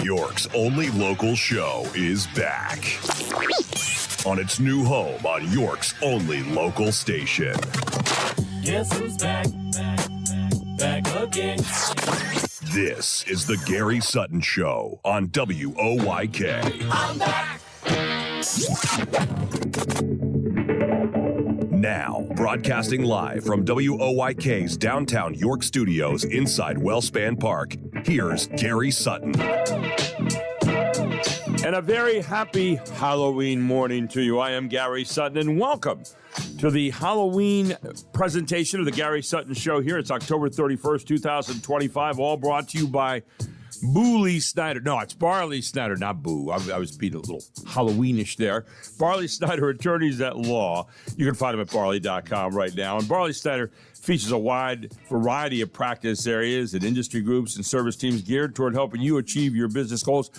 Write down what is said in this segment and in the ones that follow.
York's only local show is back on its new home on York's only local station. Guess who's back? Back again. This is the Gary Sutton Show on WOYK. I'm back. Now, broadcasting live from WOYK's downtown York studios inside Wellspan Park, here's Gary Sutton. And a very happy Halloween morning to you. I am Gary Sutton, and welcome to the Halloween presentation of the Gary Sutton Show here. It's October 31st, 2025, all brought to you by Booley Snyder. No, it's Barley Snyder, not Boo. I was being a little Halloweenish there. Barley Snyder, attorneys at law. You can find them at barley.com right now. And Barley Snyder features a wide variety of practice areas and industry groups and service teams geared toward helping you achieve your business goals.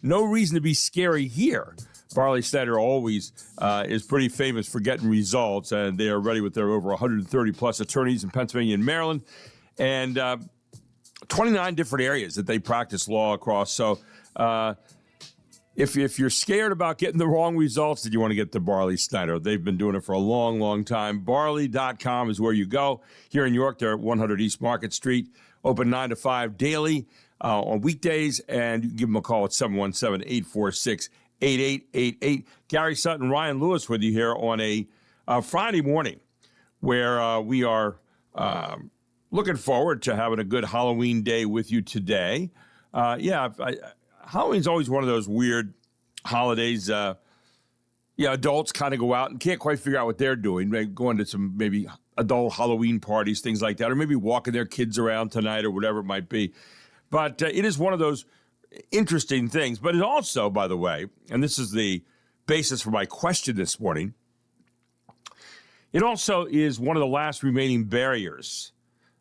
No reason to be scary here. Barley Snyder always is pretty famous for getting results, and they are ready with their over 130 plus attorneys in Pennsylvania and Maryland. And 29 different areas that they practice law across. So if you're scared about getting the wrong results, then you want to get to Barley Snyder. They've been doing it for a long, long time. Barley.com is where you go. Here in York, they're at 100 East Market Street, open 9 to 5 daily on weekdays, and you can give them a call at 717-846-8888. Gary Sutton, Ryan Lewis with you here on a Friday morning where we are looking forward to having a good Halloween day with you today. Halloween's always one of those weird holidays. Adults kind of go out and can't quite figure out what they're doing. They're going to some maybe adult Halloween parties, things like that, or maybe walking their kids around tonight or whatever it might be. But it is one of those interesting things. But it also, by the way, and this is the basis for my question this morning, it also is one of the last remaining barriers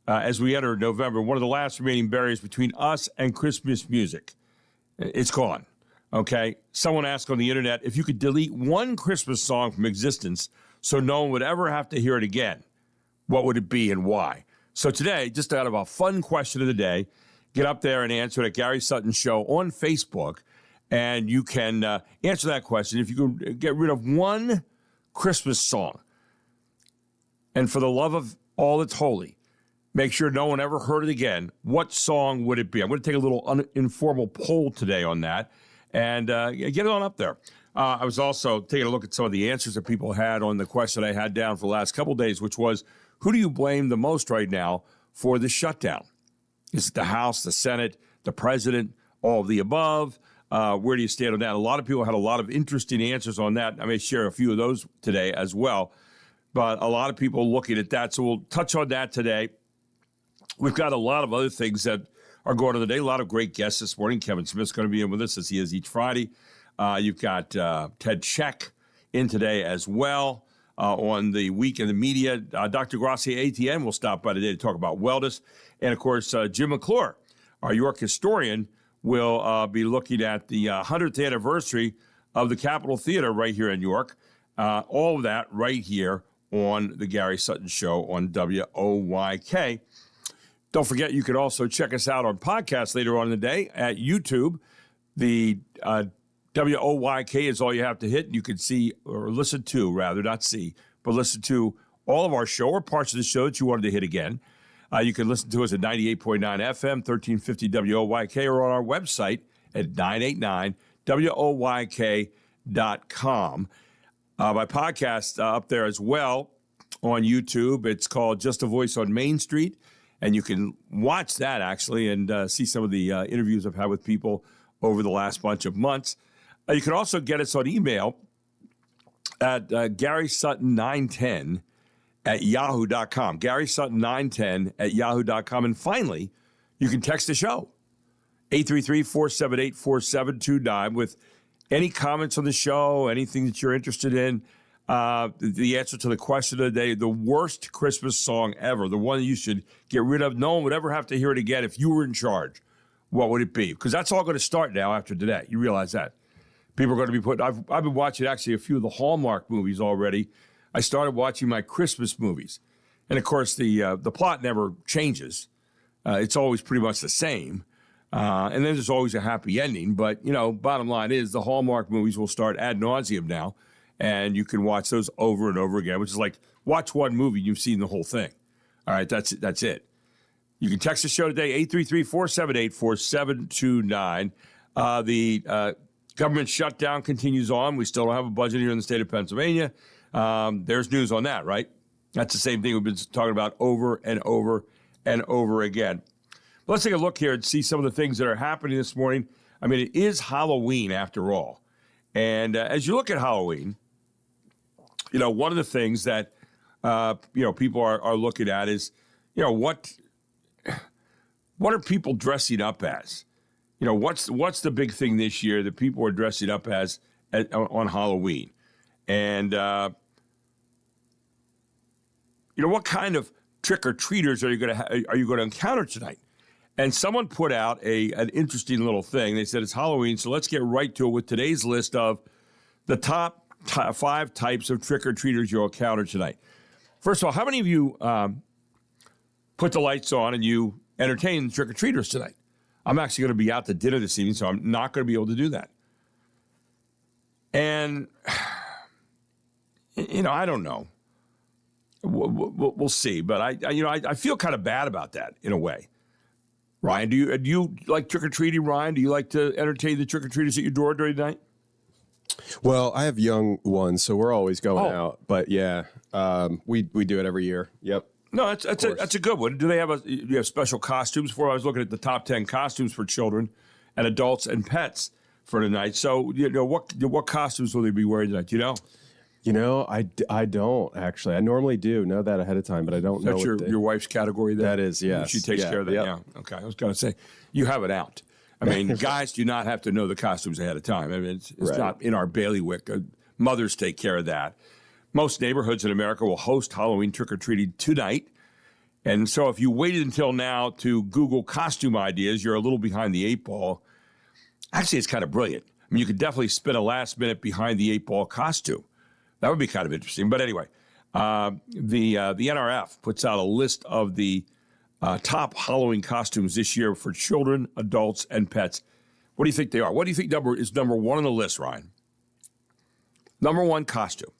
as we enter November, one of the last remaining barriers between us and Christmas music. It's gone, okay? Someone asked on the internet if you could delete one Christmas song from existence so no one would ever have to hear it again, what would it be and why? So today, just out of a fun question of the day, get up there and answer it at Gary Sutton Show on Facebook, and you can answer that question. If you could get rid of one Christmas song, and for the love of all that's holy, make sure no one ever heard it again, what song would it be? I'm going to take a little informal poll today on that and get it on up there. I was also taking a look at some of the answers that people had on the question I had down for the last couple of days, which was, who do you blame the most right now for the shutdown? Is it the House, the Senate, the President, all of the above? Where do you stand on that? A lot of people had a lot of interesting answers on that. I may share a few of those today as well, but a lot of people looking at that. So we'll touch on that today. We've got a lot of other things that are going on today. A lot of great guests this morning. Kevin Smith's going to be in with us as he is each Friday. You've got Ted Check in today as well on the Week in the Media. Dr. Grassi ATN will stop by today to talk about wellness. And, of course, Jim McClure, our York historian, will be looking at the 100th anniversary of the Capitol Theater right here in York. All of that right here on the Gary Sutton Show on WOYK. Don't forget, you can also check us out on podcasts later on in the day at YouTube. The WOYK is all you have to hit. You can see, or listen to, rather, not see, but listen to all of our show or parts of the show that you wanted to hit again. You can listen to us at 98.9 FM, 1350 WOYK, or on our website at 989WOYK.com. My podcast up there as well on YouTube. It's called Just a Voice on Main Street. And you can watch that, actually, and see some of the interviews I've had with people over the last bunch of months. You can also get us on email at GarySutton910 at yahoo.com. GarySutton910 at yahoo.com. And finally, you can text the show, 833-478-4729, with any comments on the show, anything that you're interested in. The answer to the question of the day, the worst Christmas song ever, the one you should get rid of. No one would ever have to hear it again if you were in charge. What would it be? Because that's all going to start now after today. You realize that. People are going to be putting, I've been watching actually a few of the Hallmark movies already. I started watching my Christmas movies. And of course, the plot never changes. It's always pretty much the same. And then there's always a happy ending. But, bottom line is the Hallmark movies will start ad nauseum now. And you can watch those over and over again, which is like watch one movie, you've seen the whole thing. All right, that's it. You can text the show today, 833-478-4729. The government shutdown continues on. We still don't have a budget here in the state of Pennsylvania. There's news on that, right? That's the same thing we've been talking about over and over and over again. Let's take a look here and see some of the things that are happening this morning. I mean, it is Halloween after all. And as you look at Halloween, one of the things that, people are looking at is, what are people dressing up as? What's the big thing this year that people are dressing up as on Halloween? And, what kind of trick-or-treaters are you going to encounter tonight? And someone put out an interesting little thing. They said it's Halloween, so let's get right to it with today's list of the top 5 types of trick-or-treaters you'll encounter tonight. First of all, how many of you put the lights on and you entertain the trick-or-treaters tonight? I'm actually going to be out to dinner this evening, so I'm not going to be able to do that. And, I don't know. We'll see. But I feel kind of bad about that in a way. Ryan, do you like trick-or-treating, Ryan? Do you like to entertain the trick-or-treaters at your door during the night? Well, I have young ones, so we're always going out. But yeah, we do it every year. Yep. No, that's a good one. Do you have special costumes for? I was looking at the top 10 costumes for children and adults and pets for tonight. So what costumes will they be wearing tonight? Do you know? I don't actually. I normally do know that ahead of time, but I don't know. That's your wife's category there? That is, yes. She takes care of that, yep. Yeah. Okay, I was going to say, you have it out. I mean, guys do not have to know the costumes ahead of time. I mean, it's right. not in our bailiwick. Mothers take care of that. Most neighborhoods in America will host Halloween trick-or-treating tonight. And so if you waited until now to Google costume ideas, you're a little behind the 8 ball. Actually, it's kind of brilliant. I mean, you could definitely spin a last-minute behind the 8 ball costume. That would be kind of interesting. But anyway, the NRF puts out a list of the top Halloween costumes this year for children, adults, and pets. What do you think they are? What do you think is number 1 on the list, Ryan? Number 1 costume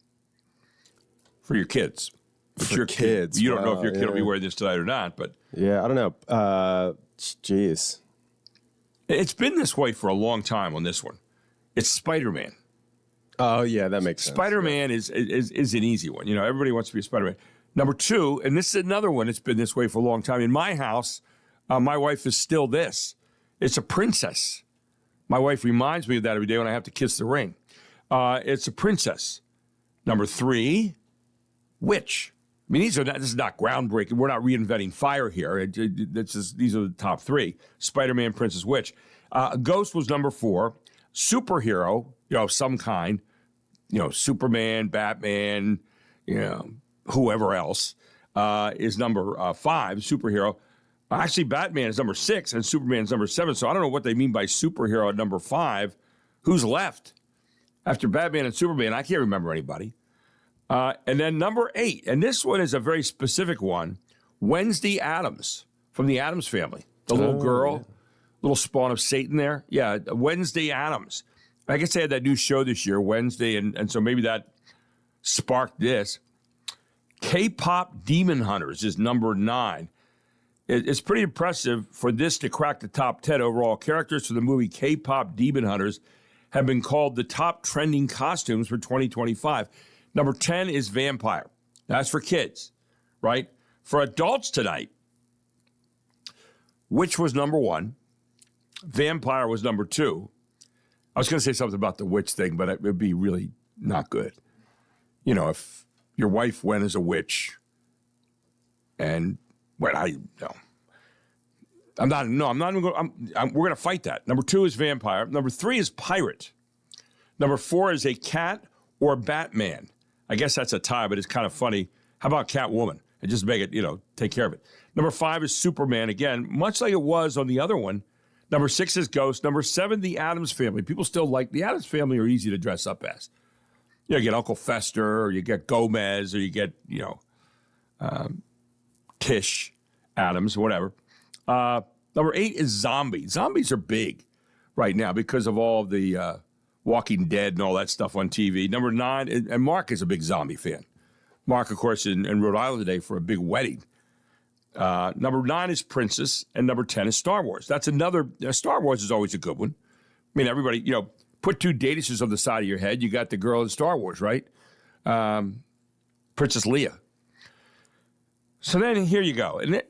for your kids. For your kids. You don't know if your kid will be wearing this tonight or not, but yeah, I don't know. Geez, it's been this way for a long time on this one. It's Spider-Man. Oh yeah, that makes sense. Spider-Man is an easy one. Everybody wants to be a Spider-Man. Number 2, and this is another one that's been this way for a long time. In my house, my wife is still this. It's a princess. My wife reminds me of that every day when I have to kiss the ring. It's a princess. Number 3, witch. I mean, this is not groundbreaking. We're not reinventing fire here. These are the top 3. Spider-Man, Princess, Witch. Ghost was number 4. Superhero, some kind. Superman, Batman, whoever else is number 5, superhero. Actually, Batman is number 6 and Superman is number 7. So I don't know what they mean by superhero at number 5. Who's left? After Batman and Superman, I can't remember anybody. And then number 8, and this one is a very specific one, Wednesday Addams from the Addams Family. The little girl, little spawn of Satan there. Yeah, Wednesday Addams. I guess they had that new show this year, Wednesday, and so maybe that sparked this. K-pop Demon Hunters is number 9. It's pretty impressive for this to crack the top 10 overall. Characters for the movie K-pop Demon Hunters have been called the top trending costumes for 2025. Number 10 is vampire. That's for kids, right? For adults tonight, witch was number 1. Vampire was number 2. I was going to say something about the witch thing, but it would be really not good. If your wife went as a witch and we're not even we're going to fight that. Number 2 is vampire. Number 3 is pirate. Number 4 is a cat or Batman. I guess that's a tie, but it's kind of funny. How about Catwoman? And just make it, take care of it. Number 5 is Superman. Again, much like it was on the other one. Number 6 is Ghost. Number 7, the Addams Family. People still like the Addams Family are easy to dress up as. You get Uncle Fester, or you get Gomez, or you get, Tish Adams, whatever. Number 8 is zombies. Zombies are big right now because of all the Walking Dead and all that stuff on TV. Number 9, and Mark is a big zombie fan. Mark, of course, in Rhode Island today for a big wedding. Number 9 is Princess, and number 10 is Star Wars. That's another. Star Wars is always a good one. I mean, everybody, put 2 Datuses on the side of your head. You got the girl in Star Wars, right? Princess Leia. So then here you go. And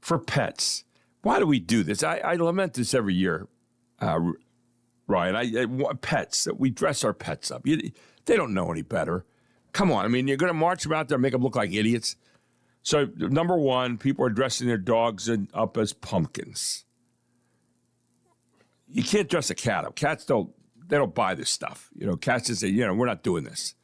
for pets, why do we do this? I lament this every year, Ryan. Pets, we dress our pets up. They don't know any better. Come on. I mean, you're going to march them out there and make them look like idiots. So, number 1, people are dressing their dogs up as pumpkins. You can't dress a cat up. Cats don't buy this stuff. Cats just say, we're not doing this.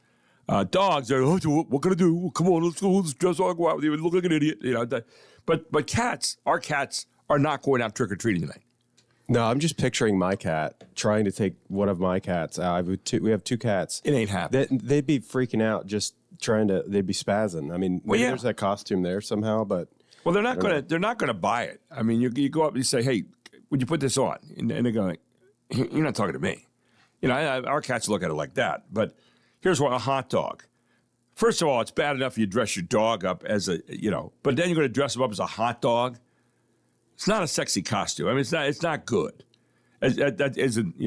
Dogs are, what can I do? Come on, let's go. Let's dress all go out with you. Look like an idiot. But cats, our cats are not going out trick-or-treating tonight. No, I'm just picturing my cat trying to take one of my cats. We have 2 cats. It ain't happening. They'd be freaking out just they'd be spazzing. I mean, maybe there's that costume there somehow, but. Well, they're not going to buy it. I mean, you go up and you say, hey, would you put this on? And they're going, you're not talking to me. Our cats look at it like that. But here's a hot dog. First of all, it's bad enough you dress your dog up as but then you're going to dress him up as a hot dog. It's not a sexy costume. I mean, it's not good. That isn't,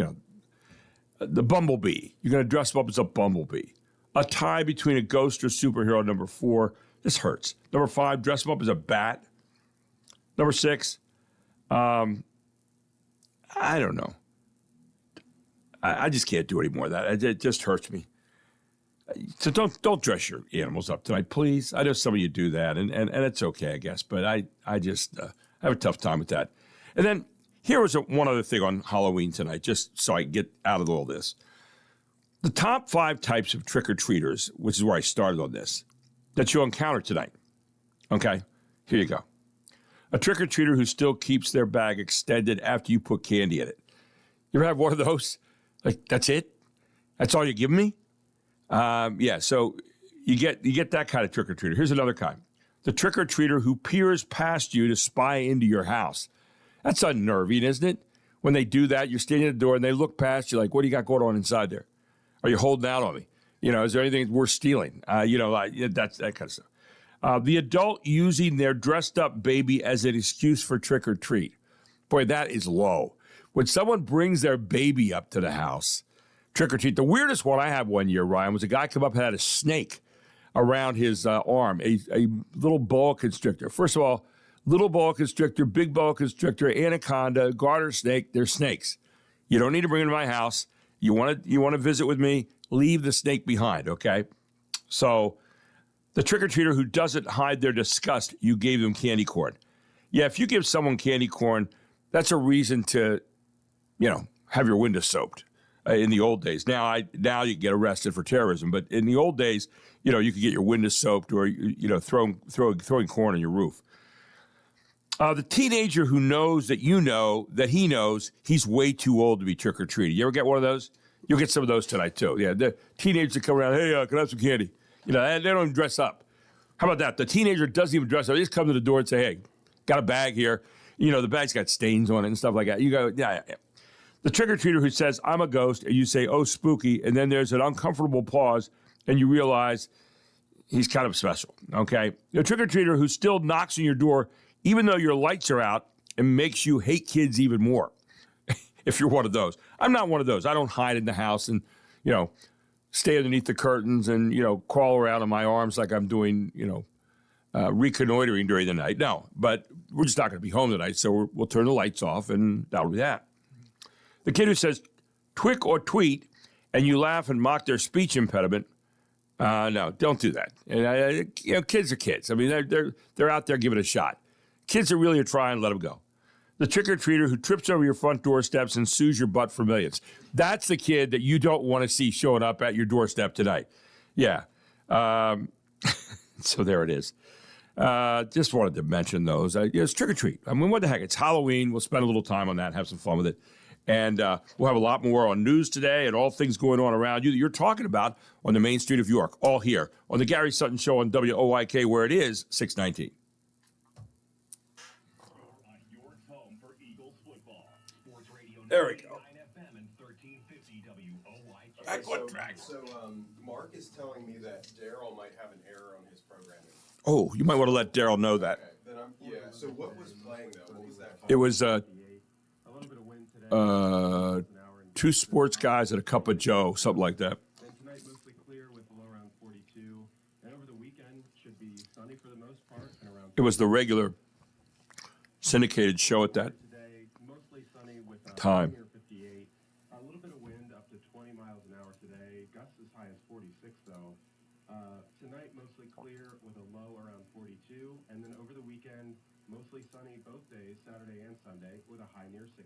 the bumblebee. You're going to dress him up as a bumblebee. A tie between a ghost or superhero, number 4. This hurts. Number 5, dress him up as a bat. Number 6, I don't know. I just can't do any more of that. It just hurts me. So don't dress your animals up tonight, please. I know some of you do that, and it's okay, I guess. But I just have a tough time with that. And then here was one other thing on Halloween tonight, just so I can get out of all this. The top 5 types of trick-or-treaters, which is where I started on this, that you'll encounter tonight. Okay, here you go. A trick-or-treater who still keeps their bag extended after you put candy in it. You ever have one of those? Like, that's it? That's all you're giving me? So you get that kind of trick-or-treater. Here's another kind. The trick-or-treater who peers past you to spy into your house. That's unnerving, isn't it? When they do that, you're standing at the door and they look past you like, what do you got going on inside there? Are you holding out on me? Is there anything worth stealing? That's that kind of stuff. The adult using their dressed-up baby as an excuse for trick-or-treat. Boy, that is low. When someone brings their baby up to the house, trick-or-treat. The weirdest one I had one year, Ryan, was a guy come up and had a snake around his arm, a little boa constrictor. First of all, little boa constrictor, big boa constrictor, anaconda, garter snake, they're snakes. You don't need to bring them to my house. You want to visit with me, leave the snake behind, okay? So the trick-or-treater who doesn't hide their disgust, you gave them candy corn. Yeah, if you give someone candy corn, that's a reason to, have your windows soaked. In the old days. Now you get arrested for terrorism, but in the old days, you could get your windows soaked or, throwing corn on your roof. The teenager who knows that that he knows he's way too old to be trick-or-treating. You ever get one of those? You'll get some of those tonight, too. Yeah, the teenagers that come around, hey, can I have some candy? They don't even dress up. How about that? The teenager doesn't even dress up. They just come to the door and say, hey, got a bag here. The bag's got stains on it and stuff like that. You go, yeah. The trick-or-treater who says, I'm a ghost, and you say, oh, spooky, and then there's an uncomfortable pause, and you realize he's kind of special, okay? The trick-or-treater who still knocks on your door, even though your lights are out, and makes you hate kids even more, if you're one of those. I'm not one of those. I don't hide in the house and, stay underneath the curtains and, crawl around in my arms like I'm doing, reconnoitering during the night. No, but we're just not going to be home tonight, so we'll turn the lights off, and that'll be that. The kid who says twick or tweet, and you laugh and mock their speech impediment. No, don't do that. And, kids are kids. I mean, they're out there giving it a shot. Kids are really trying, let them go. The trick-or-treater who trips over your front doorsteps and sues your butt for millions. That's the kid that you don't want to see showing up at your doorstep tonight. Yeah. So there it is. Just wanted to mention those. It's trick-or-treat. I mean, what the heck? It's Halloween. We'll spend a little time on that, have some fun with it. And we'll have a lot more on news today and all things going on around you that you're talking about on the main street of York, all here on the Gary Sutton Show on WOYK, where it is 619. There we go. Back on track. So Mark is telling me that Daryl might have an error on his programming. Oh, you might want to let Daryl know that. Okay, then yeah. So what was playing though? What was that? It was two sports guys and a cup of Joe, something like that. And tonight mostly clear with low around 42. And over the weekend should be sunny for the most part and around. It was the regular syndicated show at that Today mostly sunny with time. near 58. A little bit of wind up to 20 miles an hour today. Gusts as high as 46 though. Tonight mostly clear with a low around 42, and then over the weekend mostly sunny both days, Saturday and Sunday, with a high near 60.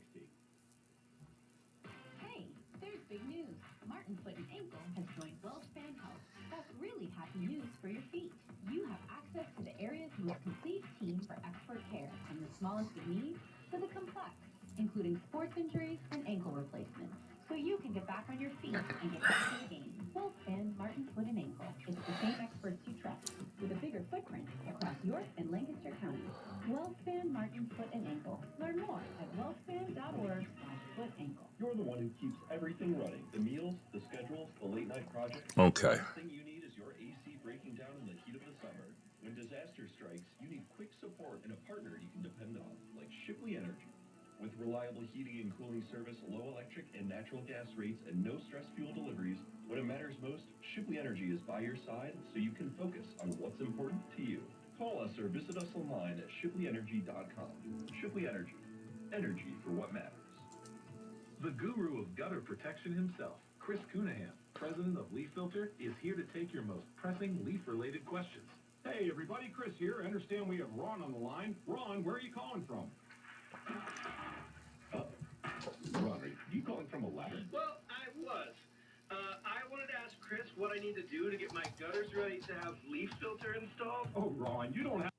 Hey, there's big news. Martin Foot and Ankle has joined WellSpan Health. That's really happy news for your feet. You have access to the area's most complete team for expert care, from the smallest of needs to the complex, including sports injuries and ankle replacements, so you can get back on your feet and get back to the game. WellSpan Martin Foot and Ankle. It's the same experts you trust, with a bigger footprint across York and Lancaster counties. WellSpan Martin Foot and Ankle. Learn more at wellspan.org/footankle. You're the one who keeps everything running. The meals, the schedules, the late night projects. Okay. The thing you need is your AC breaking down in the heat of the summer. When disaster strikes, you need quick support and a partner you can depend on, like Shipley Energy. With reliable heating and cooling service, low electric and natural gas rates, and no stress fuel deliveries, when it matters most, Shipley Energy is by your side so you can focus on what's important to you. Call us or visit us online at shipleyenergy.com. Shipley Energy. Energy for what matters. The guru of gutter protection himself, Chris Cunahan, president of Leaf Filter, is here to take your most pressing leaf-related questions. Hey, everybody, Chris here. I understand we have Ron on the line. Ron, where are you calling from? Ron, are you calling from a ladder? Well, I was. I wanted to ask Chris what I need to do to get my gutters ready to have leaf filter installed. Oh, Ron, you don't have...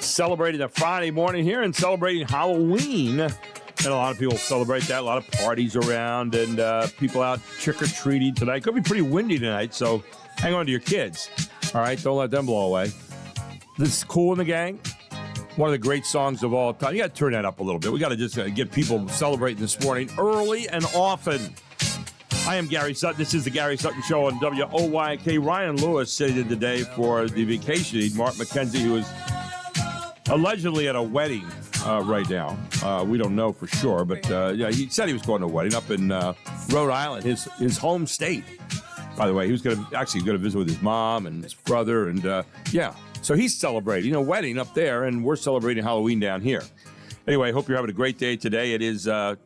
Celebrating a Friday morning here and celebrating Halloween. And a lot of people celebrate that. A lot of parties around and people out trick-or-treating tonight. Could be pretty windy tonight, so hang on to your kids. All right, don't let them blow away. This is Cool in the Gang. One of the great songs of all time. You got to turn that up a little bit. We got to just get people celebrating this morning early and often. I am Gary Sutton. This is the Gary Sutton Show on WOYK. Ryan Lewis sitting in today for the vacation. Mark McKenzie, who is allegedly at a wedding right now. We don't know for sure, but yeah, he said he was going to a wedding up in Rhode Island, his home state. By the way, he was going to visit with his mom and his brother, and yeah, so he's celebrating a wedding up there, and we're celebrating Halloween down here. Anyway, I hope you're having a great day today. It is the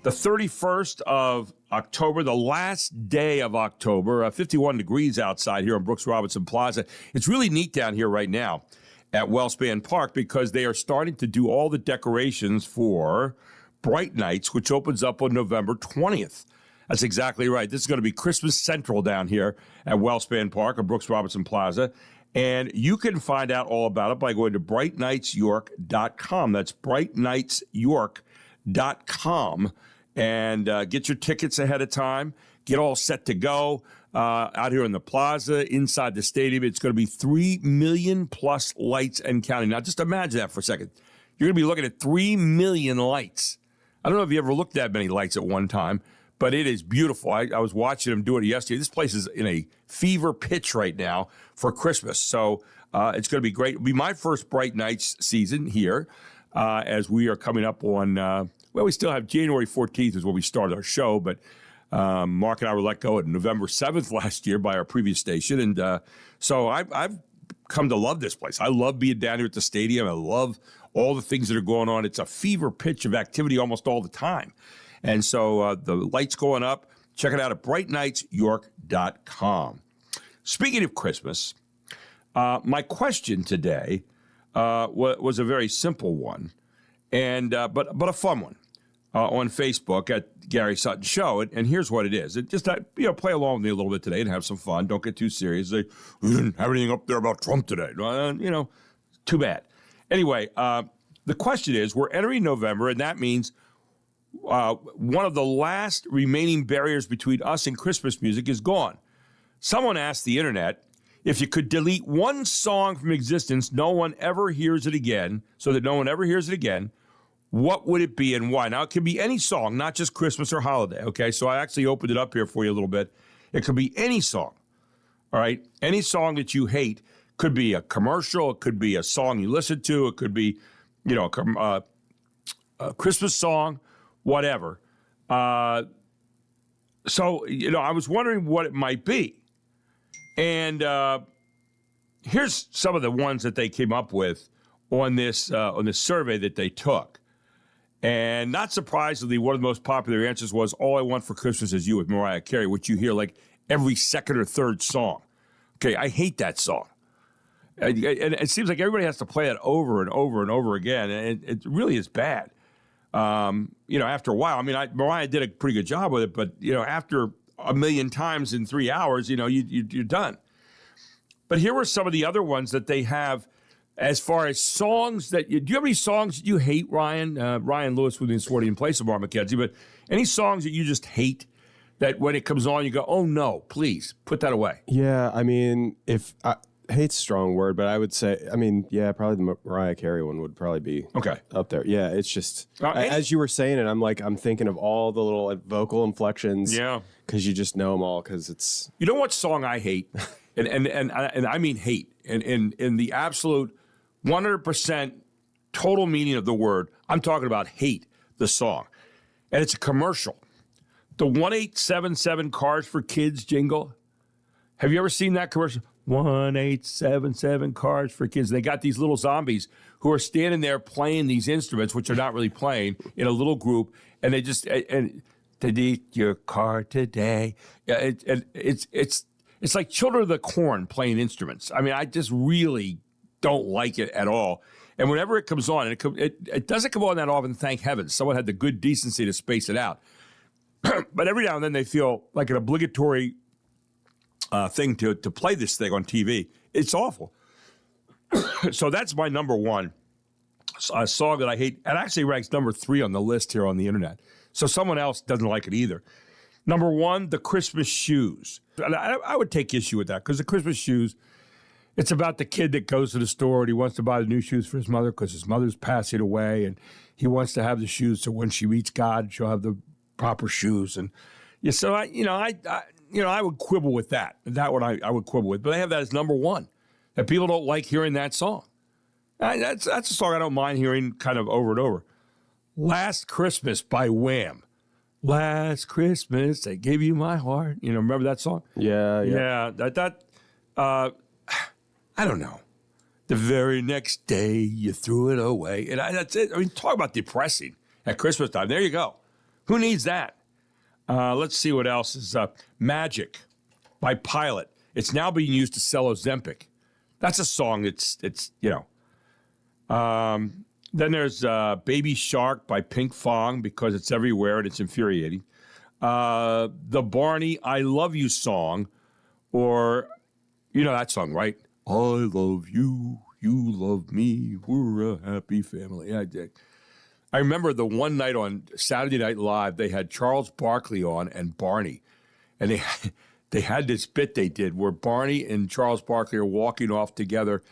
31st of October, the last day of October. 51 degrees outside here on Brooks Robinson Plaza. It's really neat down here right now at WellSpan Park because they are starting to do all the decorations for Bright Nights, which opens up on November 20th. That's exactly right. This is going to be Christmas Central down here at WellSpan Park on Brooks Robinson Plaza. And you can find out all about it by going to brightnightsyork.com. That's brightnightsyork.com. And get your tickets ahead of time. Get all set to go. Out here in the plaza, inside the stadium, it's going to be 3 million plus lights and counting. Now, just imagine that for a second. You're going to be looking at 3 million lights. I don't know if you ever looked at that many lights at one time, but it is beautiful. I was watching them do it yesterday. This place is in a fever pitch right now for Christmas. So it's going to be great. It'll be my first Bright Nights season here as we are coming up on, well, we still have January 14th is when we started our show, but Mark and I were let go on November 7th last year by our previous station. And so I've come to love this place. I love being down here at the stadium. I love all the things that are going on. It's a fever pitch of activity almost all the time. And so the lights going up. Check it out at brightnightsyork.com. Speaking of Christmas, my question today was a very simple one, and but a fun one on Facebook at Gary Sutton Show. And here's what it is. It just play along with me a little bit today and have some fun. Don't get too serious. We didn't have anything up there about Trump today. Too bad. Anyway, the question is, we're entering November, and that means one of the last remaining barriers between us and Christmas music is gone. Someone asked the internet, if you could delete one song from existence, no one ever hears it again, so that no one ever hears it again, what would it be and why? Now, it can be any song, not just Christmas or holiday, okay? So I actually opened it up here for you a little bit. It could be any song, all right? Any song that you hate. Could be a commercial. It could be a song you listen to. It could be, a Christmas song, whatever. So, I was wondering what it might be. And here's some of the ones that they came up with on this survey that they took. And not surprisingly, one of the most popular answers was "All I Want for Christmas Is You" with Mariah Carey, which you hear like every second or third song. Okay, I hate that song. And it seems like everybody has to play it over and over and over again, and it really is bad. After a while, Mariah did a pretty good job with it, but after a million times in 3 hours, you're done. But here were some of the other ones that they have as far as songs that do you have any songs that you hate, Ryan? Ryan Lewis would be sworn in place of Mark McKenzie, but any songs that you just hate that when it comes on, you go, oh no, please put that away. Yeah, hate's a strong word, but I would say, probably the Mariah Carey one would probably be up there. Yeah, it's just, as you were saying it, I'm thinking of all the little vocal inflections. Yeah. Because you just know them all, because it's... You know what song I hate? and I mean hate. In the absolute 100% total meaning of the word, I'm talking about hate the song. And it's a commercial. The 1877 Cars for Kids jingle. Have you ever seen that commercial? 1877 Cars for Kids. They got these little zombies who are standing there playing these instruments, which are not really playing, in a little group, and they just and delete your car today. Yeah, it's like Children of the Corn playing instruments. I just really don't like it at all. And whenever it comes on, and it doesn't come on that often, thank heavens. Someone had the good decency to space it out. But every now and then they feel like an obligatory thing to play this thing on TV. It's awful. So that's my number one song that I hate. It actually ranks number 3 on the list here on the internet. So someone else doesn't like it either. Number 1, the Christmas shoes. And I would take issue with that, because the Christmas shoes, it's about the kid that goes to the store and he wants to buy the new shoes for his mother because his mother's passing away, and he wants to have the shoes so when she meets God, she'll have the proper shoes. And so I would quibble with that. That one I would quibble with. But I have that as number 1, that people don't like hearing that song. That's a song I don't mind hearing kind of over and over. Last Christmas by Wham. Last Christmas, I gave you my heart. Remember that song? Yeah. Yeah, I don't know. The very next day, you threw it away. And that's it. Talk about depressing at Christmas time. There you go. Who needs that? Let's see what else is up. Magic by Pilot. It's now being used to sell Ozempic. That's a song then there's Baby Shark by Pink Fong, because it's everywhere and it's infuriating. The Barney I Love You song, or, that song, right? I love you, you love me, we're a happy family. I remember the one night on Saturday Night Live, they had Charles Barkley on and Barney. And they had this bit they did where Barney and Charles Barkley are walking off together,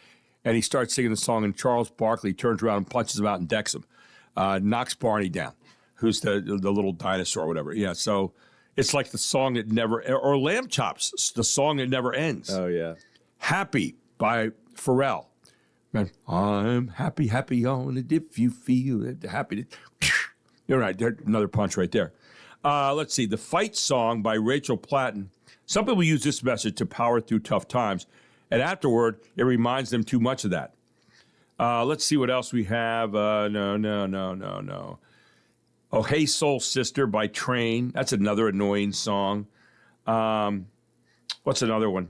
and he starts singing the song, and Charles Barkley turns around and punches him out and decks him, knocks Barney down. who's the little dinosaur or whatever. Yeah, so it's like the song that never, or Lamb Chops, the song that never ends. Oh, yeah. Happy by Pharrell. Man, I'm happy, happy on it if you feel happy. You're right, there's another punch right there. Let's see, the Fight song by Rachel Platten. Some people use this message to power through tough times, and afterward, it reminds them too much of that. Let's see what else we have. No. Oh, Hey Soul Sister by Train. That's another annoying song. What's another one?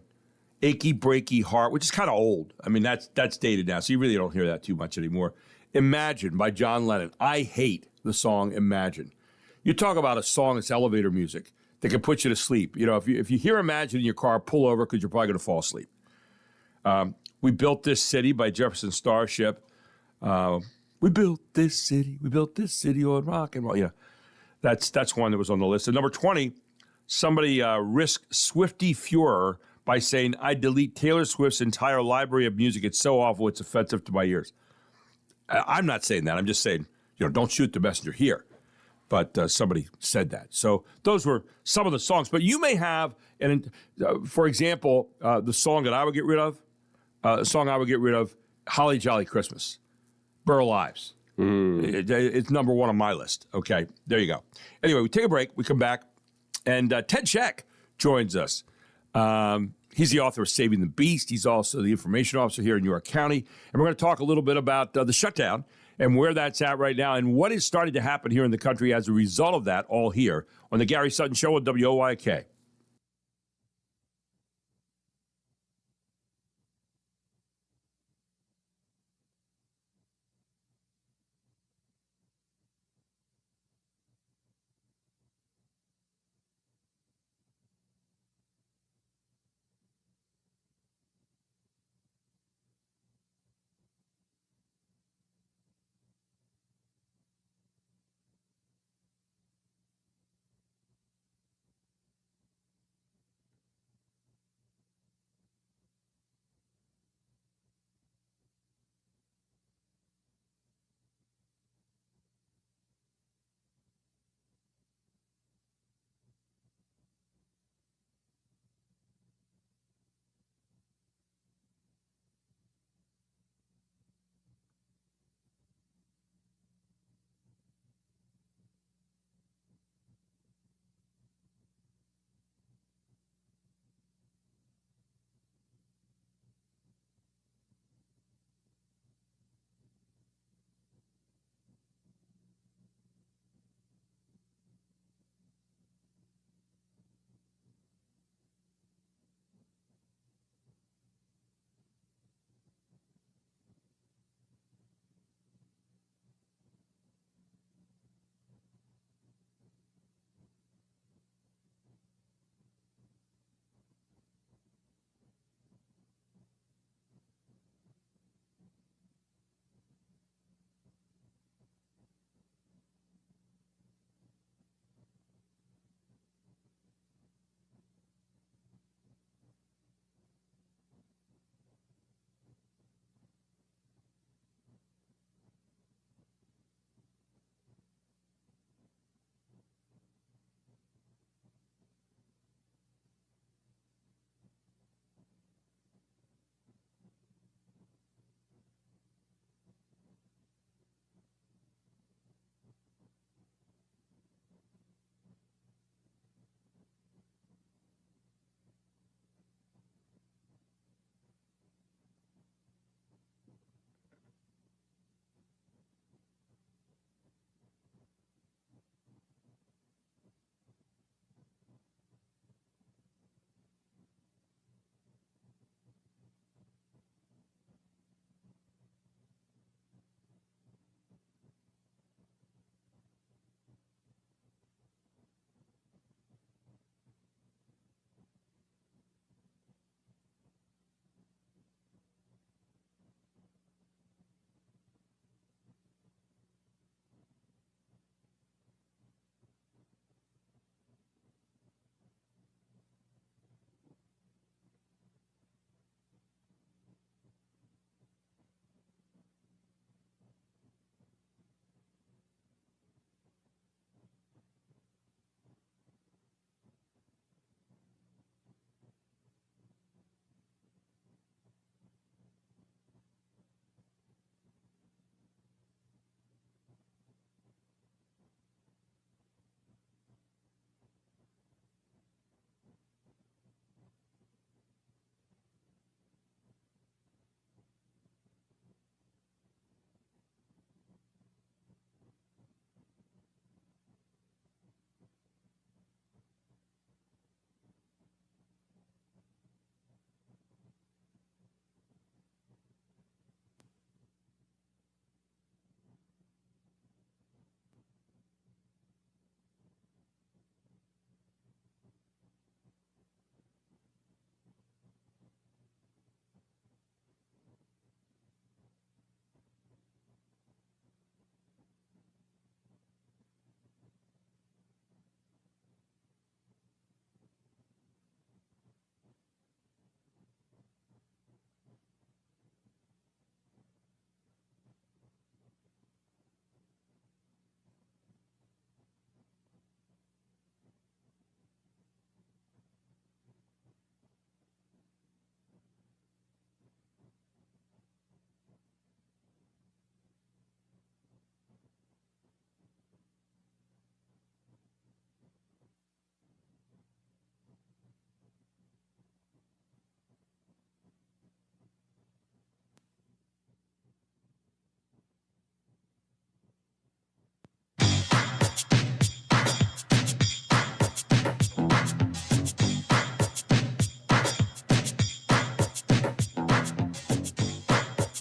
Achy Breaky Heart, which is kind of old. I mean, that's dated now, so you really don't hear that too much anymore. Imagine by John Lennon. I hate the song Imagine. You talk about a song that's elevator music that can put you to sleep. You know, if you hear Imagine in your car, pull over because you're probably going to fall asleep. We Built This City by Jefferson Starship. We built this city on rock and roll. Yeah, that's one that was on the list. And number 20, somebody risked Swiftie Furor by saying, I delete Taylor Swift's entire library of music. It's so awful, it's offensive to my ears. I'm not saying that. I'm just saying, don't shoot the messenger here. But somebody said that. So those were some of the songs. But you may have, for example, the song that I would get rid of, Holly Jolly Christmas, Burl Ives. It's number one on my list. Okay, there you go. Anyway, we take a break. We come back, and Ted Scheck joins us. He's the author of Saving the Beast. He's also the information officer here in York County. And we're going to talk a little bit about the shutdown and where that's at right now and what is starting to happen here in the country as a result of that, all here on the Gary Sutton Show on WOYK.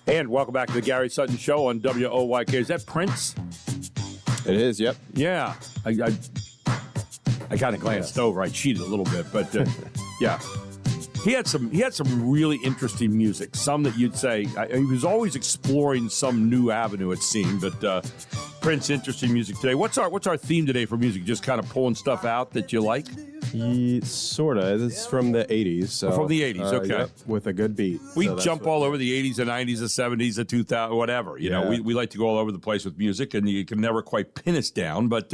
And welcome back to the Gary Sutton Show on WOYK. Is that Prince? It is, yep. Yeah. I kind of glanced over. I cheated a little bit, but yeah. He had some really interesting music. Some that you'd say he was always exploring some new avenue, it seemed. But Prince, interesting music today. What's our theme today for music? Just kind of pulling stuff out that you like? Sort of. It's from the 80s. So, from the 80s, okay. Yep, with a good beat. We jump all over the 80s, the 90s, the 70s, the 2000s, whatever. You know, we like to go all over the place with music, and you can never quite pin us down. But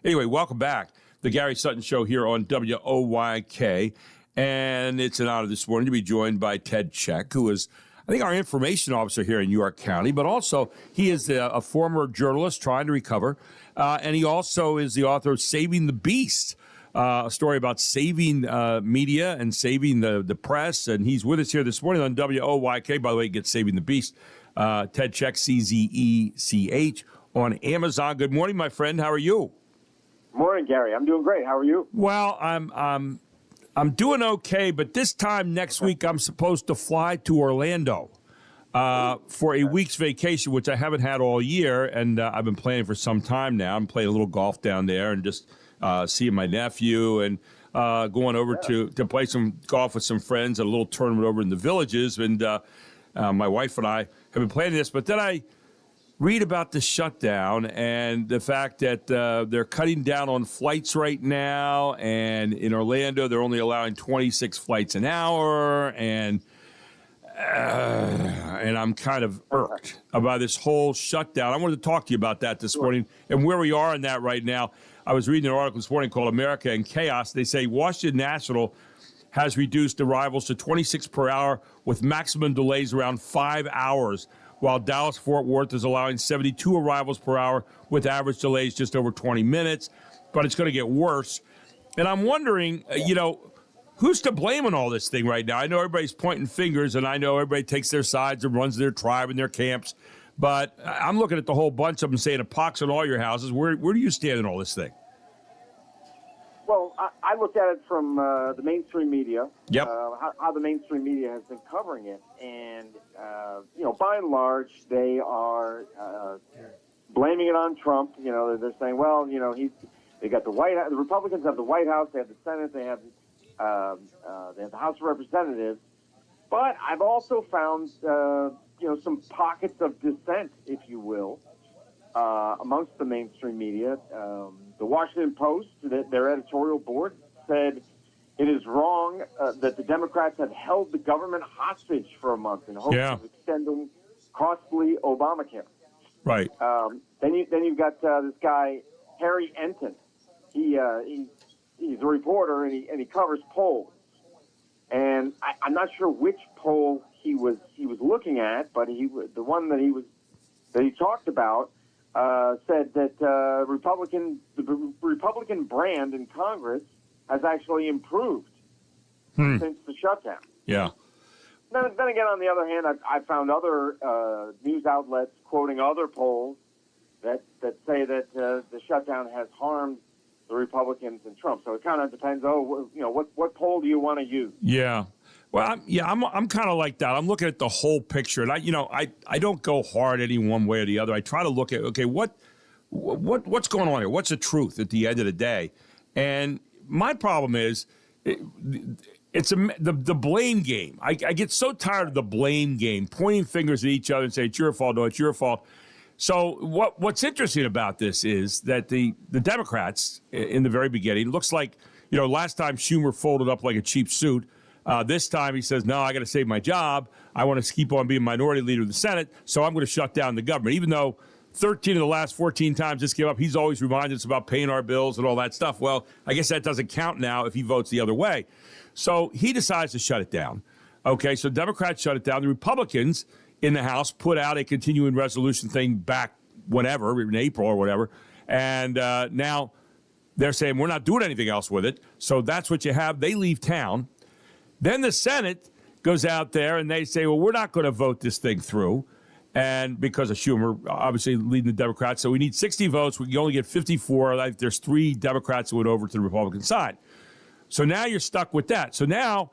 anyway, welcome back. The Gary Sutton Show here on WOYK. And it's an honor this morning to be joined by Ted Check, who is, I think, our information officer here in York County, but also he is a former journalist trying to recover. And he also is the author of Saving the Beast, a story about saving media and saving the press. And he's with us here this morning on WOYK. By the way, you get Saving the Beast. Ted Check, CZECH, on Amazon. Good morning, my friend. How are you? Morning, Gary. I'm doing great. How are you? Well, I'm doing okay, but this time next week I'm supposed to fly to Orlando for a week's vacation, which I haven't had all year, and I've been planning for some time now. I'm playing a little golf down there and just seeing my nephew and going over to play some golf with some friends at a little tournament over in the Villages. And my wife and I have been planning this, but then I read about the shutdown and the fact that they're cutting down on flights right now. And in Orlando, they're only allowing 26 flights an hour. And I'm kind of irked about this whole shutdown. I wanted to talk to you about that this morning and where we are in that right now. I was reading an article this morning called America in Chaos. They say Washington National has reduced arrivals to 26 per hour with maximum delays around 5 hours, while Dallas-Fort Worth is allowing 72 arrivals per hour with average delays just over 20 minutes. But it's going to get worse. And I'm wondering, who's to blame on all this thing right now? I know everybody's pointing fingers, and I know everybody takes their sides and runs their tribe and their camps. But I'm looking at the whole bunch of them saying a pox on all your houses. Where do you stand in all this thing? Well, I look at it from the mainstream media. Yep. How the mainstream media has been covering it, and by and large, they are blaming it on Trump. They're saying, well, they got the White House. The Republicans have the White House. They have the Senate. They have the House of Representatives. But I've also found some pockets of dissent, if you will, amongst the mainstream media. The Washington Post, their editorial board, said it is wrong that the Democrats have held the government hostage for a month in hopes of extending costly Obamacare. Right. Then you've got this guy Harry Enton. He's a reporter and he covers polls. And I'm not sure which poll he was looking at, but the one that he talked about said that the Republican brand in Congress has actually improved since the shutdown. Yeah. Then again, on the other hand, I found other news outlets quoting other polls that say that the shutdown has harmed the Republicans and Trump. So it kind of depends. What poll do you want to use? Yeah. Well, I'm kind of like that. I'm looking at the whole picture, and I don't go hard any one way or the other. I try to look at what's going on here. What's the truth at the end of the day? And my problem is it's the blame game. I get so tired of the blame game, pointing fingers at each other and saying it's your fault. No, it's your fault. So what's interesting about this is that the Democrats in the very beginning looks like last time Schumer folded up like a cheap suit. This time he says, no, I got to save my job. I want to keep on being minority leader of the Senate, so I'm going to shut down the government. Even though 13 of the last 14 times this came up, he's always reminded us about paying our bills and all that stuff. Well, I guess that doesn't count now if he votes the other way. So he decides to shut it down. Okay, so Democrats shut it down. The Republicans in the House put out a continuing resolution thing back whenever, in April or whatever, and now they're saying we're not doing anything else with it. So that's what you have. They leave town. Then the Senate goes out there and they say, well, we're not going to vote this thing through. And because of Schumer, obviously leading the Democrats. So we need 60 votes. We can only get 54. There's 3 Democrats who went over to the Republican side. So now you're stuck with that. So now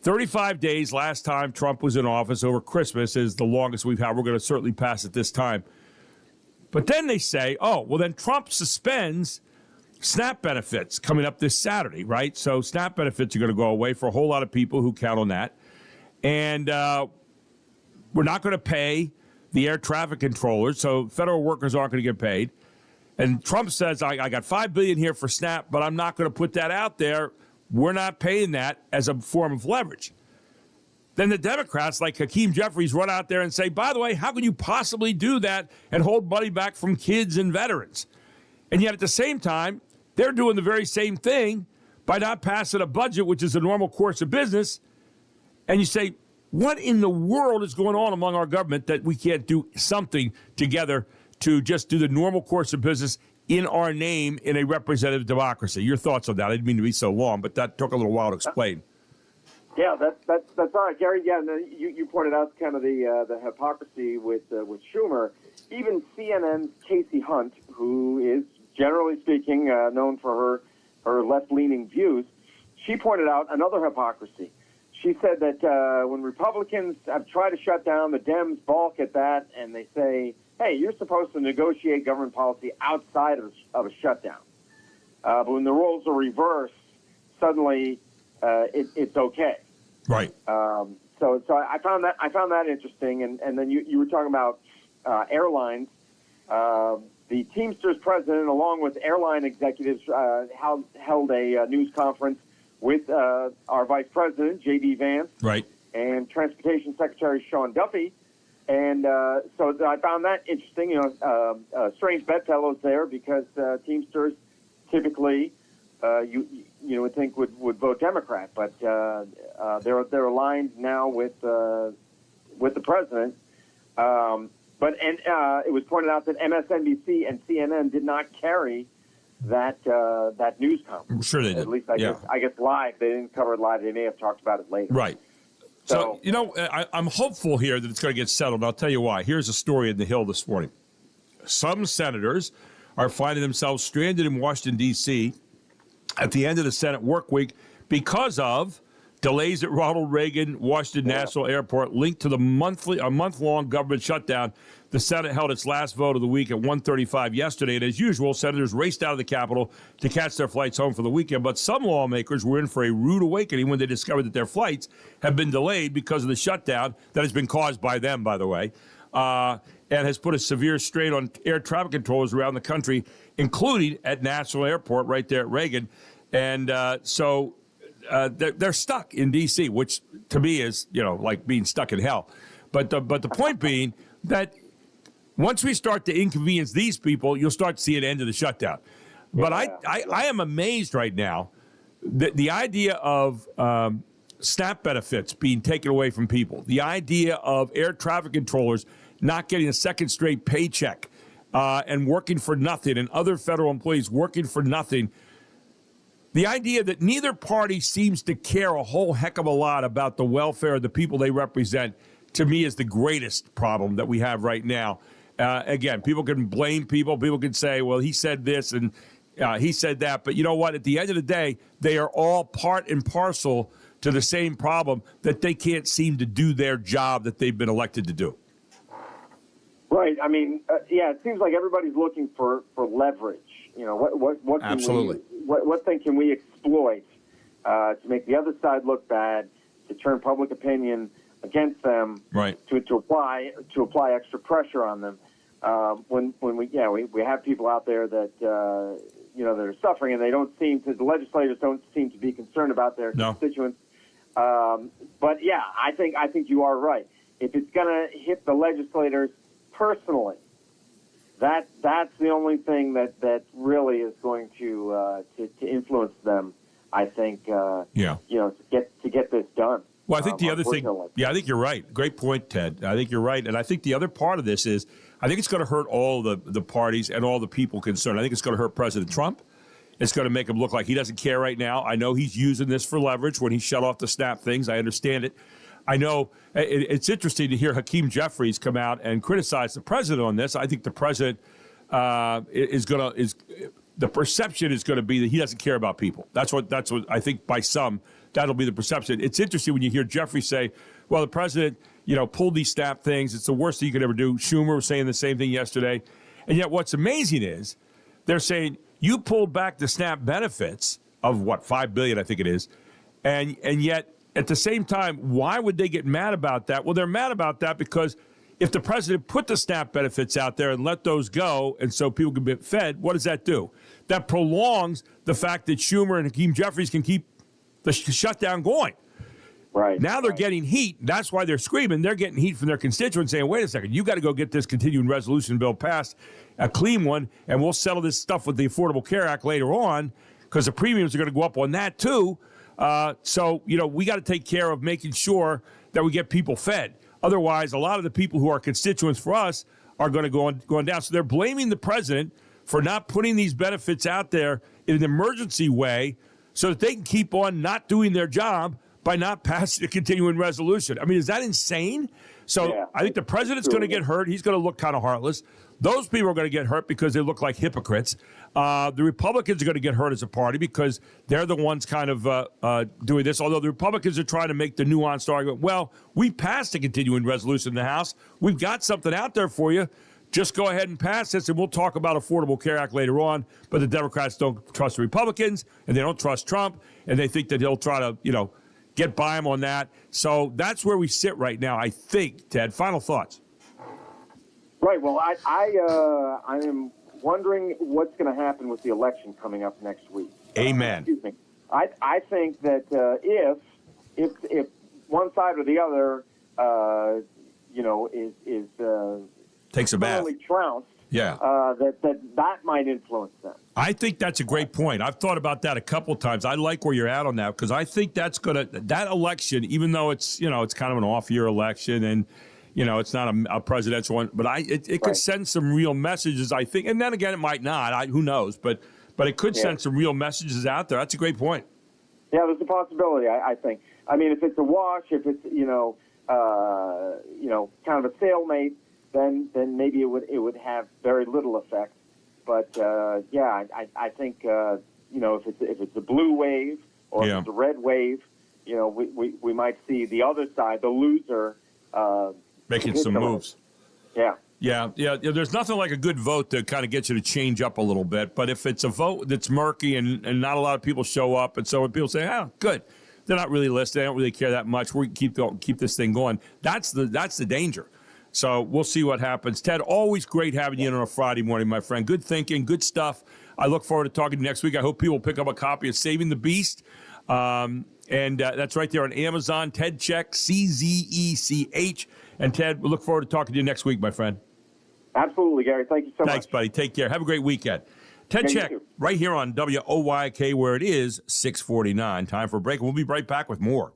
35 days last time Trump was in office over Christmas is the longest we've had. We're going to certainly pass it this time. But then they say, oh, well, then Trump suspends SNAP benefits coming up this Saturday, right? So SNAP benefits are going to go away for a whole lot of people who count on that. And we're not going to pay the air traffic controllers, so federal workers aren't going to get paid. And Trump says, I got $5 billion here for SNAP, but I'm not going to put that out there. We're not paying that as a form of leverage. Then the Democrats, like Hakeem Jeffries, run out there and say, by the way, how can you possibly do that and hold money back from kids and veterans? And yet at the same time, they're doing the very same thing by not passing a budget, which is a normal course of business. And you say, what in the world is going on among our government that we can't do something together to just do the normal course of business in our name in a representative democracy? Your thoughts on that? I didn't mean to be so long, but that took a little while to explain. Yeah, that's all right, Gary. Yeah, you pointed out kind of the hypocrisy with Schumer. Even CNN's Casey Hunt, who is generally speaking known for her left-leaning views, she pointed out another hypocrisy. She said that when Republicans have tried to shut down, the Dems balk at that, and they say, hey, you're supposed to negotiate government policy outside of a shutdown. But when the roles are reversed, suddenly it's okay. Right. So I found that interesting. And then you were talking about airlines. The Teamsters president, along with airline executives, held a news conference with our vice president, J.D. Vance, right, and Transportation Secretary Sean Duffy. And so I found that interesting. Strange bedfellows there because Teamsters typically you would think would vote Democrat, but they're aligned now with the president. But it was pointed out that MSNBC and CNN did not carry that news conference. I'm sure they did. At least I guess live. They didn't cover it live. They may have talked about it later. Right. So I'm hopeful here that it's going to get settled. I'll tell you why. Here's a story in the Hill this morning. Some senators are finding themselves stranded in Washington, D.C. at the end of the Senate work week because of delays at Ronald Reagan Washington National Airport linked to a month-long government shutdown. The Senate held its last vote of the week at 1:35 yesterday, and as usual, senators raced out of the Capitol to catch their flights home for the weekend. But some lawmakers were in for a rude awakening when they discovered that their flights have been delayed because of the shutdown that has been caused by them, by the way, and has put a severe strain on air traffic controllers around the country, including at National Airport right there at Reagan. And so they're stuck in D.C., which to me is, like being stuck in hell. But the point being that once we start to inconvenience these people, you'll start to see an end to the shutdown. But I am amazed right now that the idea of SNAP benefits being taken away from people, the idea of air traffic controllers not getting a second straight paycheck and working for nothing, and other federal employees working for nothing. The idea that neither party seems to care a whole heck of a lot about the welfare of the people they represent, to me, is the greatest problem that we have right now. Again, people can blame people. People can say, well, he said this and he said that. But you know what? At the end of the day, they are all part and parcel to the same problem that they can't seem to do their job that they've been elected to do. Right. I mean, it seems like everybody's looking for leverage. What Absolutely. What thing can we exploit to make the other side look bad, to turn public opinion against them, right? To apply extra pressure on them. When we have people out there that that are suffering, and the legislators don't seem to be concerned about their constituents. But I think you are right. If it's going to hit the legislators personally, that's the only thing that really is going to influence them. I think. To get this done. Well, I think the other thing, I think you're right. Great point, Ted. I think you're right. And I think the other part of this is, I think it's going to hurt all the parties and all the people concerned. I think it's going to hurt President Trump. It's going to make him look like he doesn't care right now. I know he's using this for leverage when he shut off the SNAP things. I understand it. I know it's interesting to hear Hakeem Jeffries come out and criticize the president on this. I think the president the perception is going to be that he doesn't care about people. That's what I think by some that'll be the perception. It's interesting when you hear Jeffrey say, well, the president, pulled these SNAP things. It's the worst thing you could ever do. Schumer was saying the same thing yesterday. And yet what's amazing is they're saying you pulled back the SNAP benefits of, $5 billion, I think it is. And yet, at the same time, why would they get mad about that? Well, they're mad about that because if the president put the SNAP benefits out there and let those go and so people can be fed, what does that do? That prolongs the fact that Schumer and Hakeem Jeffries can keep the shutdown going. Right. Now they're getting heat. That's why they're screaming. They're getting heat from their constituents saying, wait a second, you got to go get this continuing resolution bill passed, a clean one, and we'll settle this stuff with the Affordable Care Act later on because the premiums are going to go up on that too. So, we got to take care of making sure that we get people fed. Otherwise, a lot of the people who are constituents for us are going to go on down. So they're blaming the president for not putting these benefits out there in an emergency way so that they can keep on not doing their job by not passing a continuing resolution. I mean, is that insane? So yeah, I think the president's going to get hurt. He's going to look kind of heartless. Those people are going to get hurt because they look like hypocrites. The Republicans are going to get hurt as a party because they're the ones kind of doing this, although the Republicans are trying to make the nuanced argument, well, we passed a continuing resolution in the House. We've got something out there for you. Just go ahead and pass this, and we'll talk about Affordable Care Act later on. But the Democrats don't trust the Republicans, and they don't trust Trump, and they think that he'll try to, get by him on that. So that's where we sit right now, I think, Ted. Final thoughts. Right. Well, I am wondering what's going to happen with the election coming up next week. Amen. Excuse me. I think that if one side or the other, is takes a bath, trounced, yeah, that might influence them. I think that's a great point. I've thought about that a couple of times. I like where you're at on that because I think that election, even though it's it's kind of an off-year election and it's not a presidential one, but it could send some real messages, I think. And then again, it might not. Who knows? But it could send some real messages out there. That's a great point. Yeah, there's a possibility. I think. I mean, if it's a wash, if it's kind of a stalemate, then maybe it would have very little effect. But I think if it's a blue wave or if it's a red wave, we might see the other side, the loser, making some moves. Yeah. Yeah. There's nothing like a good vote to kind of get you to change up a little bit. But if it's a vote that's murky and not a lot of people show up, and so when people say, "Oh, good," they're not really listening. They don't really care that much. We keep this thing going. That's the danger. So we'll see what happens. Ted, always great having you in on a Friday morning, my friend. Good thinking, good stuff. I look forward to talking to you next week. I hope people pick up a copy of Saving the Beast. And that's right there on Amazon. Ted Czech, Czech. And Ted, we look forward to talking to you next week, my friend. Absolutely, Gary. Thank you so much. Thanks, buddy. Take care. Have a great weekend. Ted Czech, right here on WOYK, where it is 6:49. Time for a break. We'll be right back with more.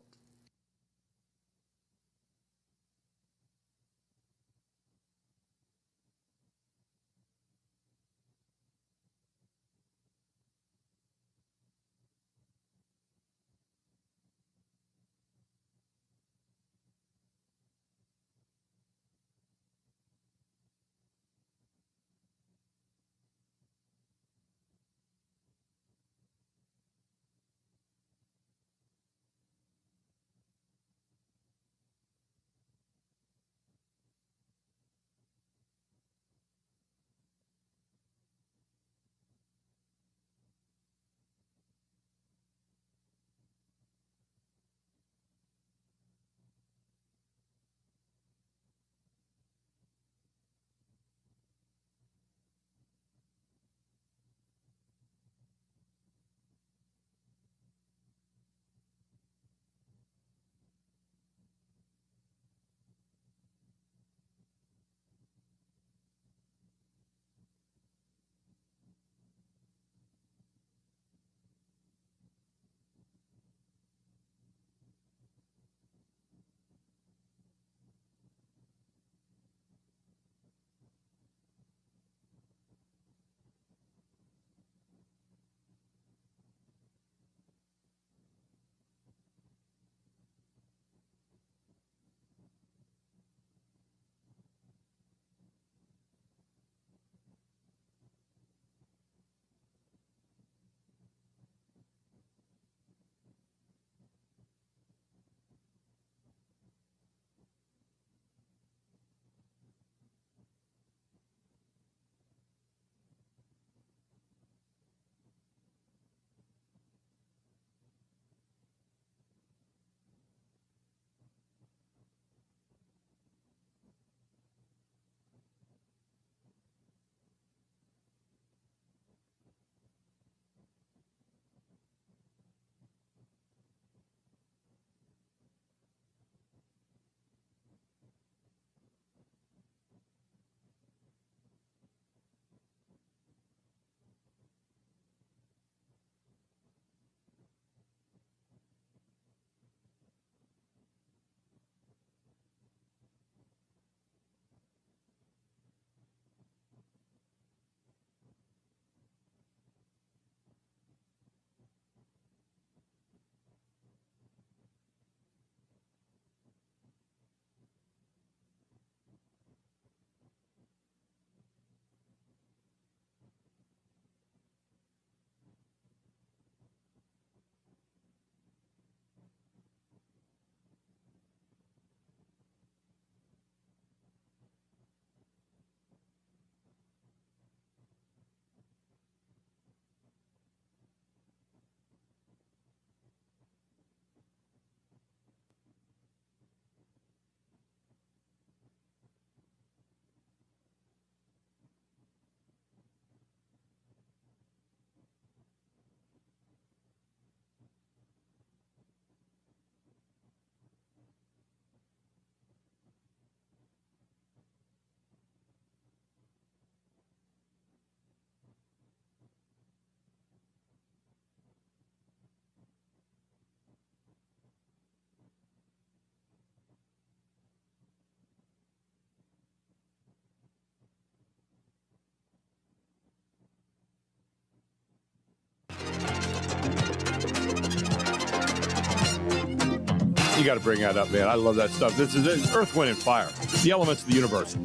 You got to bring that up, man. I love that stuff. This is Earth, Wind, and Fire, the elements of the universe.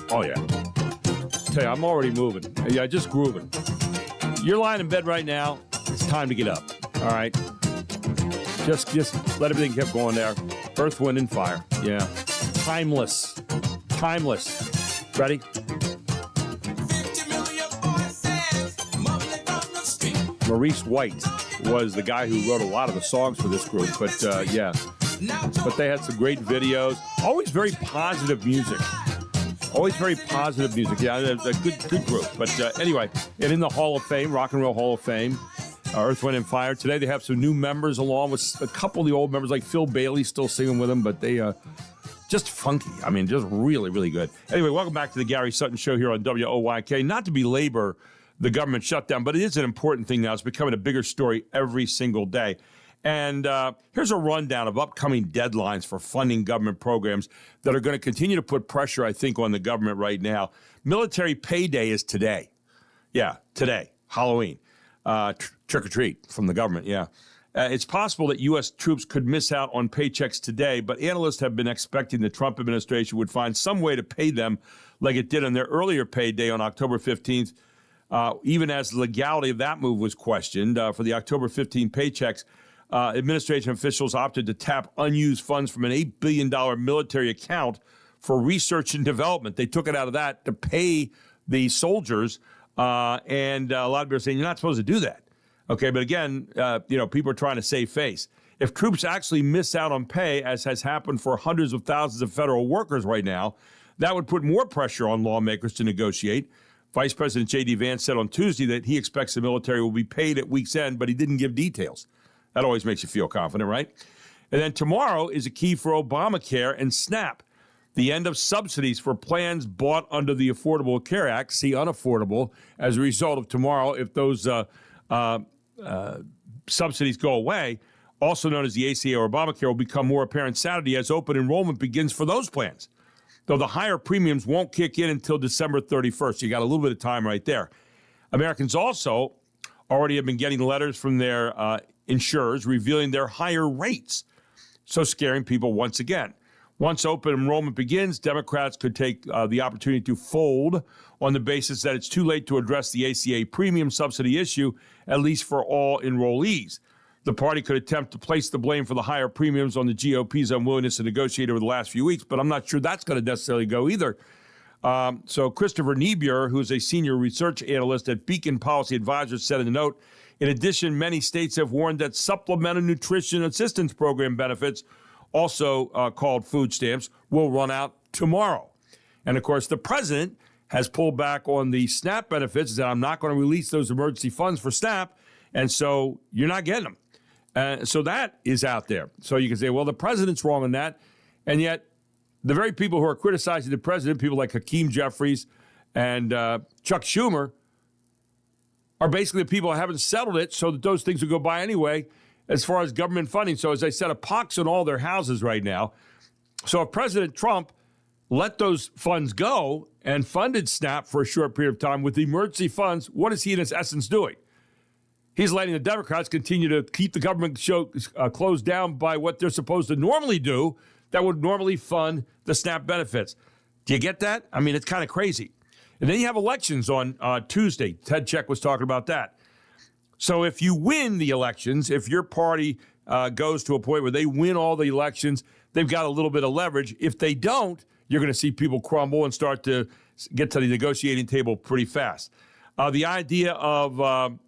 Oh, yeah. Tell you, I'm already moving. Yeah, just grooving. You're lying in bed right now. It's time to get up. All right. Just let everything keep going there. Earth, Wind, and Fire. Yeah. Timeless. Timeless. Ready? Maurice White was the guy who wrote a lot of the songs for this group. But, yeah. But they had some great videos. Always very positive music. Always very positive music. Yeah, a good group. But anyway, and in the Hall of Fame, Rock and Roll Hall of Fame, Earth, Wind, and Fire. Today they have some new members along with a couple of the old members, like Phil Bailey still singing with them, but they just funky. I mean, just really, really good. Anyway, welcome back to the Gary Sutton Show here on WOYK. Not to belabor the government shutdown, but it is an important thing now. It's becoming a bigger story every single day. And here's a rundown of upcoming deadlines for funding government programs that are going to continue to put pressure, I think, on the government right now. Military Pay Day is today. Yeah, today, Halloween. Trick or treat from the government, yeah. It's possible that U.S. troops could miss out on paychecks today, but analysts have been expecting the Trump administration would find some way to pay them like it did on their earlier payday on October 15th, even as the legality of that move was questioned. For the October 15 paychecks, administration officials opted to tap unused funds from an $8 billion military account for research and development. They took it out of that to pay the soldiers, and a lot of people are saying, you're not supposed to do that. Okay, but again, people are trying to save face. If troops actually miss out on pay, as has happened for hundreds of thousands of federal workers right now, that would put more pressure on lawmakers to negotiate. Vice President J.D. Vance said on Tuesday that he expects the military will be paid at week's end, but he didn't give details. That always makes you feel confident, right? And then tomorrow is a key for Obamacare and SNAP, the end of subsidies for plans bought under the Affordable Care Act, see unaffordable, as a result of tomorrow if those subsidies go away, also known as the ACA or Obamacare, will become more apparent Saturday as open enrollment begins for those plans, though the higher premiums won't kick in until December 31st. So you got a little bit of time right there. Americans also already have been getting letters from their insurers revealing their higher rates, so scaring people once again. Once open enrollment begins, Democrats could take the opportunity to fold on the basis that it's too late to address the ACA premium subsidy issue, at least for all enrollees. The party could attempt to place the blame for the higher premiums on the GOP's unwillingness to negotiate over the last few weeks, but I'm not sure that's going to necessarily go either. So Christopher Niebuhr, who's a senior research analyst at Beacon Policy Advisors, said in a note, in addition, many states have warned that supplemental nutrition assistance program benefits, also called food stamps, will run out tomorrow. And, of course, the president has pulled back on the SNAP benefits, that I'm not going to release those emergency funds for SNAP, and so you're not getting them. So that is out there. So you can say, well, the president's wrong on that, and yet the very people who are criticizing the president, people like Hakeem Jeffries and Chuck Schumer, are basically the people who haven't settled it so that those things will go by anyway as far as government funding. So as I said, a pox on all their houses right now. So if President Trump let those funds go and funded SNAP for a short period of time with the emergency funds, what is he in his essence doing? He's letting the Democrats continue to keep the government closed down by what they're supposed to normally do that would normally fund the SNAP benefits. Do you get that? I mean, it's kind of crazy. And then you have elections on Tuesday. Ted Check was talking about that. So if you win the elections, if your party goes to a point where they win all the elections, they've got a little bit of leverage. If they don't, you're going to see people crumble and start to get to the negotiating table pretty fast. The idea of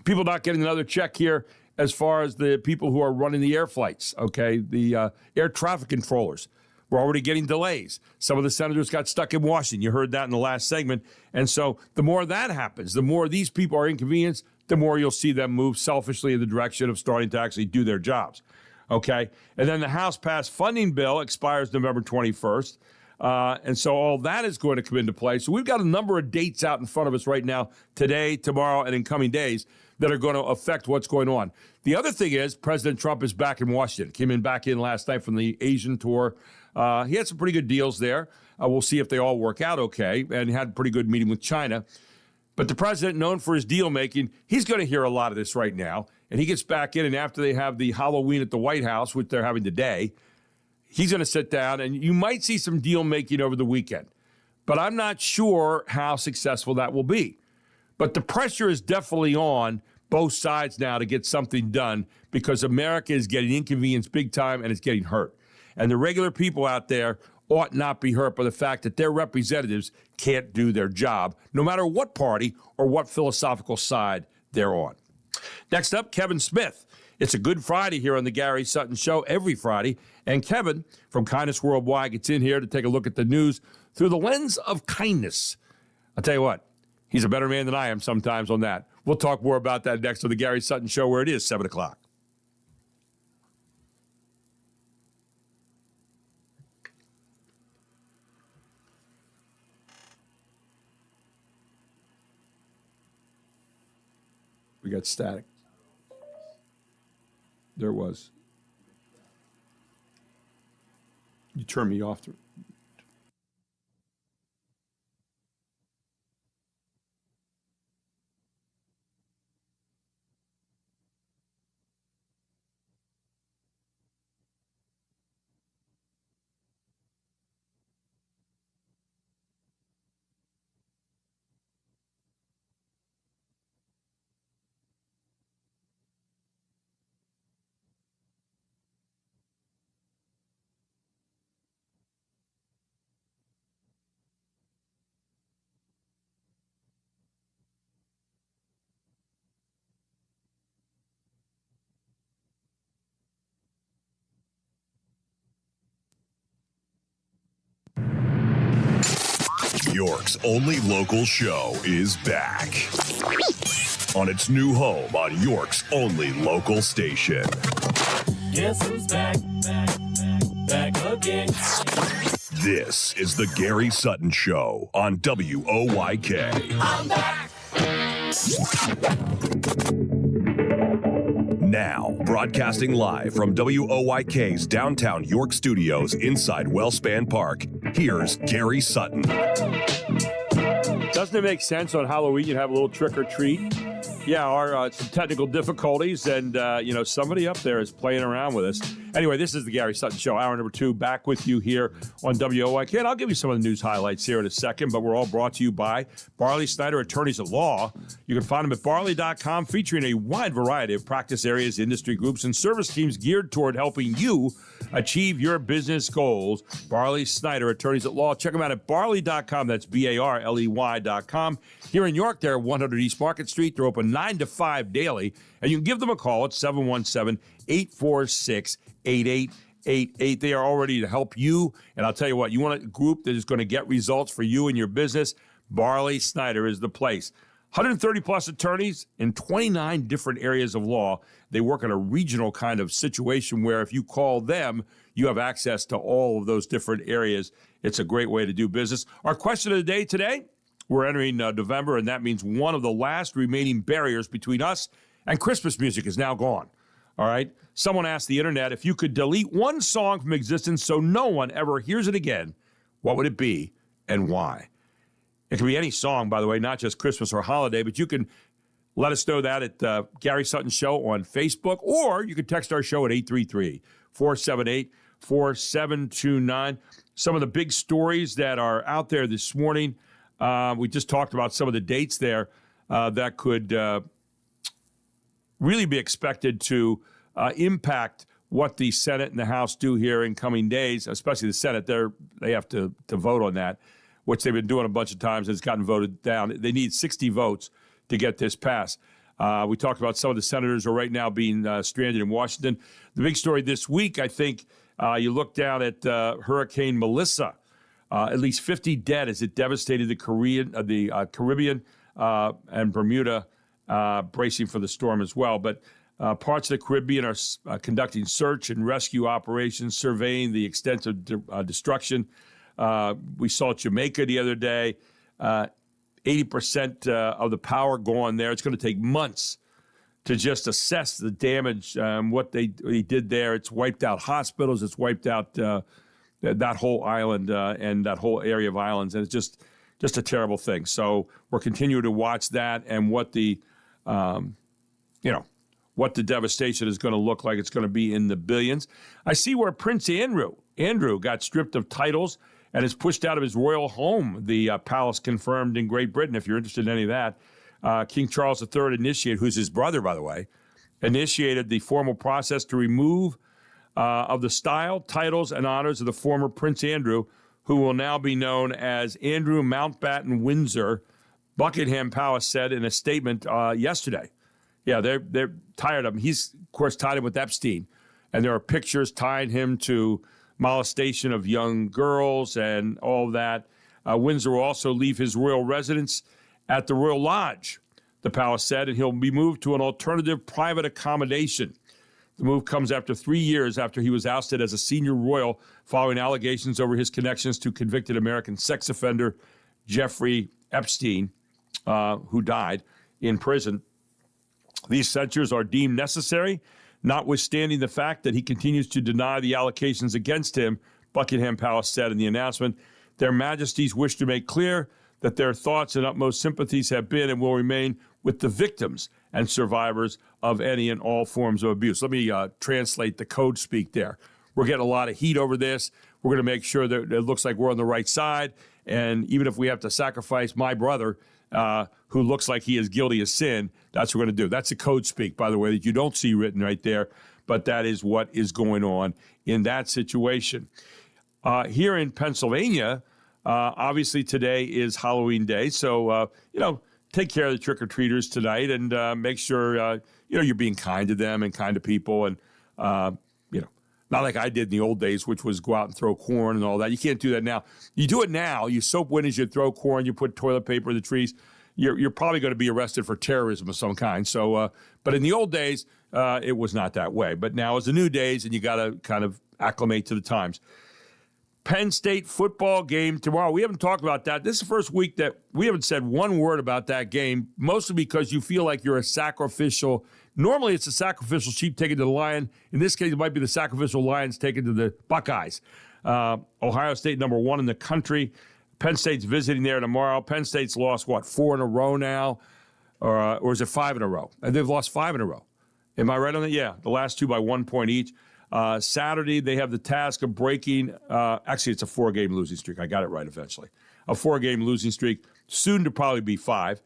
people not getting another check here as far as the people who are running the air flights, okay, the air traffic controllers. We're already getting delays. Some of the senators got stuck in Washington. You heard that in the last segment. And so the more that happens, the more these people are inconvenienced, the more you'll see them move selfishly in the direction of starting to actually do their jobs. Okay? And then the House passed funding bill expires November 21st. And so all that is going to come into play. So we've got a number of dates out in front of us right now, today, tomorrow, and in coming days, that are going to affect what's going on. The other thing is President Trump is back in Washington. Came back in last night from the Asian tour. He had some pretty good deals there. We'll see if they all work out okay. And he had a pretty good meeting with China. But the president, known for his deal making, he's going to hear a lot of this right now. And he gets back in, and after they have the Halloween at the White House, which they're having today, he's going to sit down, and you might see some deal making over the weekend. But I'm not sure how successful that will be. But the pressure is definitely on both sides now to get something done because America is getting inconvenienced big time and it's getting hurt. And the regular people out there ought not be hurt by the fact that their representatives can't do their job, no matter what party or what philosophical side they're on. Next up, Kevin Smith. It's a Good Friday here on the Gary Sutton Show every Friday. And Kevin from Kindness Worldwide gets in here to take a look at the news through the lens of kindness. I'll tell you what, he's a better man than I am sometimes on that. We'll talk more about that next on the Gary Sutton Show, where it is 7 o'clock. We got static. There it was. You turned me off. York's only local show is back on its new home on York's only local station. Guess who's back? Back again. This is the Gary Sutton Show on WOYK. I'm back. Now, broadcasting live from WOYK's downtown York studios inside Wellspan Park, here's Gary Sutton. Doesn't it make sense on Halloween you'd have a little trick or treat? Yeah, our some technical difficulties, and somebody up there is playing around with us. Anyway, this is the Gary Sutton Show, hour number 2, back with you here on WOYK. And I'll give you some of the news highlights here in a second, but we're all brought to you by Barley Snyder Attorneys at Law. You can find them at barley.com, featuring a wide variety of practice areas, industry groups, and service teams geared toward helping you achieve your business goals. Barley Snyder Attorneys at Law. Check them out at barley.com. That's BARLEY.com. Here in York, they're at 100 East Market Street. They're open 9 to 5 daily, and you can give them a call at 717-846-8888. They are all ready to help you, and I'll tell you what, you want a group that is going to get results for you and your business, Barley Snyder is the place. 130-plus attorneys in 29 different areas of law. They work in a regional kind of situation where if you call them, you have access to all of those different areas. It's a great way to do business. Our question of the day today, we're entering November, and that means one of the last remaining barriers between us and Christmas music is now gone. All right? Someone asked the internet, if you could delete one song from existence so no one ever hears it again, what would it be and why? It can be any song, by the way, not just Christmas or holiday, but you can let us know that at Gary Sutton Show on Facebook, or you can text our show at 833-478-4729. Some of the big stories that are out there this morning, we just talked about some of the dates there that could really be expected to impact what the Senate and the House do here in coming days, especially the Senate. They have to vote on that, which they've been doing a bunch of times, and it's gotten voted down. They need 60 votes to get this passed. We talked about some of the senators who are right now being stranded in Washington. The big story this week, I think, you look down at Hurricane Melissa. At least 50 dead as it devastated the Caribbean and Bermuda, bracing for the storm as well. But parts of the Caribbean are conducting search and rescue operations, surveying the extent of destruction. We saw Jamaica the other day, 80% of the power gone there. It's going to take months to just assess the damage, what they did there. It's wiped out hospitals. It's wiped out that whole island and that whole area of islands. And it's just just a terrible thing. So we're continuing to watch that and what the, what the devastation is going to look like. It's going to be in the billions. I see where Prince Andrew got stripped of titles and is pushed out of his royal home, the palace confirmed in Great Britain, if you're interested in any of that. King Charles III initiated, who's his brother, by the way, initiated the formal process to remove of the style, titles, and honors of the former Prince Andrew, who will now be known as Andrew Mountbatten Windsor, Buckingham Palace said in a statement yesterday. Yeah, they're tired of him. He's, of course, tied him with Epstein, and there are pictures tying him to molestation of young girls and all of that. Windsor will also leave his royal residence at the Royal Lodge, the palace said, and he'll be moved to an alternative private accommodation. The move comes after 3 years after he was ousted as a senior royal following allegations over his connections to convicted American sex offender Jeffrey Epstein, who died in prison. These censures are deemed necessary, notwithstanding the fact that he continues to deny the allegations against him, Buckingham Palace said in the announcement. Their Majesties wish to make clear that their thoughts and utmost sympathies have been and will remain with the victims and survivors of any and all forms of abuse. Let me translate the code speak there. We're getting a lot of heat over this. We're going to make sure that it looks like we're on the right side. And even if we have to sacrifice my brother, who looks like he is guilty of sin, that's what we're going to do. That's a code speak, by the way, that you don't see written right there. But that is what is going on in that situation. Here in Pennsylvania, obviously today is Halloween Day. So, take care of the trick-or-treaters tonight and make sure, you're being kind to them and kind to people. And, not like I did in the old days, which was go out and throw corn and all that. You can't do that now. You do it now. You soap windows, you throw corn, you put toilet paper in the trees. You're probably going to be arrested for terrorism of some kind. So, but in the old days, it was not that way. But now it's the new days, and you got to kind of acclimate to the times. Penn State football game tomorrow. We haven't talked about that. This is the first week that we haven't said one word about that game, mostly because you feel like you're a sacrificial. Normally, it's a sacrificial sheep taken to the lion. In this case, it might be the sacrificial lions taken to the Buckeyes. Ohio State, number 1 in the country. Penn State's visiting there tomorrow. Penn State's lost, 4 in a row now? Or is it 5 in a row? And they've lost 5 in a row. Am I right on that? Yeah, the last 2 by 1 point each. Saturday, they have the task of breaking, actually, it's a 4-game losing streak. I got it right eventually. A 4-game losing streak, soon to probably be 5.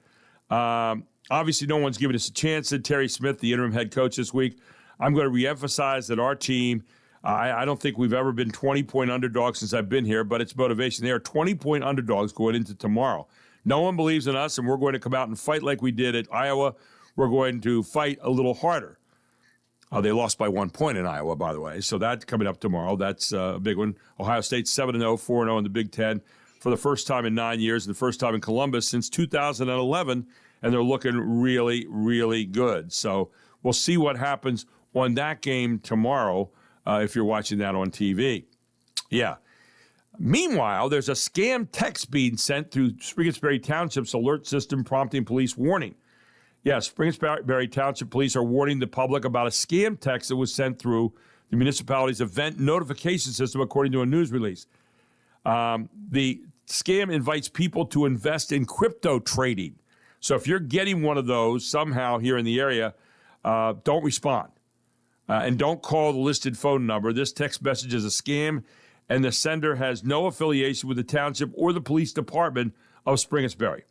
Obviously, no one's given us a chance, said Terry Smith, the interim head coach this week. I'm going to reemphasize that our team, I don't think we've ever been 20-point underdogs since I've been here, but it's motivation. They are 20-point underdogs going into tomorrow. No one believes in us, and we're going to come out and fight like we did at Iowa. We're going to fight a little harder. They lost by 1 point in Iowa, by the way. So that's coming up tomorrow. That's a big one. Ohio State 7-0, 4-0 in the Big Ten for the first time in 9 years, and the first time in Columbus since 2011, and they're looking really, really good. So we'll see what happens on that game tomorrow if you're watching that on TV. Yeah. Meanwhile, there's a scam text being sent through Springsbury Township's alert system prompting police warning. Yes, Springsbury Township Police are warning the public about a scam text that was sent through the municipality's event notification system, according to a news release. The scam invites people to invest in crypto trading. So if you're getting one of those somehow here in the area, don't respond. And don't call the listed phone number. This text message is a scam, and the sender has no affiliation with the township or the police department of Springsbury.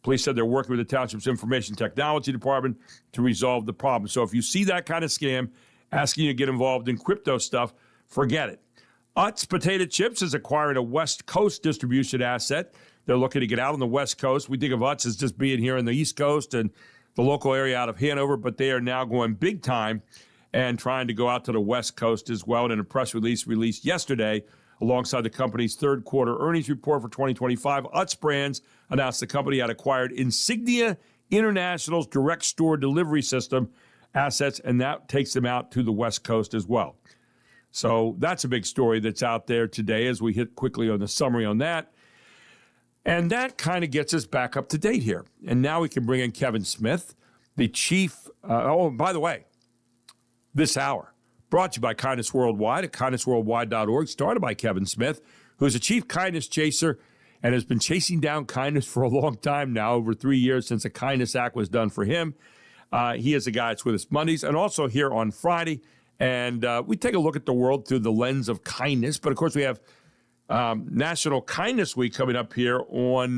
Police said they're working with the township's information technology department to resolve the problem. So if you see that kind of scam asking you to get involved in crypto stuff, forget it. Utz Potato Chips is acquiring a West Coast distribution asset. They're looking to get out on the West Coast. We think of Utz as just being here in the East Coast and the local area out of Hanover, but they are now going big time and trying to go out to the West Coast as well. And in a press release released yesterday, alongside the company's third quarter earnings report for 2025, Utz Brands announced the company had acquired Insignia International's direct store delivery system assets, and that takes them out to the West Coast as well. So that's a big story that's out there today as we hit quickly on the summary on that. And that kind of gets us back up to date here. And now we can bring in Kevin Smith, the chief. By the way, this hour, brought to you by Kindness Worldwide at kindnessworldwide.org, started by Kevin Smith, who's a chief kindness chaser and has been chasing down kindness for a long time now, over 3 years since a Kindness Act was done for him. He is a guy that's with us Mondays and also here on Friday. And we take a look at the world through the lens of kindness. But, of course, we have National Kindness Week coming up here on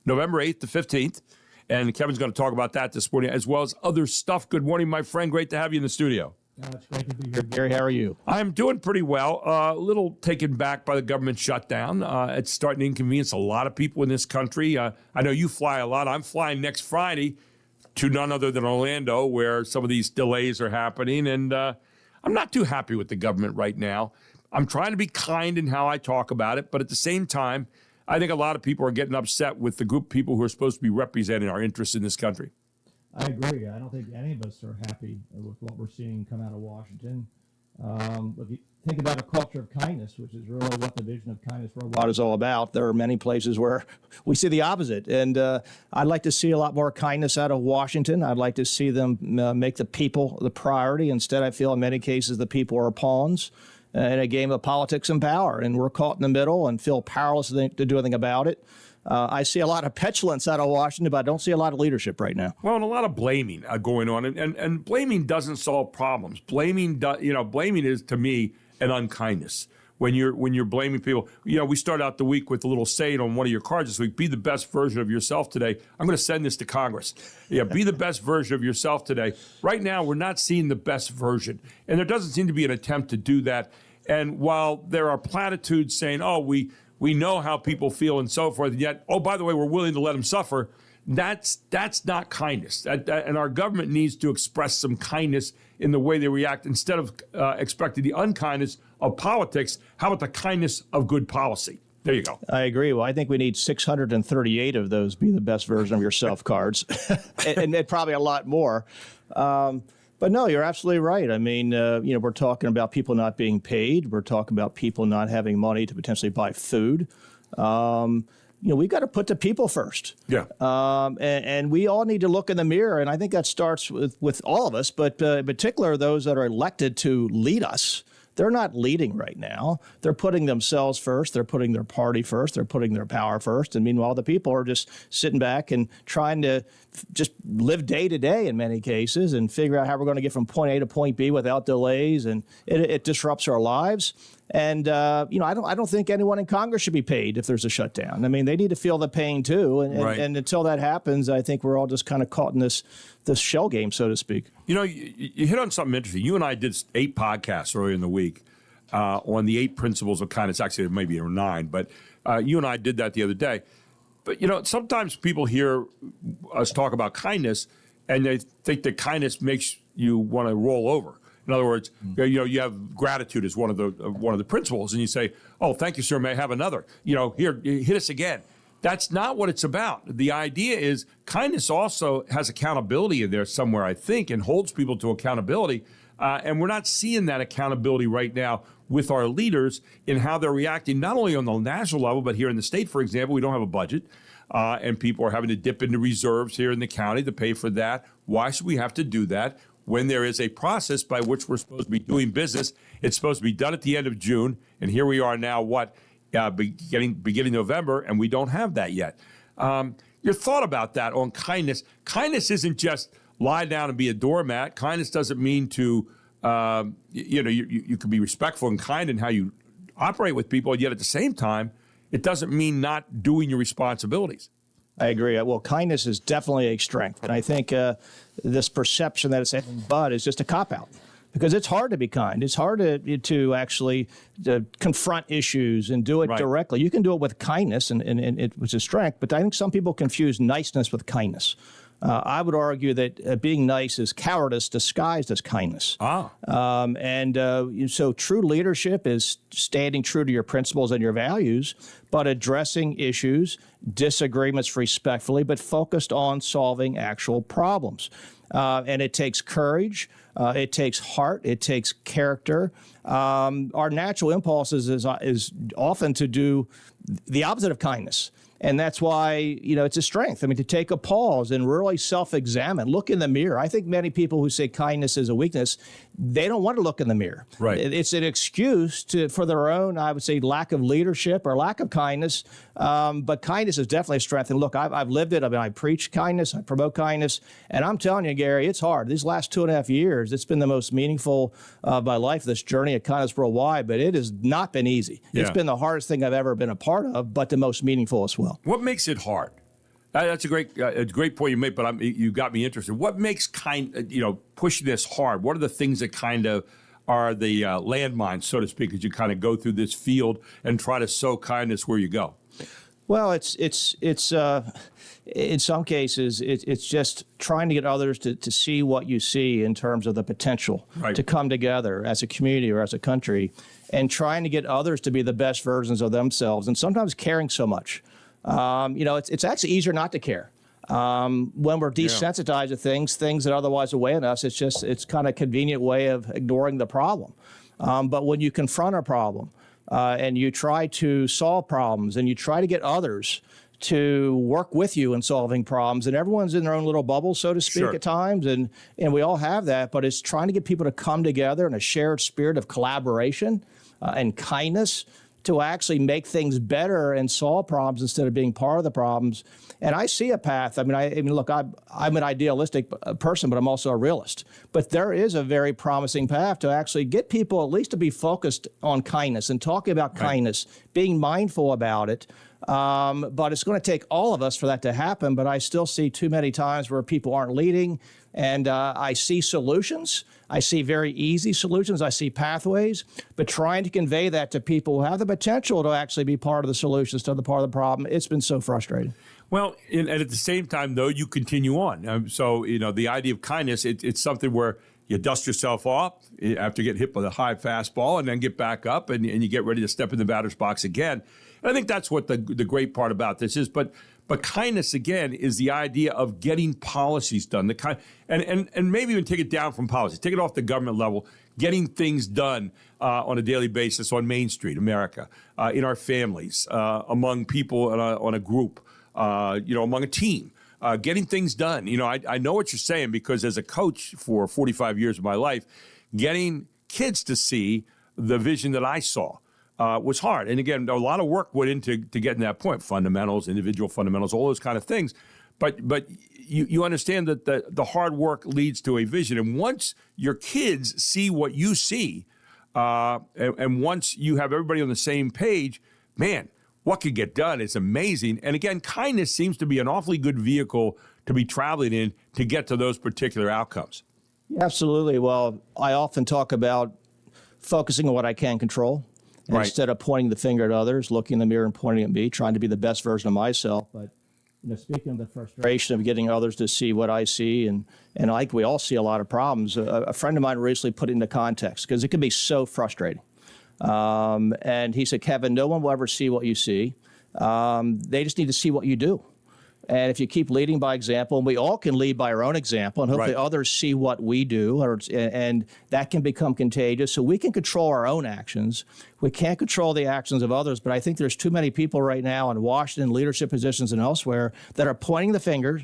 November 8th to 15th. And Kevin's going to talk about that this morning, as well as other stuff. Good morning, my friend. Great to have you in the studio. It's great to be here. Gary, how are you? I'm doing pretty well. A little taken back by the government shutdown. It's starting to inconvenience a lot of people in this country. I know you fly a lot. I'm flying next Friday to none other than Orlando, where some of these delays are happening. And I'm not too happy with the government right now. I'm trying to be kind in how I talk about it, but at the same time, I think a lot of people are getting upset with the group of people who are supposed to be representing our interests in this country. I agree. I don't think any of us are happy with what we're seeing come out of Washington. If you think about a culture of kindness, which is really what the vision of kindness worldwide is all about, there are many places where we see the opposite. And I'd like to see a lot more kindness out of Washington. I'd like to see them make the people the priority. Instead, I feel in many cases the people are pawns in a game of politics and power, and we're caught in the middle and feel powerless to do anything about it. I see a lot of petulance out of Washington, but I don't see a lot of leadership right now. Well, and a lot of blaming going on, and blaming doesn't solve problems. Blaming is, to me, an unkindness. When you're blaming people, we start out the week with a little saying on one of your cards this week: "Be the best version of yourself today." I'm going to send this to Congress. Yeah, be the best version of yourself today. Right now, we're not seeing the best version, and there doesn't seem to be an attempt to do that. And while there are platitudes saying, "Oh, we know how people feel," and so forth, and yet, oh, by the way, we're willing to let them suffer. That's not kindness. And our government needs to express some kindness in the way they react instead of expecting the unkindness of politics. How about the kindness of good policy? There you go. I agree. Well, I think we need 638 of those "be the best version of yourself" cards, and probably a lot more. But no, you're absolutely right. I mean, we're talking about people not being paid. We're talking about people not having money to potentially buy food. We've got to put the people first. Yeah. And we all need to look in the mirror. And I think that starts with all of us, but in particular, those that are elected to lead us. They're not leading right now. They're putting themselves first. They're putting their party first. They're putting their power first. And meanwhile, the people are just sitting back and trying to just live day to day in many cases and figure out how we're going to get from point A to point B without delays. And it disrupts our lives. And, I don't think anyone in Congress should be paid if there's a shutdown. I mean, they need to feel the pain, too. And until that happens, I think we're all just kind of caught in this shell game, so to speak. You hit on something interesting. You and I did 8 podcasts earlier in the week on the 8 principles of kindness. Actually, maybe there were 9, but you and I did that the other day. But, sometimes people hear us talk about kindness and they think that kindness makes you want to roll over. In other words, you have gratitude as one of the principles, and you say, "Oh, thank you, sir. May I have another? Here, hit us again." That's not what it's about. The idea is kindness also has accountability in there somewhere, I think, and holds people to accountability. And we're not seeing that accountability right now with our leaders in how they're reacting, not only on the national level, but here in the state, for example, we don't have a budget. And people are having to dip into reserves here in the county to pay for that. Why should we have to do that when there is a process by which we're supposed to be doing business? It's supposed to be done at the end of June, and here we are now, beginning November, and we don't have that yet. Your thought about that on kindness? Kindness isn't just lie down and be a doormat. Kindness doesn't mean to, you can be respectful and kind in how you operate with people, and yet at the same time, it doesn't mean not doing your responsibilities. I agree. Well, kindness is definitely a strength. And I think this perception that it's anything but is just a cop-out. Because it's hard to be kind. It's hard to actually confront issues and do it directly. You can do it with kindness, and it was a strength. But I think some people confuse niceness with kindness. I would argue that being nice is cowardice disguised as kindness. So true leadership is standing true to your principles and your values, but addressing issues, disagreements respectfully, but focused on solving actual problems. And it takes courage. It takes heart. It takes character. Our natural impulse is often to do the opposite of kindness. And that's why, it's a strength. I mean, to take a pause and really self-examine, look in the mirror. I think many people who say kindness is a weakness, they don't want to look in the mirror. Right. It's an excuse for their own, I would say, lack of leadership or lack of kindness. kindness, but kindness is definitely a strength. And look, I've lived it. I mean, I preach kindness, I promote kindness, and I'm telling you, Gary, it's hard. These last 2.5 years, it's been the most meaningful of my life, this journey of kindness worldwide, but it has not been easy. Yeah. It's been the hardest thing I've ever been a part of, but the most meaningful as well. What makes it hard? That's a great point you make, but you got me interested. What makes pushing this hard? What are the things that kind of are the landmines, so to speak, as you kind of go through this field and try to sow kindness where you go? Well, it's in some cases it's just trying to get others to see what you see in terms of the potential to come together as a community or as a country, and trying to get others to be the best versions of themselves, and sometimes caring so much. It's actually easier not to care. When we're desensitized to things that otherwise weigh on us, it's kind of a convenient way of ignoring the problem. But when you confront a problem and you try to solve problems and you try to get others to work with you in solving problems, and everyone's in their own little bubble, so to speak, at times, and we all have that, but it's trying to get people to come together in a shared spirit of collaboration and kindness to actually make things better and solve problems instead of being part of the problems. And I see a path. I mean, look, I'm an idealistic person, but I'm also a realist. But there is a very promising path to actually get people at least to be focused on kindness and talking about kindness, being mindful about it. But it's going to take all of us for that to happen. But I still see too many times where people aren't leading. And I see solutions. I see very easy solutions. I see pathways. But trying to convey that to people who have the potential to actually be part of the solution instead of the part of the problem, it's been so frustrating. Well, and at the same time, though, you continue on. So, the idea of kindness, it's something where you dust yourself off after getting hit with a high fastball and then get back up and you get ready to step in the batter's box again. And I think that's what the great part about this is. But kindness, again, is the idea of getting policies done. And maybe even take it down from policy, take it off the government level, getting things done on a daily basis on Main Street, America, in our families, among people on a group, among a team. Getting things done. I know what you're saying because as a coach for 45 years of my life, getting kids to see the vision that I saw was hard. And again, a lot of work went into getting that point, fundamentals, individual fundamentals, all those kind of things. But you understand that the hard work leads to a vision. And once your kids see what you see, and once you have everybody on the same page, man, what could get done is amazing. And again, kindness seems to be an awfully good vehicle to be traveling in to get to those particular outcomes. Absolutely. Well, I often talk about focusing on what I can control. Instead of pointing the finger at others, looking in the mirror and pointing at me, trying to be the best version of myself. But speaking of the frustration of getting others to see what I see, and like we all see a lot of problems, a friend of mine recently put it into context because it can be so frustrating. And he said, Kevin, no one will ever see what you see. They just need to see what you do. And if you keep leading by example, and we all can lead by our own example, and hopefully others see what we do, and that can become contagious. So we can control our own actions. We can't control the actions of others, but I think there's too many people right now in Washington leadership positions and elsewhere that are pointing the fingers,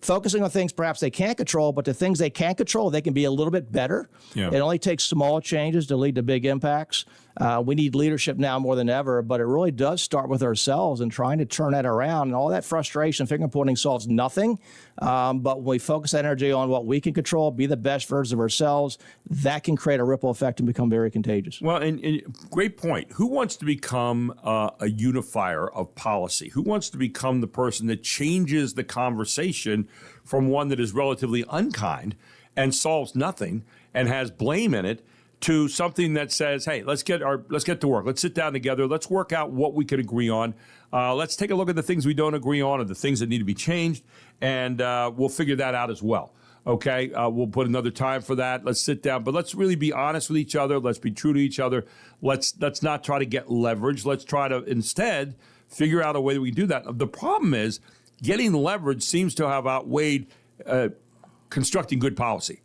focusing on things perhaps they can't control, but the things they can control, they can be a little bit better. Yeah. It only takes small changes to lead to big impacts. We need leadership now more than ever, but it really does start with ourselves and trying to turn that around. And all that frustration, finger pointing solves nothing. But when we focus energy on what we can control, be the best versions of ourselves, that can create a ripple effect and become very contagious. Well, and great point. Who wants to become a unifier of policy? Who wants to become the person that changes the conversation from one that is relatively unkind and solves nothing and has blame in it to something that says, hey, let's get to work. Let's sit down together. Let's work out what we can agree on. Let's take a look at the things we don't agree on or the things that need to be changed, and we'll figure that out as well. Okay, we'll put another time for that. Let's sit down, but let's really be honest with each other. Let's be true to each other. Let's not try to get leverage. Let's try to instead figure out a way that we do that. The problem is getting leverage seems to have outweighed constructing good policy.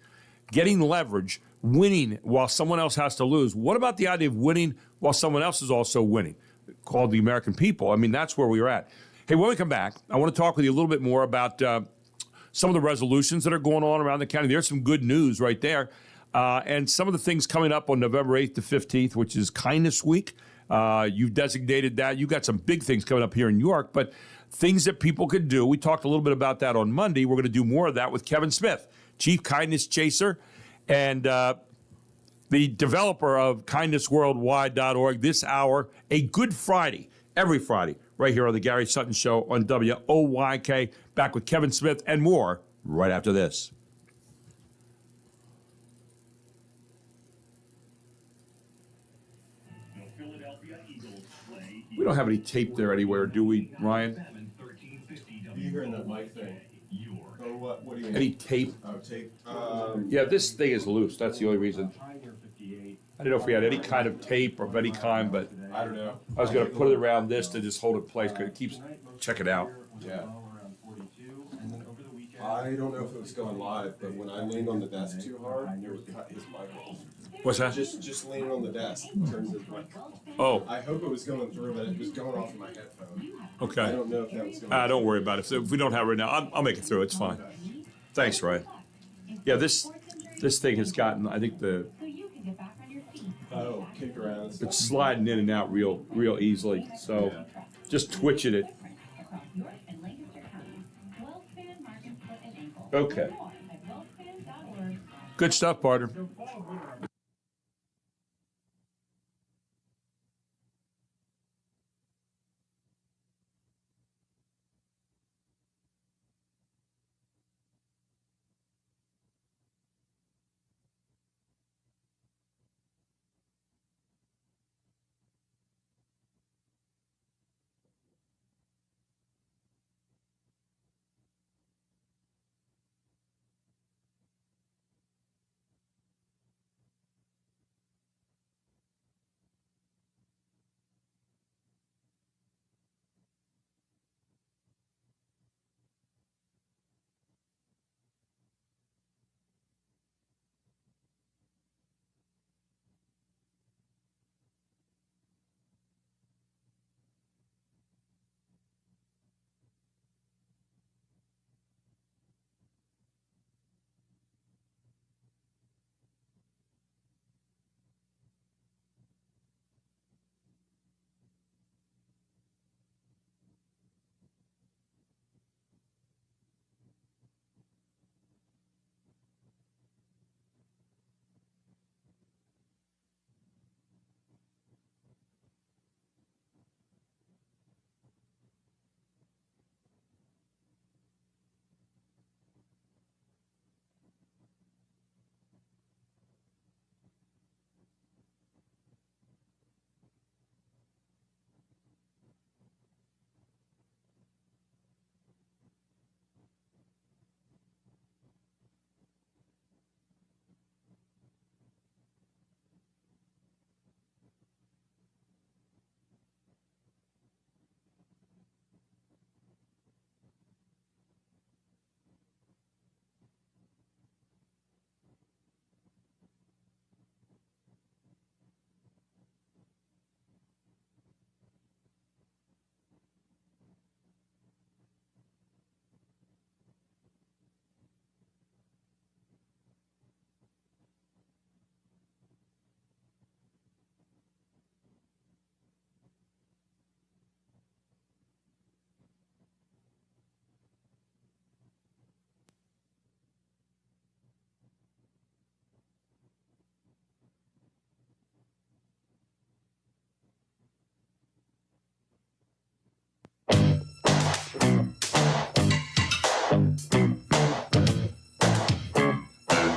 Getting leverage, winning while someone else has to lose. What about the idea of winning while someone else is also winning? Called the American people. I mean, that's where we are at. Hey, when we come back, I want to talk with you a little bit more about some of the resolutions that are going on around the county. There's some good news right there. And some of the things coming up on November 8th to 15th, which is Kindness Week. You've designated that. You got some big things coming up here in New York, but things that people could do. We talked a little bit about that on Monday. We're going to do more of that with Kevin Smith, Chief Kindness Chaser, and the developer of kindnessworldwide.org. This hour, a Good Friday, every Friday, right here on the Gary Sutton Show on WOYK. Back with Kevin Smith and more right after this. We don't have any tape there anywhere, do we, Ryan? You hearing that mic thing? Oh, what do you mean? Any tape? Oh, tape. Yeah, this thing is loose. That's the only reason. I don't know if we had any kind of tape of any kind, but I don't know. I was going to put it around this to just hold it in place because it keeps. Check it out. Yeah. I don't know if it was going live, but when I leaned on the desk too hard, it would cut his mic off. What's that? Just leaning on the desk turns his mic. Oh. I hope it was going through, but it was going off of my headphone. Okay. I don't know if that was going. Don't worry about it. If we don't have it right now, I'll make it through. It's fine. Thanks, Ryan. Yeah, this thing has gotten. I think kick around. It's sliding in and out real easily. So just twitching it. Okay. Good stuff, partner.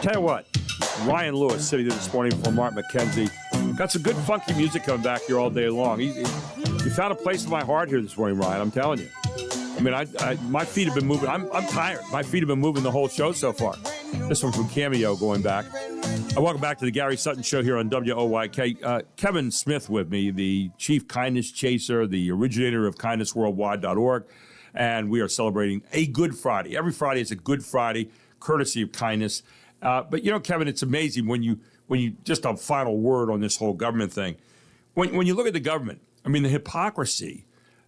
Tell you what, Ryan Lewis sitting there this morning for Mark McKenzie. Got some good funky music coming back here all day long. You found a place in my heart here this morning, Ryan, I'm telling you. I mean, my feet have been moving. I'm tired. My feet have been moving the whole show so far. This one from Cameo going back. Welcome back to the Gary Sutton Show here on WOYK. Kevin Smith with me, the Chief Kindness Chaser, the originator of kindnessworldwide.org. And we are celebrating a Good Friday. Every Friday is a Good Friday, courtesy of kindness. But, you know, Kevin, it's amazing when you just a final word on this whole government thing. When you look at the government, I mean, the hypocrisy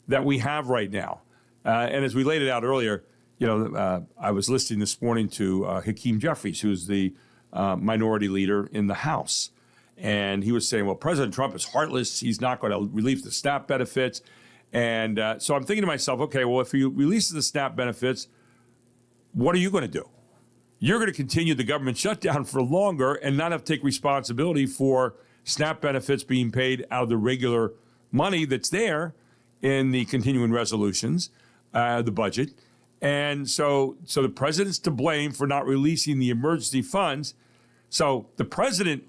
that we have right now. And as we laid it out earlier, you know, I was listening this morning to Hakeem Jeffries, who's the minority leader in the House. and he was saying, well, President Trump is heartless. He's not going to release the SNAP benefits. And so I'm thinking to myself, okay, well, if he releases the SNAP benefits, what are you going to do? You're going to continue the government shutdown for longer and not have to take responsibility for SNAP benefits being paid out of the regular money that's there in the continuing resolutions, the budget. And so the president's to blame for not releasing the emergency funds. So the president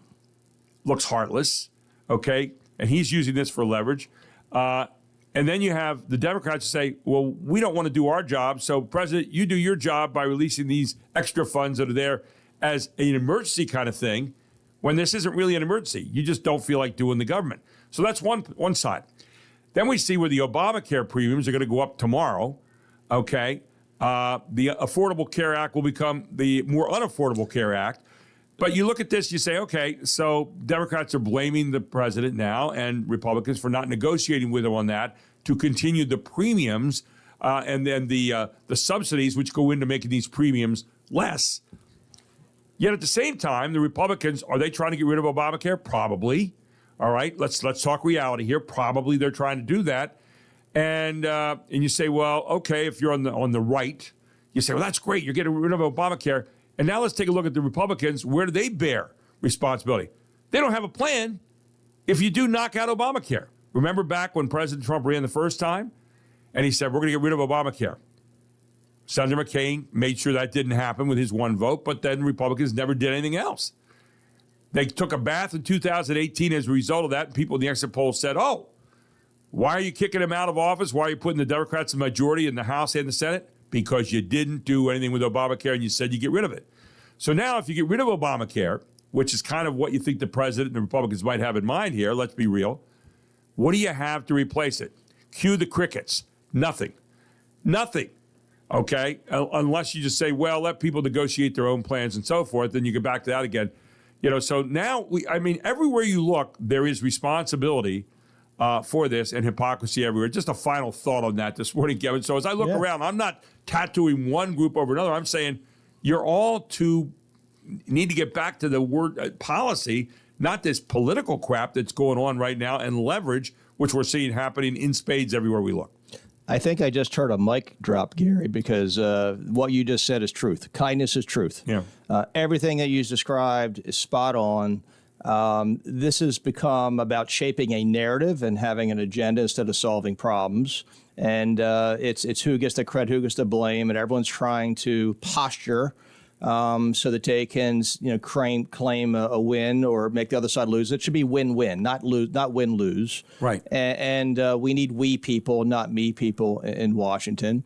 looks heartless, okay, and he's using this for leverage. And then you have the Democrats say, well, we don't want to do our job. So, President, you do your job by releasing these extra funds that are there as an emergency kind of thing when this isn't really an emergency. You just don't feel like doing the government. So that's one side. Then we see where the Obamacare premiums are going to go up tomorrow, okay? The Affordable Care Act will become the more unaffordable Care Act. But you look at this, you say, okay, so Democrats are blaming the president now and Republicans for not negotiating with him on that to continue the premiums and then the subsidies which go into making these premiums less. Yet at the same time, the Republicans, are they trying to get rid of Obamacare? Probably. All right, let's talk reality here. Probably they're trying to do that. And you say, well, okay, if you're on the right, you say, well, that's great. You're getting rid of Obamacare. And now let's take a look at the Republicans. Where do they bear responsibility? They don't have a plan if you do knock out Obamacare. Remember back when President Trump ran the first time? And he said, we're going to get rid of Obamacare. Senator McCain made sure that didn't happen with his one vote, but then Republicans never did anything else. They took a bath in 2018 as a result of that, and people in the exit polls said, oh, why are you kicking him out of office? Why are you putting the Democrats in majority in the House and the Senate? Because you didn't do anything with Obamacare and you said you get rid of it. So now if you get rid of Obamacare, which is kind of what you think the president and the Republicans might have in mind here, let's be real, what do you have to replace it? Cue the crickets. Nothing. Nothing. Okay? Unless you just say, well, let people negotiate their own plans and so forth, then you get back to that again. You know, so now, everywhere you look, there is responsibility for this and hypocrisy everywhere. Just a final thought on that this morning, Kevin. So as I look around, I'm not tattooing one group over another. I'm saying you're all need to get back to the word policy, not this political crap that's going on right now and leverage, which we're seeing happening in spades everywhere we look. I think I just heard a mic drop, Gary, because what you just said is truth. Kindness is truth. Yeah. Everything that you described is spot on. This has become about shaping a narrative and having an agenda instead of solving problems. And it's who gets the credit, who gets the blame, and everyone's trying to posture so that they can, claim a win or make the other side lose. It should be win-win, not win-lose. Right. And we need we people, not me people in Washington.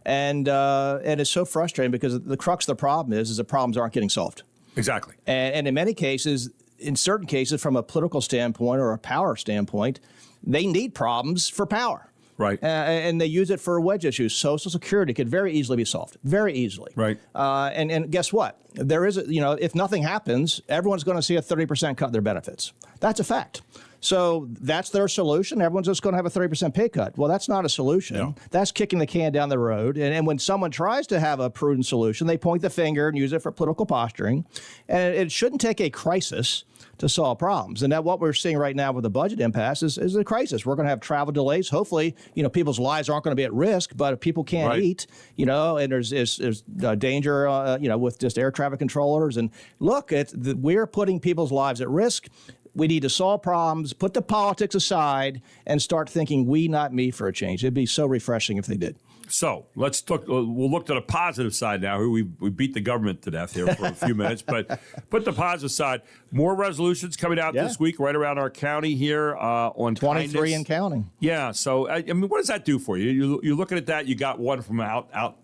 And it's so frustrating because the crux of the problem is the problems aren't getting solved. Exactly. And in many cases, in certain cases, from a political standpoint or a power standpoint, they need problems for power. Right. And they use it for wedge issues. Social Security could very easily be solved, very easily. Right. And guess what? There is, if nothing happens, everyone's going to see a 30% cut in their benefits. That's a fact. So that's their solution. Everyone's just going to have a 30% pay cut. Well, that's not a solution. No. That's kicking the can down the road. And when someone tries to have a prudent solution, they point the finger and use it for political posturing. And it shouldn't take a crisis to solve problems. And that what we're seeing right now with the budget impasse is a crisis. We're going to have travel delays. Hopefully, people's lives aren't going to be at risk, but if people can't eat, and there's danger, with just air traffic controllers. And look, we're putting people's lives at risk. We need to solve problems, put the politics aside, and start thinking we, not me, for a change. It'd be so refreshing if they did. So let's look. We'll look to the positive side now. We beat the government to death here for a few minutes, but put the positive side. More resolutions coming out this week, right around our county here on 23 kindness. and counting. Yeah. So what does that do for you? You're looking at that. You got one from out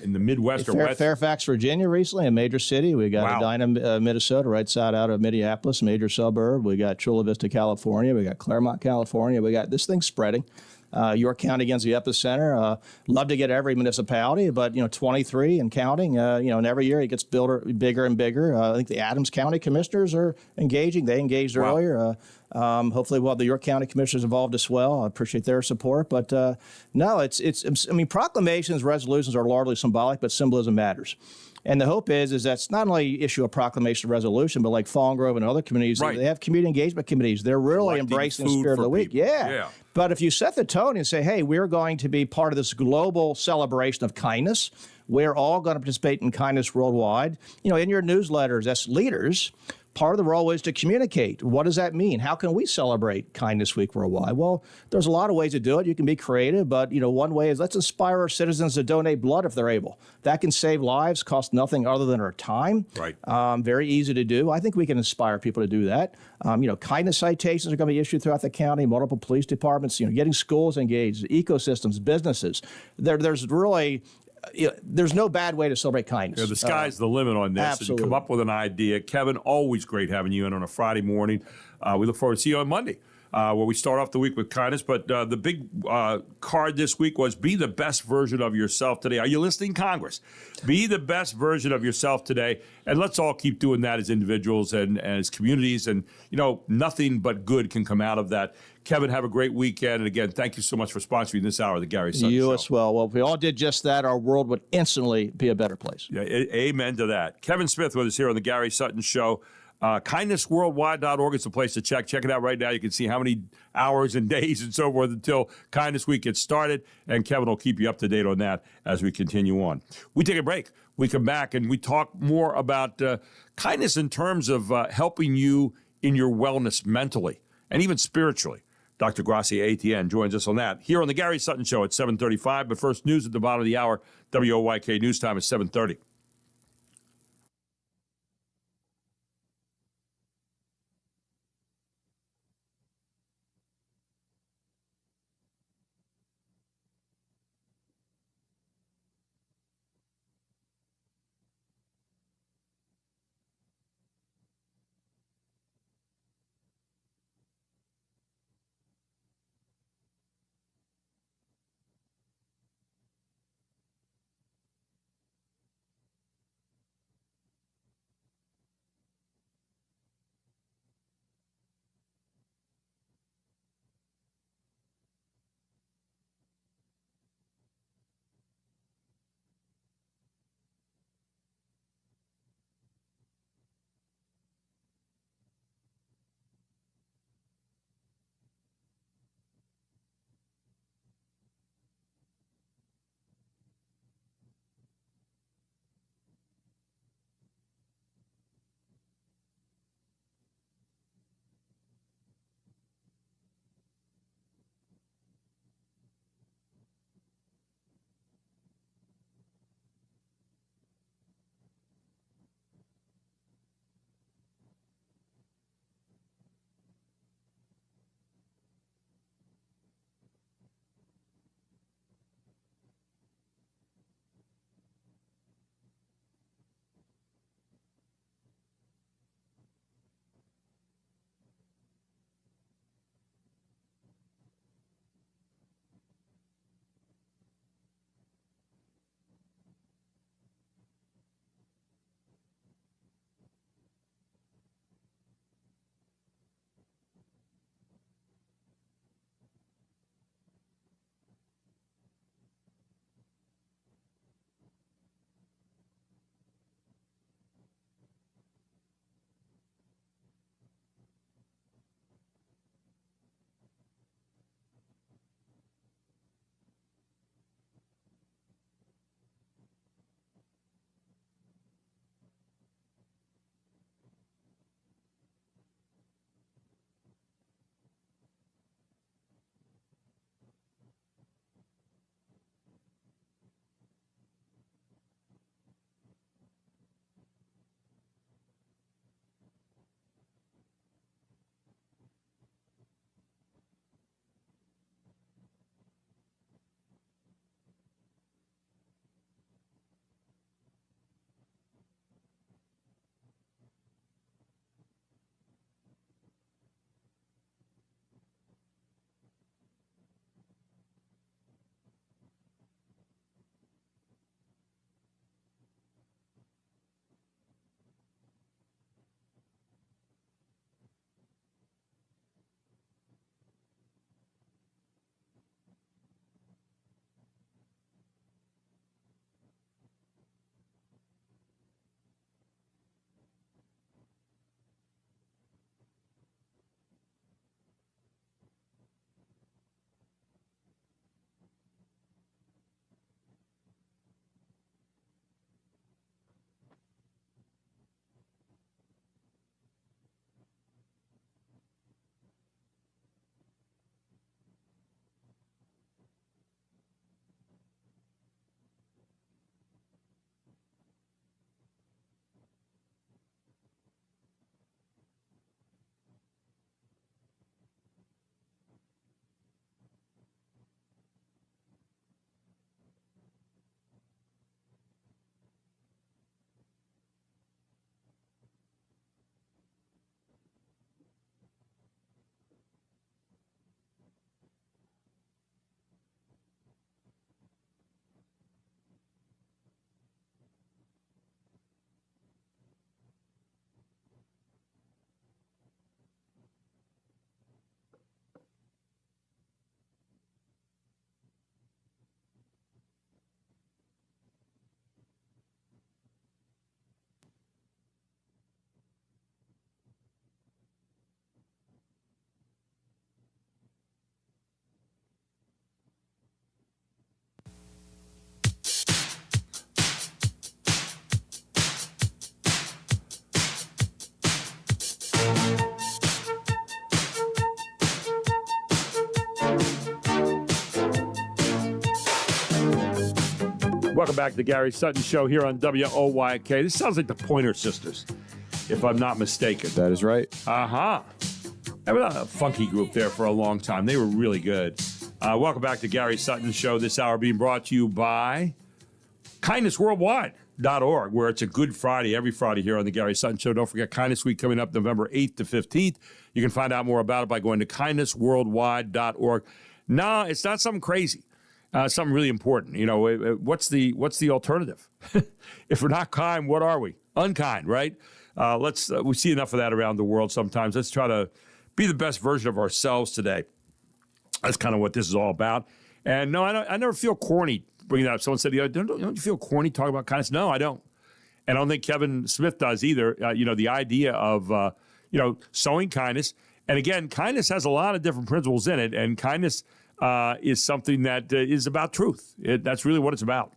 in the Midwest or West. Fairfax, Virginia, recently, a major city. We got Edina, Minnesota, right side out of Minneapolis, major suburb. We got Chula Vista, California. We got Claremont, California. We got this thing spreading. York County against the epicenter. Love to get every municipality, but 23 and counting. And every year it gets bigger and bigger. I think the Adams County commissioners are engaging. They engaged earlier. Hopefully, we'll have the York County Commissioners involved as well. I appreciate their support. But no, I mean, proclamations, resolutions are largely symbolic, but symbolism matters. And the hope is that's not only issue a proclamation or resolution, but like Fallen Grove and other communities, they have community engagement committees. They're really embracing the spirit of the week. Yeah. But if you set the tone and say, hey, we're going to be part of this global celebration of kindness, we're all going to participate in kindness worldwide. You know, in your newsletters, as leaders, part of the role is to communicate. What does that mean? How can we celebrate Kindness Week worldwide? Well, there's a lot of ways to do it. You can be creative, but one way is let's inspire our citizens to donate blood if they're able. That can save lives, cost nothing other than our time. Right. Very easy to do. I think we can inspire people to do that. Kindness citations are going to be issued throughout the county, multiple police departments, getting schools engaged, ecosystems, businesses. There's really there's no bad way to celebrate kindness. Yeah, the sky's the limit on this. Absolutely. And you come up with an idea. Kevin, always great having you in on a Friday morning. We look forward to see you on Monday, where we start off the week with kindness. But the big card this week was be the best version of yourself today. Are you listening, Congress? Be the best version of yourself today. And let's all keep doing that as individuals and as communities. And, nothing but good can come out of that. Kevin, have a great weekend. And again, thank you so much for sponsoring this hour of the Gary Sutton Show. You as well. Well, if we all did just that, our world would instantly be a better place. Yeah, amen to that. Kevin Smith with us here on the Gary Sutton Show. KindnessWorldwide.org is the place to check. Check it out right now. You can see how many hours and days and so forth until Kindness Week gets started. And Kevin will keep you up to date on that as we continue on. We take a break. We come back and we talk more about kindness in terms of helping you in your wellness mentally and even spiritually. Dr. Gracia ATN joins us on that here on the Gary Sutton Show at 7:35. But first, news at the bottom of the hour. WOYK News Time is 7:30. Welcome back to the Gary Sutton Show here on WOYK. This sounds like the Pointer Sisters, if I'm not mistaken. That is right. Uh-huh. That was a funky group there for a long time. They were really good. Welcome back to Gary Sutton Show. This hour being brought to you by KindnessWorldwide.org, where it's a Good Friday every Friday here on the Gary Sutton Show. Don't forget Kindness Week coming up November 8th to 15th. You can find out more about it by going to KindnessWorldwide.org. No, it's not something crazy. Something really important. You know, what's the alternative? If we're not kind, what are we? Unkind, right? We see enough of that around the world sometimes. Let's try to be the best version of ourselves today. That's kind of what this is all about. And no, I never feel corny bringing that up. Someone said, don't you feel corny talking about kindness? No, I don't. And I don't think Kevin Smith does either. The idea of, showing kindness. And again, kindness has a lot of different principles in it. And kindness is something that is about truth. That's really what it's about.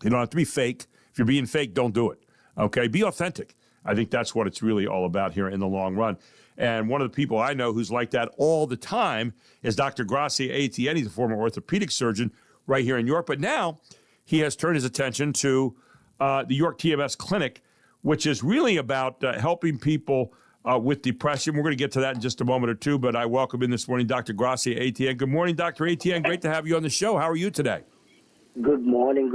You don't have to be fake. If you're being fake, don't do it. Okay? Be authentic. I think that's what it's really all about here in the long run. And one of the people I know who's like that all the time is Dr. Gracia Etienne. He's a former orthopedic surgeon right here in York. But now he has turned his attention to the York TMS Clinic, which is really about helping people with depression. We're going to get to that in just a moment or two, but I welcome in this morning Dr. Gracia Etienne. Good morning, Dr. Etienne. Great to have you on the show. How are you today? Good morning,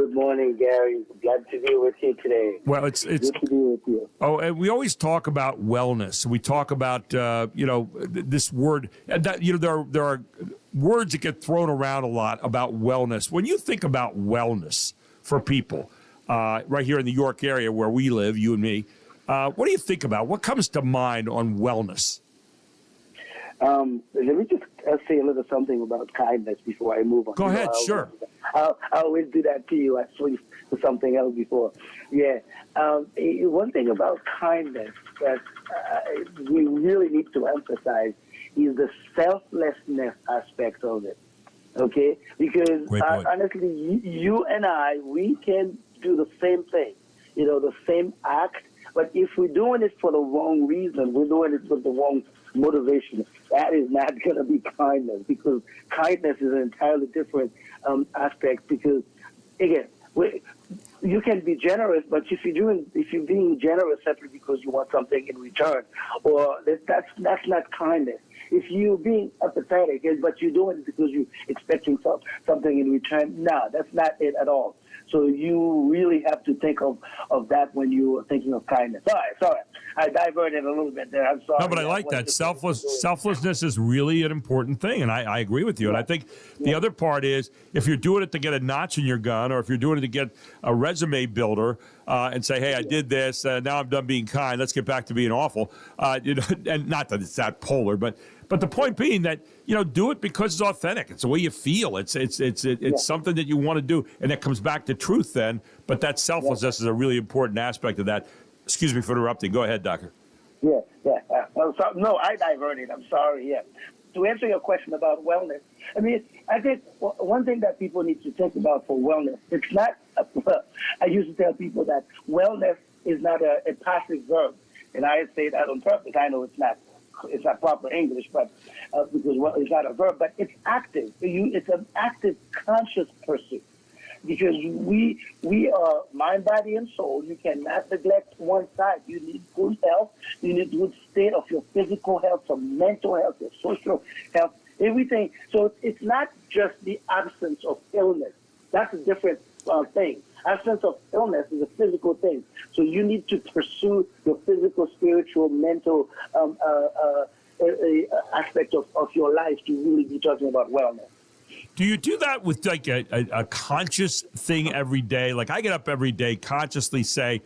Gary. Glad to be with you today. Well, it's good to be with you. Oh, and we always talk about wellness. We talk about this word. That there are words that get thrown around a lot about wellness. When you think about wellness for people right here in the York area where we live, you and me, what do you think about? What comes to mind on wellness? Let me just say a little something about kindness before I move on. Go ahead, sure. I always do that to you. I switched to something else before. Yeah. One thing about kindness that we really need to emphasize is the selflessness aspect of it. Okay? Because honestly, you and I, we can do the same thing, the same act. But if we're doing it for the wrong reason, we're doing it with the wrong motivation, that is not going to be kindness, because kindness is an entirely different aspect. Because again, you can be generous, but if you're being generous simply because you want something in return, or that's not kindness. If you're being empathetic, but you're doing it because you're expecting something in return, no, that's not it at all. So you really have to think of that when you're thinking of kindness. Sorry. I diverted a little bit there. I'm sorry. No, but I like that. Selflessness is really an important thing, and I agree with you. And I think the other part is if you're doing it to get a notch in your gun, or if you're doing it to get a resume builder and say, hey, I did this, now I'm done being kind, let's get back to being awful. And not that it's that polar, but the point being that, do it because it's authentic. It's the way you feel. It's something that you want to do. And that comes back to truth then. But that selflessness is a really important aspect of that. Excuse me for interrupting. Go ahead, Doctor. Yeah. No, I diverted. I'm sorry. Yeah. To answer your question about wellness, I think one thing that people need to think about for wellness, it's not, I used to tell people that wellness is not a passive verb. And I say that on purpose. I know it's not proper English, but because it's not a verb, but it's active. It's an active, conscious pursuit. Because we are mind, body, and soul. You cannot neglect one side. You need good health. You need good state of your physical health, your mental health, your social health, everything. So it's not just the absence of illness. That's a different thing. Absence of illness is a physical thing. So you need to pursue your physical, spiritual, mental aspect of your life to really be talking about wellness. Do you do that with like a conscious thing every day? Like I get up every day, consciously say,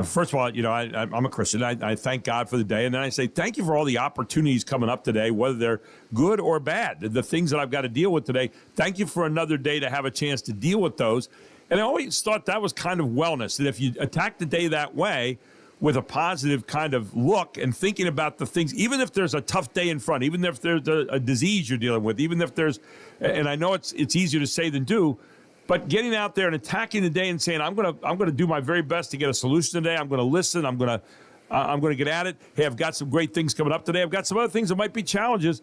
first of all, I'm a Christian. I thank God for the day. And then I say, thank you for all the opportunities coming up today, whether they're good or bad. The things that I've got to deal with today, thank you for another day to have a chance to deal with those. And I always thought that was kind of wellness, that if you attack the day that way with a positive kind of look and thinking about the things, even if there's a tough day in front, even if there's a disease you're dealing with, even if there's, and I know it's easier to say than do, but getting out there and attacking the day and saying, I'm gonna do my very best to get a solution today. I'm gonna listen. I'm gonna get at it. Hey, I've got some great things coming up today. I've got some other things that might be challenges.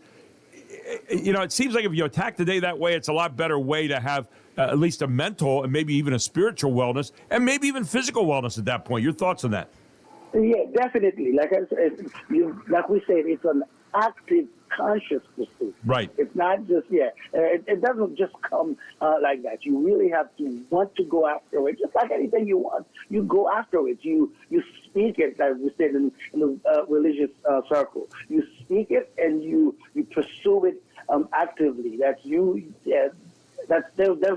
It seems like if you attack the day that way, it's a lot better way to have at least a mental and maybe even a spiritual wellness and maybe even physical wellness at that point. Your thoughts on that? Yeah, definitely. Like I said, like we said, it's an active, conscious pursuit. Right. It's not just it doesn't just come like that. You really have to want to go after it, just like anything you want. You go after it. You speak it, as we said in the religious circle. You speak it and you pursue it actively. There's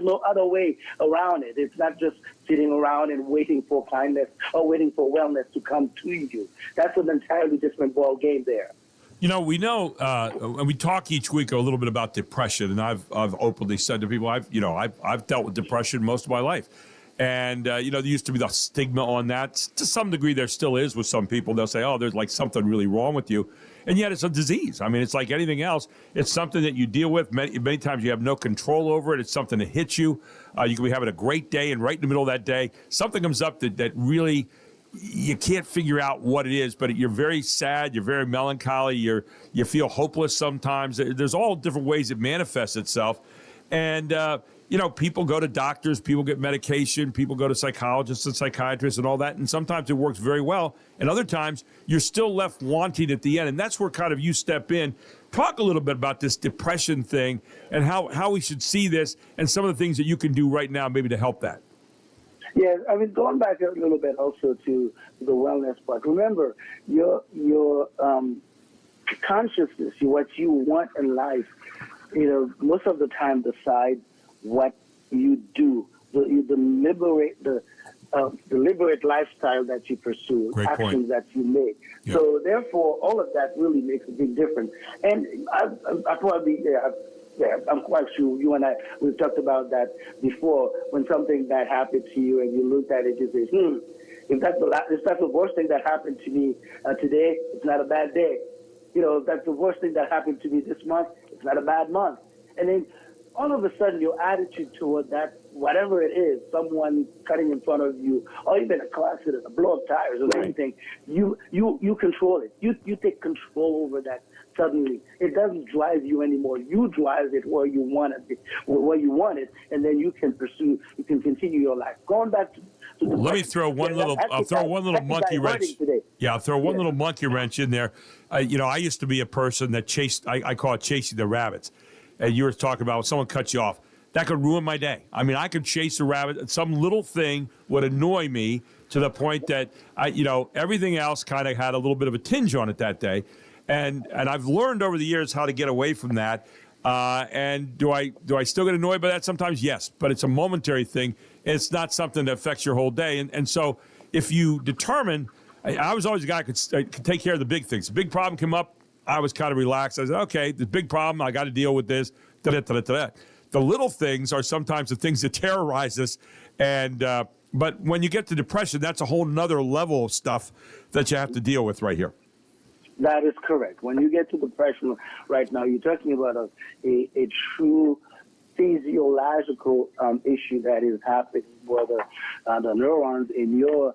no other way around it. It's not just sitting around and waiting for kindness or waiting for wellness to come to you. That's an entirely different ball game there. You know, we know, and we talk each week a little bit about depression, and I've openly said to people, I've dealt with depression most of my life, and there used to be the stigma on that. To some degree, there still is with some people. They'll say, "Oh, there's like something really wrong with you," and yet it's a disease. I mean, it's like anything else. It's something that you deal with. Many times you have no control over it. It's something that hits you. You can be having a great day, and right in the middle of that day, something comes up that really. You can't figure out what it is, but you're very sad, you're very melancholy, you feel hopeless sometimes. There's all different ways it manifests itself. And, people go to doctors, people get medication, people go to psychologists and psychiatrists and all that, and sometimes it works very well. And other times, you're still left wanting at the end, and that's where kind of you step in. Talk a little bit about this depression thing and how we should see this and some of the things that you can do right now maybe to help that. Yeah, I mean, going back a little bit also to the wellness part. Remember, your consciousness, what you want in life, most of the time decide what you do. You deliberate lifestyle that you pursue, Great actions point. that you make. Yeah. So therefore, all of that really makes a big difference. And I probably. Yeah, I'm quite sure you and we've talked about that before. When something bad happened to you and you looked at it, you say, if that's the worst thing that happened to me today, it's not a bad day. If that's the worst thing that happened to me this month, it's not a bad month. And then all of a sudden, your attitude toward that, whatever it is, someone cutting in front of you, or even a car accident, a blow of tires or anything, you control it. You take control over that. Suddenly, it doesn't drive you anymore. You drive it where you want it, and then you can continue your life. Going back to Let me throw one little. I'll throw one little monkey wrench. Yeah, I'll throw one little monkey wrench in there. I used to be a person that chased. I call it chasing the rabbits. And you were talking about when someone cuts you off. That could ruin my day. I mean, I could chase a rabbit. Some little thing would annoy me to the point that everything else kind of had a little bit of a tinge on it that day. And I've learned over the years how to get away from that. And do I still get annoyed by that sometimes? Yes, but it's a momentary thing. It's not something that affects your whole day. And so if you determine, I was always a guy who could take care of the big things. The big problem came up, I was kind of relaxed. I said, okay, the big problem, I got to deal with this. The little things are sometimes the things that terrorize us. And but when you get to depression, that's a whole nother level of stuff that you have to deal with right here. That is correct. When you get to depression right now, you're talking about a true physiological issue that is happening, whether the neurons in your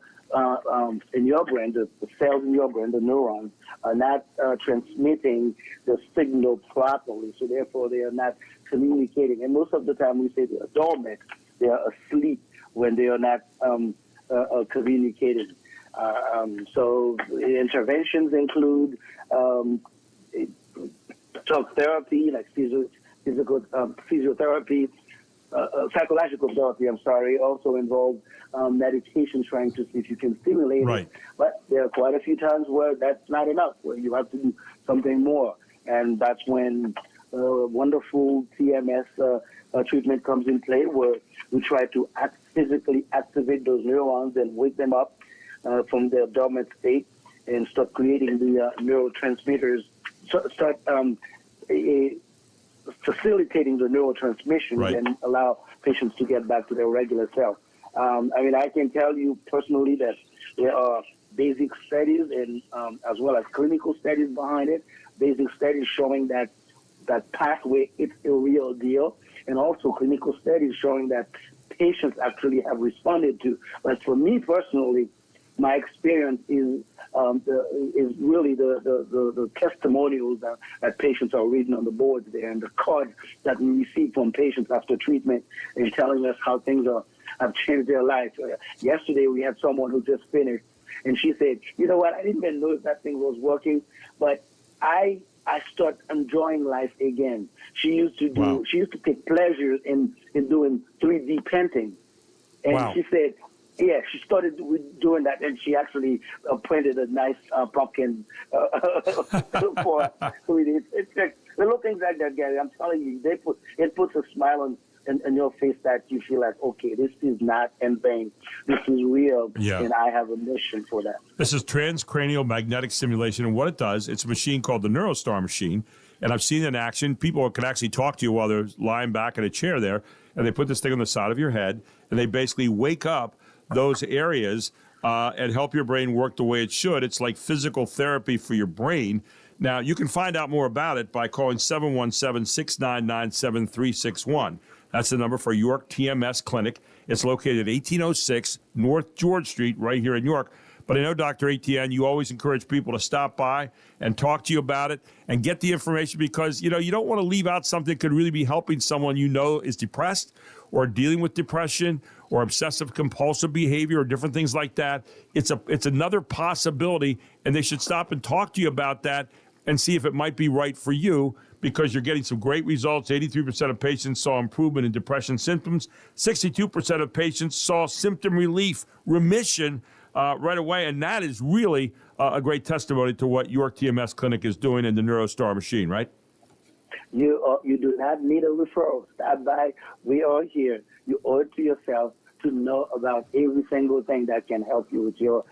brain, the cells in your brain, the neurons, are not transmitting the signal properly. So therefore, they are not communicating. And most of the time, we say they are dormant. They are asleep when they are not communicating. So interventions include talk therapy, like physical physiotherapy, psychological therapy. Also involve meditation, trying to see if you can stimulate it. But there are quite a few times where that's not enough, where you have to do something more, and that's when wonderful TMS treatment comes in play, where we try to physically activate those neurons and wake them up from their dormant state and start creating the neurotransmitters, start facilitating the neurotransmission and allow patients to get back to their regular self. I can tell you personally that there are basic studies and as well as clinical studies behind it, basic studies showing that pathway is a real deal, and also clinical studies showing that patients actually have responded to. But for me personally, my experience is really the testimonials that patients are reading on the boards there, and the cards that we receive from patients after treatment and telling us how things have changed their life. Yesterday we had someone who just finished, and she said, "You know what? I didn't even know that thing was working, but I start enjoying life again." She used to do. She used to take pleasure in doing 3D painting, and she said, "Yeah, she started doing that, and she actually printed a nice pumpkin for 3D." It's like little things like that, Gary. I'm telling you, it puts a smile on your face that you feel like, okay, this is not in vain. This is real, and I have a mission for that. This is transcranial magnetic stimulation, and what it does, it's a machine called the NeuroStar machine, and I've seen it in action. People can actually talk to you while they're lying back in a chair there, and they put this thing on the side of your head, and they basically wake up those areas and help your brain work the way it should. It's like physical therapy for your brain. Now, you can find out more about it by calling 717-699-7361. That's the number for York TMS Clinic. It's located at 1806 North George Street right here in York. But I know, Dr. Etienne, you always encourage people to stop by and talk to you about it and get the information because, you don't want to leave out something that could really be helping someone is depressed or dealing with depression or obsessive compulsive behavior or different things like that. It's another possibility, and they should stop and talk to you about that and see if it might be right for you because you're getting some great results. 83% of patients saw improvement in depression symptoms. 62% of patients saw symptom relief, remission right away, and that is really a great testimony to what York TMS Clinic is doing in the NeuroStar machine, right? You do not need a referral. Stop by. We are here. You owe it to yourself to know about every single thing that can help you with your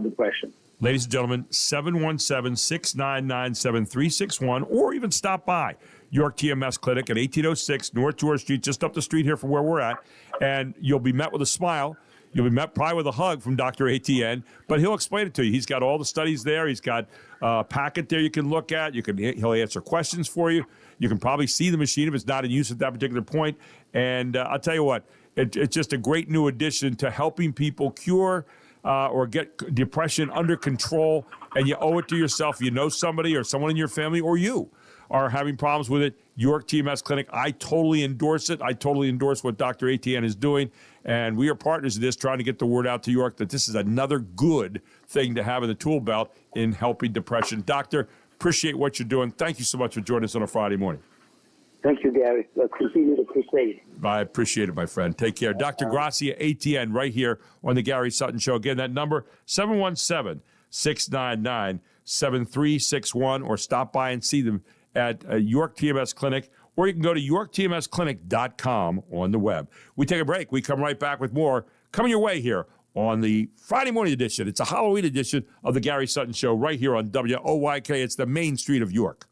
depression. Ladies and gentlemen, 717-699-7361, or even stop by York TMS Clinic at 1806 North George Street, just up the street here from where we're at, and you'll be met with a smile. You'll be met probably with a hug from Dr. Etienne, but he'll explain it to you. He's got all the studies there. He's got a packet there you can look at. He'll answer questions for you. You can probably see the machine if it's not in use at that particular point. And I'll tell you what, it's just a great new addition to helping people cure or get depression under control, and you owe it to yourself. You know somebody or someone in your family or you are having problems with it, York TMS Clinic, I totally endorse it. I totally endorse what Dr. Etienne is doing, and we are partners in this, trying to get the word out to York that this is another good thing to have in the tool belt in helping depression. Doctor, appreciate what you're doing. Thank you so much for joining us on a Friday morning. Thank you, Gary. Let's continue the crusade. I appreciate it, my friend. Take care. Dr. Gracia Etienne right here on the Gary Sutton Show. Again, that number, 717-699-7361, or stop by and see them at York TMS Clinic, or you can go to yorktmsclinic.com on the web. We take a break. We come right back with more coming your way here on the Friday morning edition. It's a Halloween edition of the Gary Sutton Show right here on WOYK. It's the main street of York.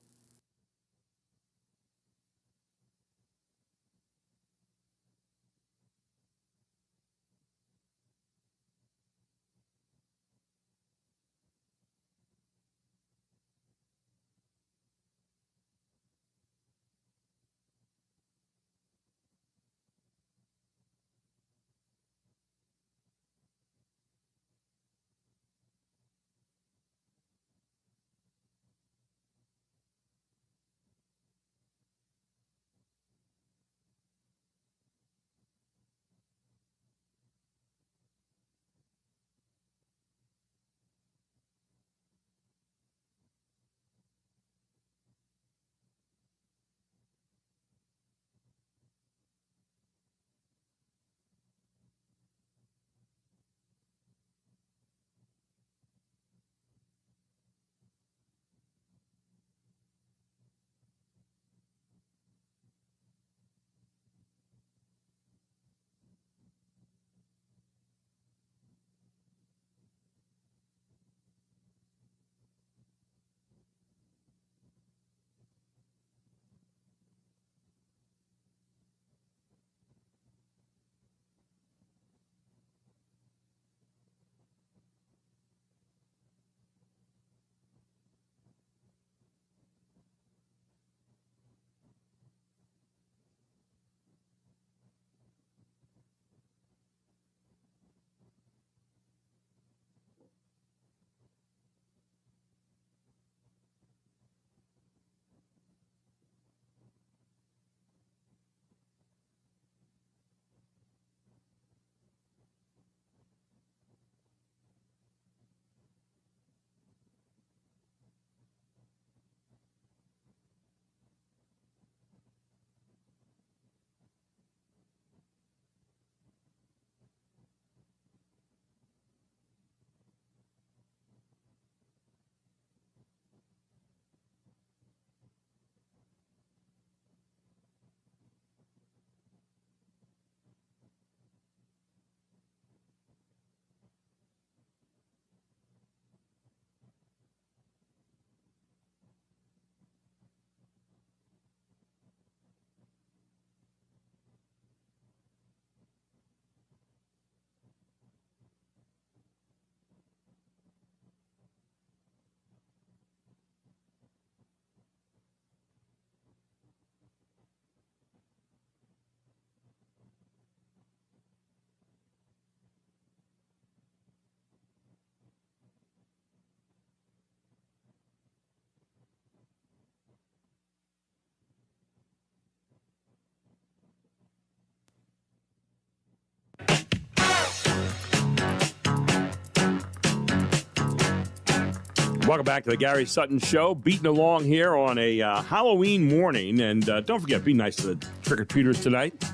Welcome back to the Gary Sutton Show. Beating along here on a Halloween morning. And don't forget, be nice to the trick-or-treaters tonight.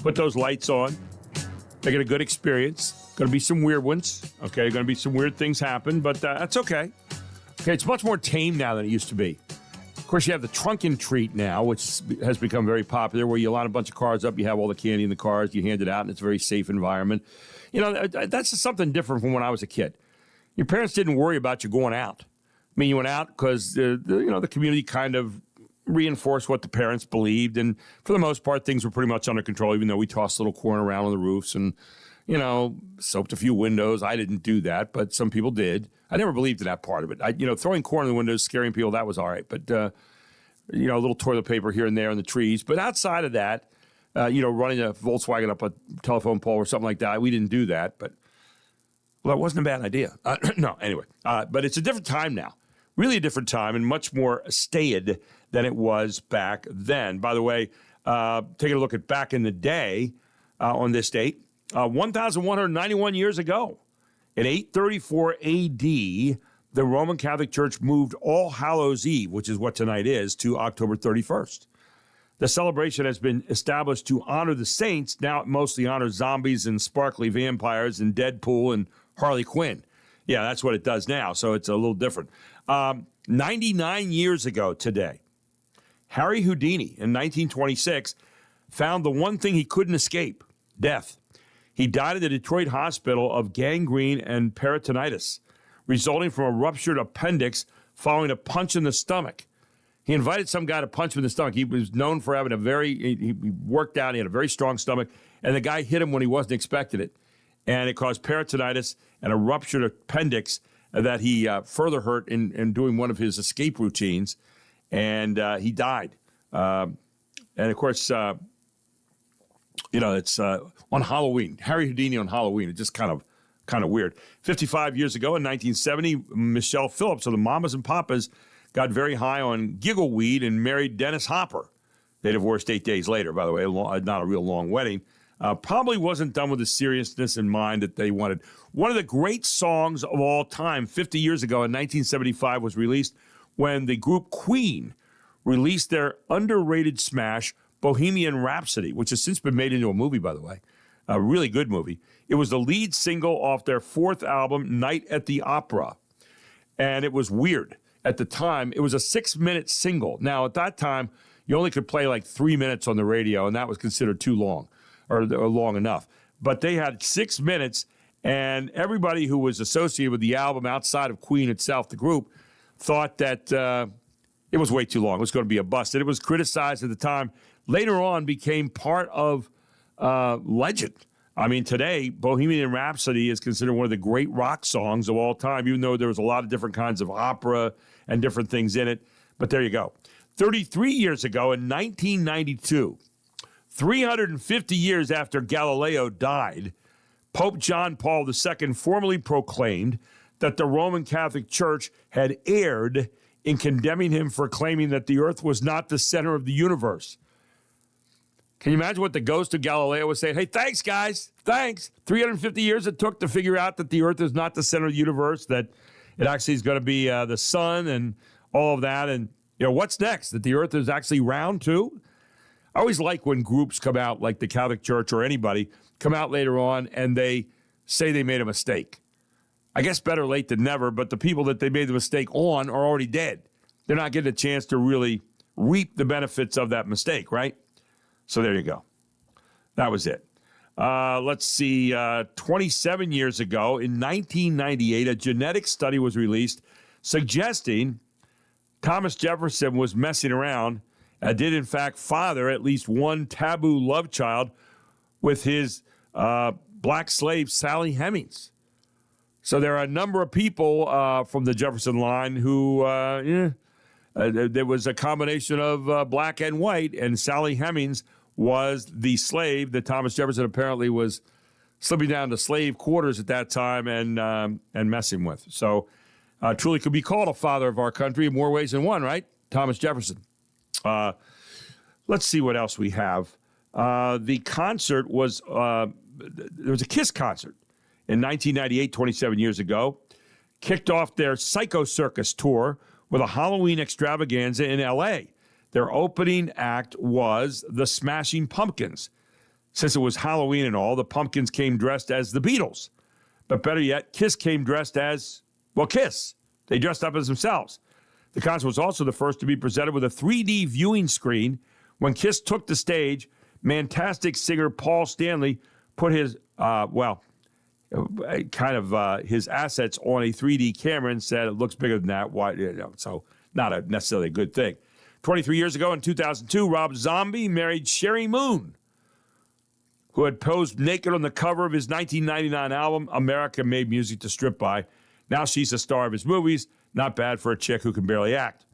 Put those lights on. Make it a good experience. Going to be some weird ones. Okay, going to be some weird things happen, but that's okay. Okay, it's much more tame now than it used to be. Of course, you have the trunk and treat now, which has become very popular, where you line a bunch of cars up, you have all the candy in the cars, you hand it out, and it's a very safe environment. You know, that's just something different from when I was a kid. Your parents didn't worry about you going out. I mean, you went out because the community kind of reinforced what the parents believed, and for the most part, things were pretty much under control. Even though we tossed little corn around on the roofs and soaped a few windows. I didn't do that, but some people did. I never believed in that part of it. Throwing corn in the windows, scaring people, that was all right. But a little toilet paper here and there in the trees. But outside of that, running a Volkswagen up a telephone pole or something like that, we didn't do that. But well, that wasn't a bad idea. No, anyway. But it's a different time now. Really a different time and much more staid than it was back then. By the way, taking a look at back in the day on this date, 1,191 years ago, in 834 A.D., the Roman Catholic Church moved All Hallows Eve, which is what tonight is, to October 31st. The celebration has been established to honor the saints. Now it mostly honors zombies and sparkly vampires and Deadpool and Harley Quinn. Yeah, that's what it does now, so it's a little different. 99 years ago today, Harry Houdini in 1926 found the one thing he couldn't escape, death. He died at the Detroit hospital of gangrene and peritonitis, resulting from a ruptured appendix following a punch in the stomach. He invited some guy to punch him in the stomach. He was known for having he worked out, he had a very strong stomach, and the guy hit him when he wasn't expecting it. And it caused peritonitis and a ruptured appendix that he further hurt in doing one of his escape routines, and he died. And of course, it's on Halloween. Harry Houdini on Halloween. It's just kind of weird. 55 years ago in 1970, Michelle Phillips of the Mamas and Papas got very high on giggleweed and married Dennis Hopper. They divorced 8 days later, by the way, not a real long wedding. Probably wasn't done with the seriousness in mind that they wanted. One of the great songs of all time, 50 years ago in 1975, was released when the group Queen released their underrated smash, Bohemian Rhapsody, which has since been made into a movie, by the way. A really good movie. It was the lead single off their fourth album, Night at the Opera. And it was weird. At the time, it was a 6-minute single. Now, at that time, you only could play like 3 minutes on the radio, and that was considered too long, or long enough. But they had 6 minutes, and everybody who was associated with the album outside of Queen itself, the group, thought that it was way too long. It was going to be a bust. And it was criticized at the time. Later on, became part of legend. I mean, today, Bohemian Rhapsody is considered one of the great rock songs of all time, even though there was a lot of different kinds of opera and different things in it. But there you go. 33 years ago, in 1992, 350 years after Galileo died, Pope John Paul II formally proclaimed that the Roman Catholic Church had erred in condemning him for claiming that the earth was not the center of the universe. Can you imagine what the ghost of Galileo was saying? Hey, thanks, guys. Thanks. 350 years it took to figure out that the earth is not the center of the universe, that it actually is going to be the sun and all of that. And, what's next? That the earth is actually round, too? I always like when groups come out, like the Catholic Church or anybody, come out later on and they say they made a mistake. I guess better late than never, but the people that they made the mistake on are already dead. They're not getting a chance to really reap the benefits of that mistake, right? So there you go. That was it. Let's see. 27 years ago, in 1998, a genetic study was released suggesting Thomas Jefferson was messing around and did, in fact, father at least one taboo love child with his black slave, Sally Hemings. So there are a number of people from the Jefferson line who, there was a combination of black and white, and Sally Hemings was the slave that Thomas Jefferson apparently was slipping down to slave quarters at that time and messing with. So truly could be called a father of our country in more ways than one, right? Thomas Jefferson. Let's see what else we have. The concert was, there was a Kiss concert in 1998, 27 years ago. kicked off their Psycho Circus tour with a Halloween extravaganza in L.A. Their opening act was the Smashing Pumpkins. Since it was Halloween and all, the Pumpkins came dressed as the Beatles. But better yet, Kiss came dressed as, well, Kiss. They dressed up as themselves. The concert was also the first to be presented with a 3D viewing screen. When Kiss took the stage, fantastic singer Paul Stanley put his, his assets on a 3D camera and said, it looks bigger than that. Why? So not necessarily a good thing. 23 years ago in 2002, Rob Zombie married Sherry Moon, who had posed naked on the cover of his 1999 album, America Made Music to Strip By. Now she's a star of his movies. Not bad for a chick who can barely act.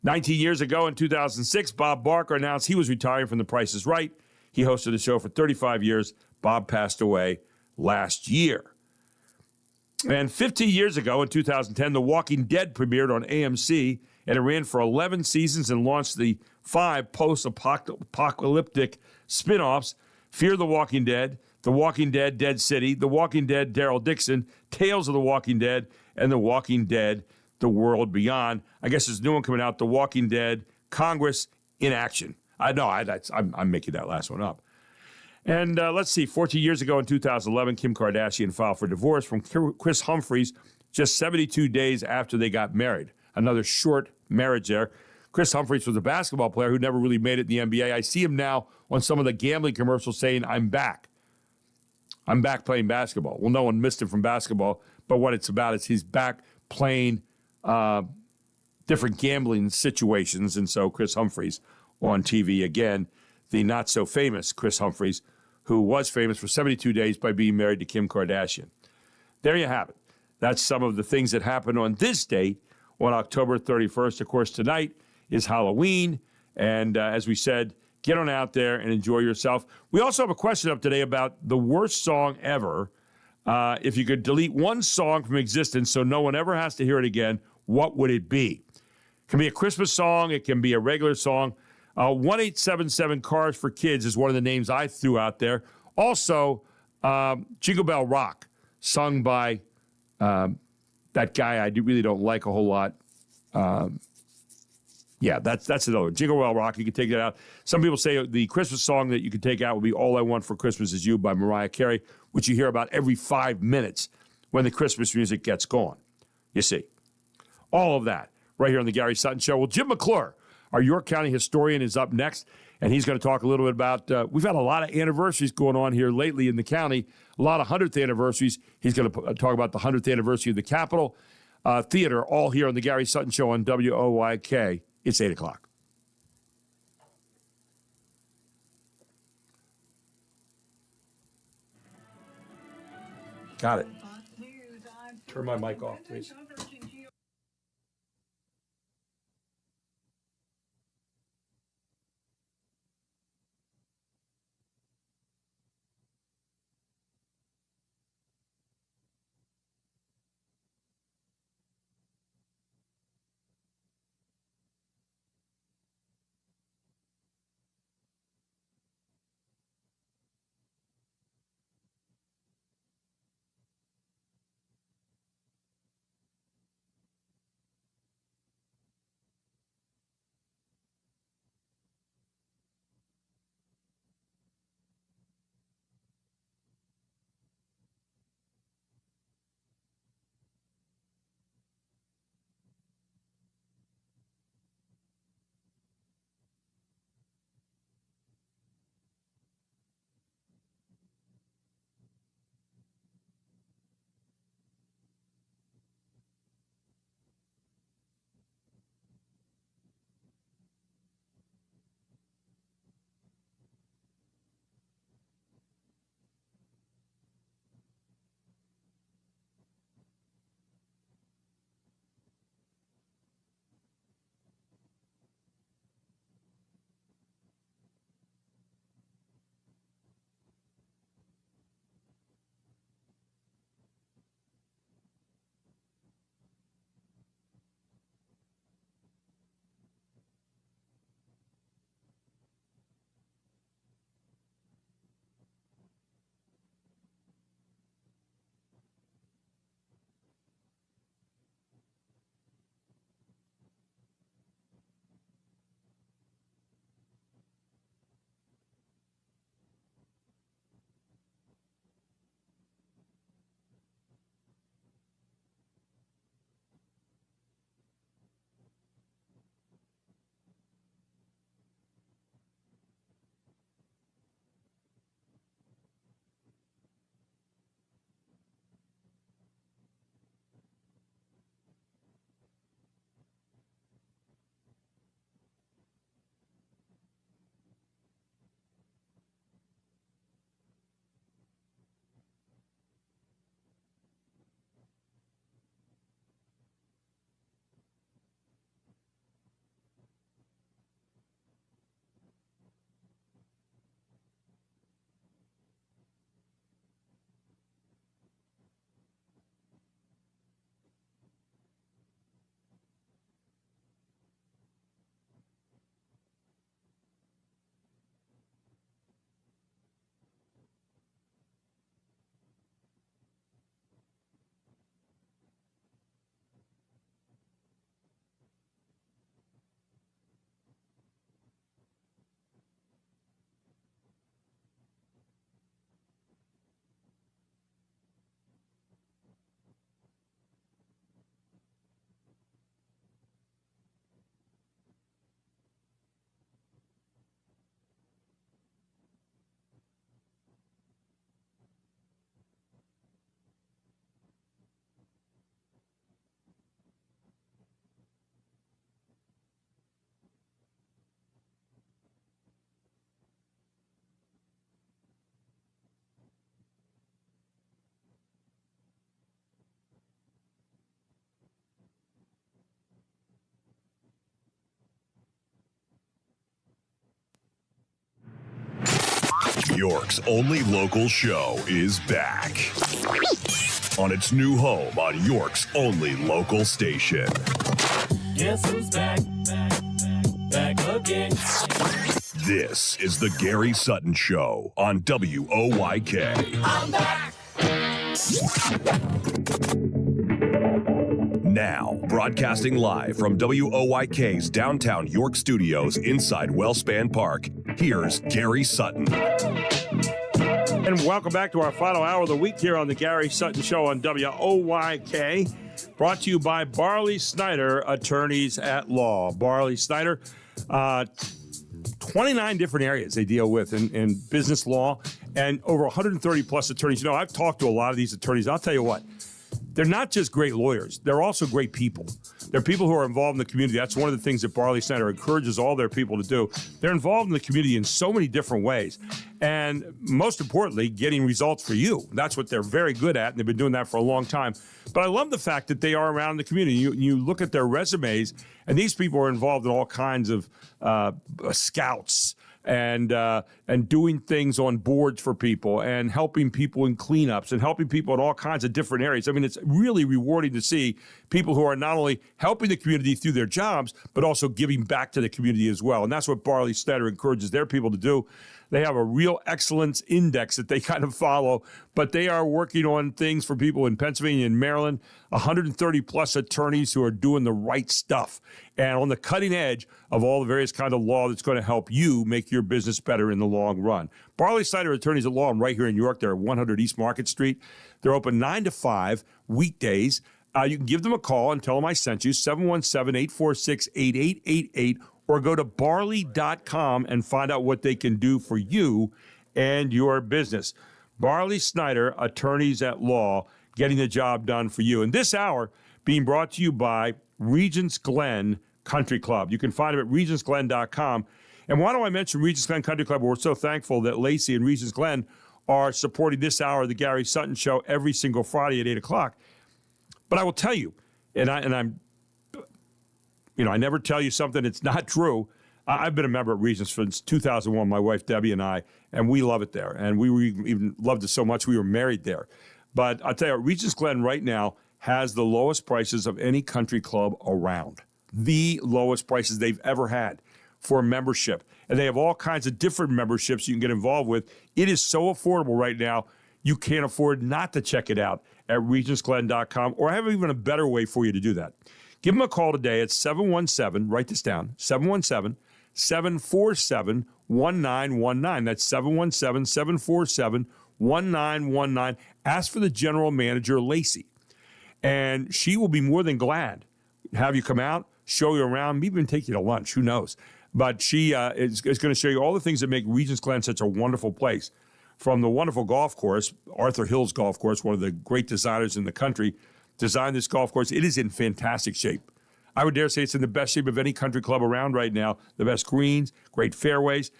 19 years ago in 2006, Bob Barker announced he was retiring from The Price is Right. He hosted the show for 35 years. Bob passed away last year. And 15 years ago in 2010, The Walking Dead premiered on AMC, and it ran for 11 seasons and launched the 5 post-apocalyptic spin-offs: Fear the Walking Dead, The Walking Dead, Dead City, The Walking Dead, Daryl Dixon, Tales of the Walking Dead, and The Walking Dead, The World Beyond. I guess there's a new one coming out, The Walking Dead, Congress in Action. I'm making that last one up. And let's see, 14 years ago in 2011, Kim Kardashian filed for divorce from Chris Humphries just 72 days after they got married. Another short marriage there. Chris Humphries was a basketball player who never really made it in the NBA. I see him now on some of the gambling commercials saying, I'm back. I'm back playing basketball. Well, no one missed him from basketball, but what it's about is he's back playing different gambling situations. And so Chris Humphries on TV again, the not-so-famous Chris Humphries, who was famous for 72 days by being married to Kim Kardashian. There you have it. That's some of the things that happened on this date on October 31st. Of course, tonight is Halloween. And as we said, get on out there and enjoy yourself. We also have a question up today about the worst song ever. If you could delete one song from existence so no one ever has to hear it again, what would it be? It can be a Christmas song. It can be a regular song. 1-877-CARS for Kids is one of the names I threw out there. Also, Jingle Bell Rock, sung by that guy I really don't like a whole lot. That's another one. Jingle Bell Rock, you can take that out. Some people say the Christmas song that you could take out would be All I Want for Christmas Is You by Mariah Carey, which you hear about every 5 minutes when the Christmas music gets going. You see. All of that right here on the Gary Sutton Show. Well, Jim McClure, our York County historian, is up next, and he's going to talk a little bit about, we've had a lot of anniversaries going on here lately in the county, a lot of 100th anniversaries. He's going to talk about the 100th anniversary of the Capitol Theater, all here on the Gary Sutton Show on WOYK. It's 8 o'clock. Got it. Turn my mic off, please. York's only local show is back on its new home on York's only local station. Guess who's back? Back again. This is the Gary Sutton Show on WOYK. I'm back. Now, broadcasting live from WOYK's downtown York studios inside Wellspan Park, here's Gary Sutton. And welcome back to our final hour of the week here on the Gary Sutton Show on WOYK. Brought to you by Barley Snyder, attorneys at law. Barley Snyder, 29 different areas they deal with in business law and over 130 plus attorneys. You know, I've talked to a lot of these attorneys. I'll tell you what, they're not just great lawyers. They're also great people. They're people who are involved in the community. That's one of the things that Barley Snyder encourages all their people to do. They're involved in the community in so many different ways. And most importantly, getting results for you. That's what they're very good at, and they've been doing that for a long time. But I love the fact that they are around the community. You look at their resumes, and these people are involved in all kinds of scouts and doing things on boards for people and helping people in cleanups and helping people in all kinds of different areas. I mean, it's really rewarding to see people who are not only helping the community through their jobs, but also giving back to the community as well. And that's what Barley Snyder encourages their people to do. They have a real excellence index that they kind of follow, but they are working on things for people in Pennsylvania and Maryland, 130 plus attorneys who are doing the right stuff and on the cutting edge of all the various kind of law that's going to help you make your business better in the long run. Barley Snyder Attorneys at Law, I'm right here in York. They're at 100 East Market Street. They're open 9 to 5 weekdays. You can give them a call and tell them I sent you, 717-846-8888, or go to barley.com and find out what they can do for you and your business. Barley Snyder, Attorneys at Law, getting the job done for you. And this hour being brought to you by Regents Glen Country Club. You can find them at regentsglen.com. And why do I mention Regents Glen Country Club? We're so thankful that Lacey and Regents Glen are supporting this hour of the Gary Sutton Show every single Friday at 8 o'clock. But I will tell you, I never tell you something that's not true. I've been a member of Regents since 2001, my wife Debbie and I, and we love it there. And we even loved it so much we were married there. But I'll tell you, Regents Glen right now has the lowest prices of any country club around. The lowest prices they've ever had for membership. And they have all kinds of different memberships you can get involved with. It is so affordable right now, you can't afford not to check it out at regentsglen.com, or I have even a better way for you to do that. Give them a call today at 717, write this down, 717-747-1919. That's 717-747-1919. Ask for the general manager, Lacey, and she will be more than glad to have you come out, show you around, maybe even take you to lunch, who knows. But she is going to show you all the things that make Regents Glen such a wonderful place. From the wonderful golf course, Arthur Hill's golf course, one of the great designers in the country, designed this golf course. It is in fantastic shape. I would dare say it's in the best shape of any country club around right now. The best greens, great fairways.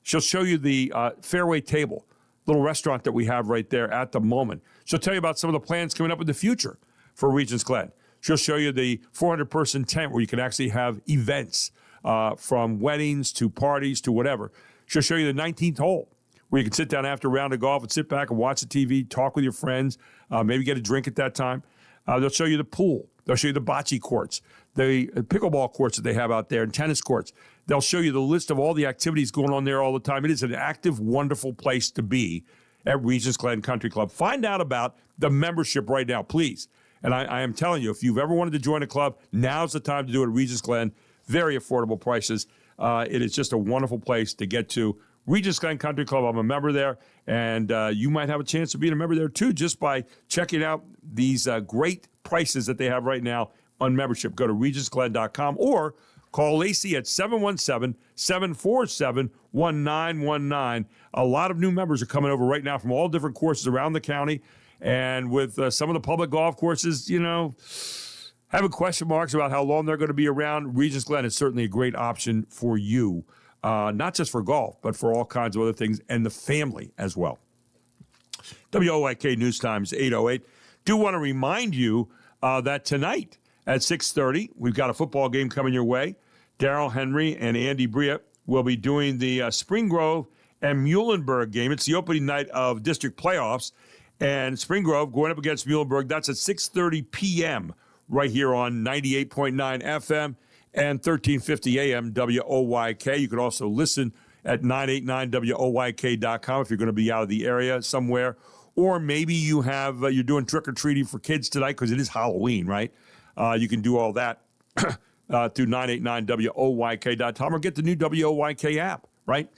She'll show you the fairway table, little restaurant that we have right there at the moment. She'll tell you about some of the plans coming up in the future for Regents Glen. She'll show you the 400-person tent where you can actually have events from weddings to parties to whatever. She'll show you the 19th hole where you can sit down after a round of golf and sit back and watch the TV, talk with your friends, maybe get a drink at that time. They'll show you the pool. They'll show you the bocce courts, the pickleball courts that they have out there, and tennis courts. They'll show you the list of all the activities going on there all the time. It is an active, wonderful place to be at Regents Glen Country Club. Find out about the membership right now, please. And I am telling you, if you've ever wanted to join a club, now's the time to do it at Regents Glen. Very affordable prices. It is just a wonderful place to get to. Regents Glen Country Club, I'm a member there, and you might have a chance of being a member there too just by checking out these great prices that they have right now on membership. Go to regentsglen.com or call Lacey at 717-747-1919. A lot of new members are coming over right now from all different courses around the county, and with some of the public golf courses, having question marks about how long they're going to be around, Regents Glen is certainly a great option for you. Not just for golf, but for all kinds of other things, and the family as well. WOYK News Times 8:08. Do want to remind you that tonight at 6:30, we've got a football game coming your way. Darrell Henry and Andy Bria will be doing the Spring Grove and Muhlenberg game. It's the opening night of district playoffs, and Spring Grove going up against Muhlenberg. That's at 6:30 p.m. right here on 98.9 FM and 1350 AM WOYK. You can also listen at 989WOYK.com if you're going to be out of the area somewhere. Or maybe you have you're doing trick-or-treating for kids tonight because it is Halloween, right? You can do all that through 989WOYK.com or get the new WOYK app, right?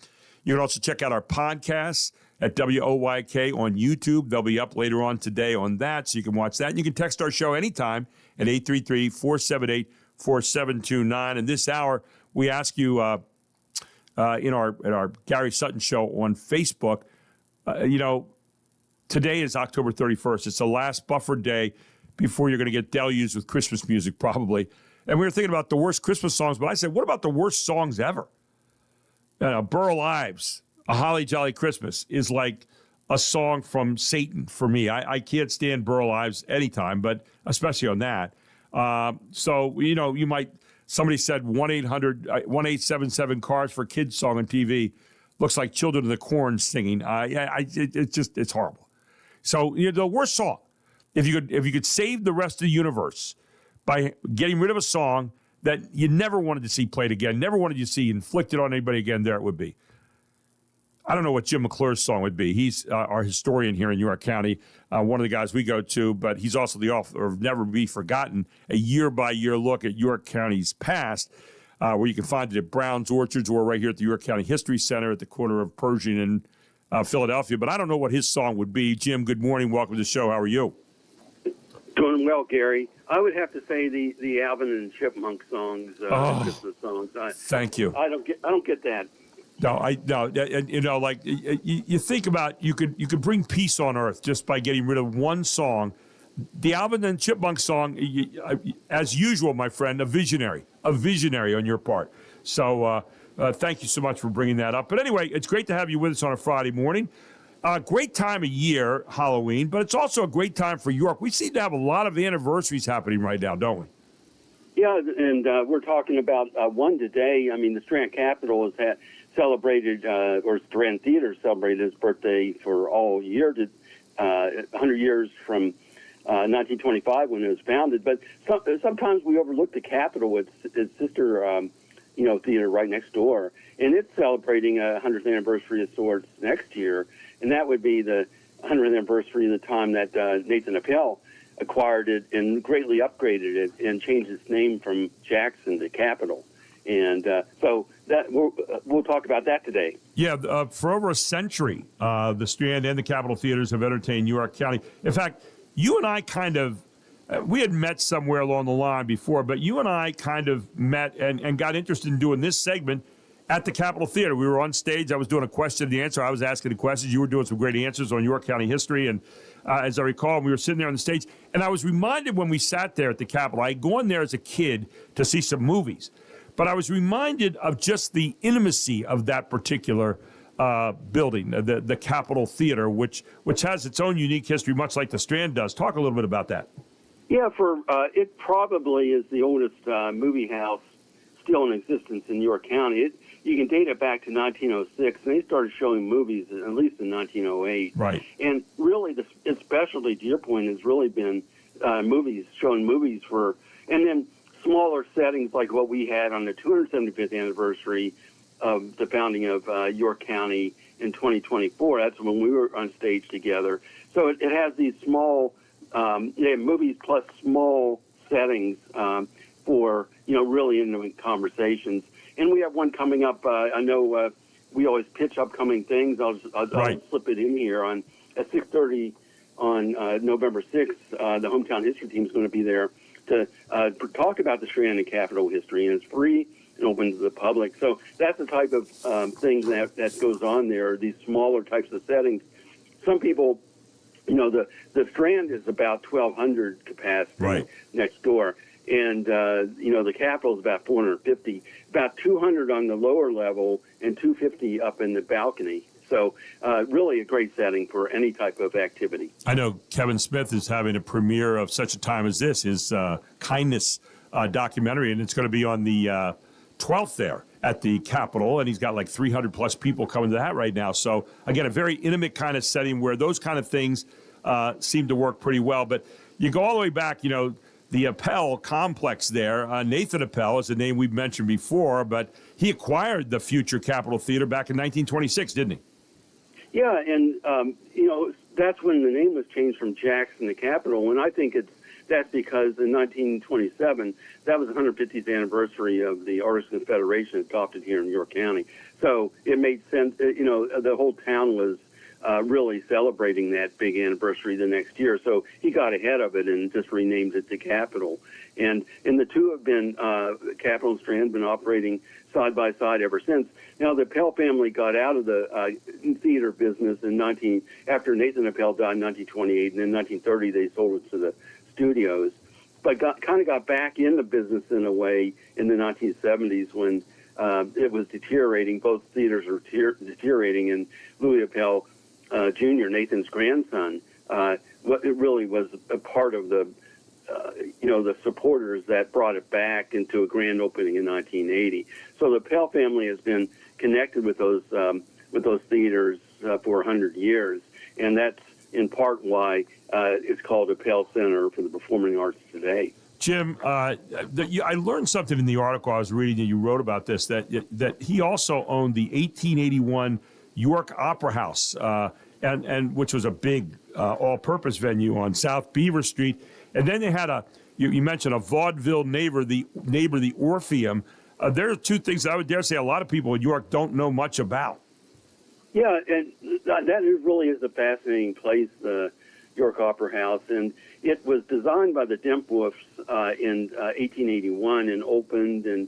You can also check out our podcasts at WOYK on YouTube. They'll be up later on today on that, so you can watch that. And you can text our show anytime at 833-478-4729. And this hour, we ask you in our Gary Sutton show on Facebook, today is October 31st. It's the last buffer day before you're going to get deluged with Christmas music, probably. And we were thinking about the worst Christmas songs, but I said, what about the worst songs ever? Burl Ives, A Holly Jolly Christmas, is like a song from Satan for me. I can't stand Burl Ives anytime, but especially on that. You might, somebody said 1-877-CARS for kids song on TV. Looks like Children of the Corn singing. It's horrible. So the worst song, if you could save the rest of the universe by getting rid of a song that you never wanted to see played again, never wanted to see inflicted on anybody again, there it would be. I don't know what Jim McClure's song would be. He's our historian here in York County, one of the guys we go to, but he's also the author of Never Be Forgotten, a year-by-year look at York County's past, where you can find it at Brown's Orchards or right here at the York County History Center at the corner of Pershing and Philadelphia. But I don't know what his song would be. Jim, good morning. Welcome to the show. How are you? Doing well, Gary. I would have to say the Alvin and Chipmunk songs, Christmas songs. Thank you. I don't get that. You think about you could bring peace on earth just by getting rid of one song. The Alvin and Chipmunk song, as usual, my friend, a visionary on your part. So thank you so much for bringing that up. But anyway, it's great to have you with us on a Friday morning. Great time of year, Halloween, but it's also a great time for York. We seem to have a lot of anniversaries happening right now, don't we? Yeah, and we're talking about one today. I mean, the Strand Capitol has celebrated, or Strand Theater celebrated its birthday for all year, 100 years from 1925 when it was founded. But sometimes we overlook the Capitol, its sister theater right next door, and it's celebrating a 100th anniversary of sorts next year. And that would be the 100th anniversary of the time that Nathan Appel acquired it and greatly upgraded it and changed its name from Jackson to Capitol. And so that we'll talk about that today. Yeah, for over a century, the Strand and the Capitol Theaters have entertained York County. In fact, you and I we had met somewhere along the line before, but you and I kind of met and got interested in doing this segment at the Capitol Theater. We were on stage. I was doing a question and answer. I was asking the questions. You were doing some great answers on York County history. And as I recall, we were sitting there on the stage. And I was reminded when we sat there at the Capitol, I had gone there as a kid to see some movies. But I was reminded of just the intimacy of that particular building, the Capitol Theater, which has its own unique history, much like the Strand does. Talk a little bit about that. Yeah, it probably is the oldest movie house still in existence in York County. You can date it back to 1906, and they started showing movies at least in 1908. Right. And really, its specialty, to your point, has really been showing movies and then smaller settings like what we had on the 275th anniversary of the founding of York County in 2024. That's when we were on stage together. So it has these small movies plus small settings for really intimate conversations. And we have one coming up. I know we always pitch upcoming things. I'll slip it in here at 6:30 on November 6th. The hometown history team is going to be there to talk about the Strand and Capitol history, and it's free and open to the public. So that's the type of thing that goes on there. These smaller types of settings. Some people, the Strand is about 1,200 capacity next door. And, the Capitol is about 450, about 200 on the lower level and 250 up in the balcony. So really a great setting for any type of activity. I know Kevin Smith is having a premiere of Such a Time as This, his Kindness documentary, and it's going to be on the 12th there at the Capitol, and he's got like 300 plus people coming to that right now. So again, a very intimate kind of setting where those kind of things seem to work pretty well. But you go all the way back, the Appel complex there. Nathan Appel is a name we've mentioned before, but he acquired the future Capitol Theater back in 1926, didn't he? Yeah, and that's when the name was changed from Jackson to Capitol, and I think that's because in 1927, that was the 150th anniversary of the Artists Confederation adopted here in York County. So it made sense, the whole town was really celebrating that big anniversary the next year. So he got ahead of it and just renamed it the Capitol. And the two have been, Capitol and Strand, been operating side by side ever since. Now, the Appel family got out of the theater business after Nathan Appel died in 1928, and in 1930 they sold it to the studios, but got back in the business in a way in the 1970s when it was deteriorating. Both theaters were deteriorating, and Louis Appel Jr., Nathan's grandson, it really was a part of the supporters that brought it back into a grand opening in 1980. So the Appel family has been connected with those theaters for 100 years, and that's in part why it's called Appel Center for the Performing Arts today. Jim, I learned something in the article I was reading that you wrote about this, that he also owned the 1881 York Opera House, and which was a big all-purpose venue on South Beaver Street. And then they had you mentioned a vaudeville neighbor, the Orpheum. There are two things I would dare say a lot of people in York don't know much about. Yeah, and that really is a fascinating place, the York Opera House. And it was designed by the Dempwolfs in 1881 and opened. And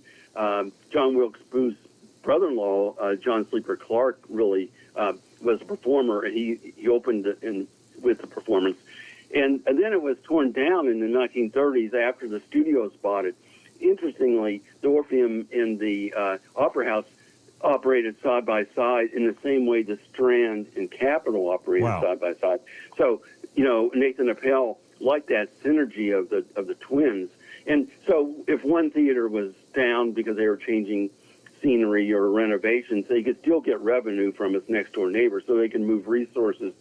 John Wilkes Booth's brother-in-law, John Sleeper Clark, really was a performer, and he opened with the performance. And then it was torn down in the 1930s after the studios bought it. Interestingly, the Orpheum and the Opera House operated side by side in the same way the Strand and Capitol operated side by side. So, Nathan Appel liked that synergy of the twins. And so if one theater was down because they were changing scenery or renovations, they could still get revenue from its next door neighbor, so they can move resources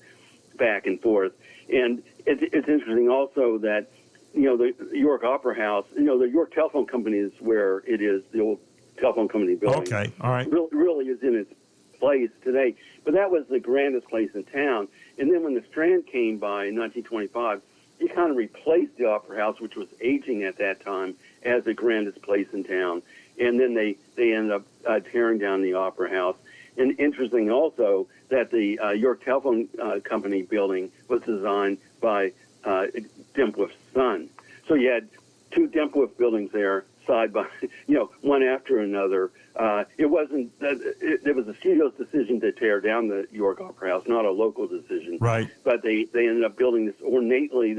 back and forth. And it's interesting also that, the York Opera House, the York Telephone Company is where it is, the old telephone company building. Okay, all right. Really is in its place today. But that was the grandest place in town. And then when the Strand came by in 1925, it kind of replaced the Opera House, which was aging at that time, as the grandest place in town. And then they ended up tearing down the Opera House. And interesting also that the York Telephone Company building was designed by Dempwolf's son. So you had two Dempwolf buildings there, side by, one after another. It wasn't, it was the studio's decision to tear down the York Opera House, not a local decision. Right. But they ended up building this ornately,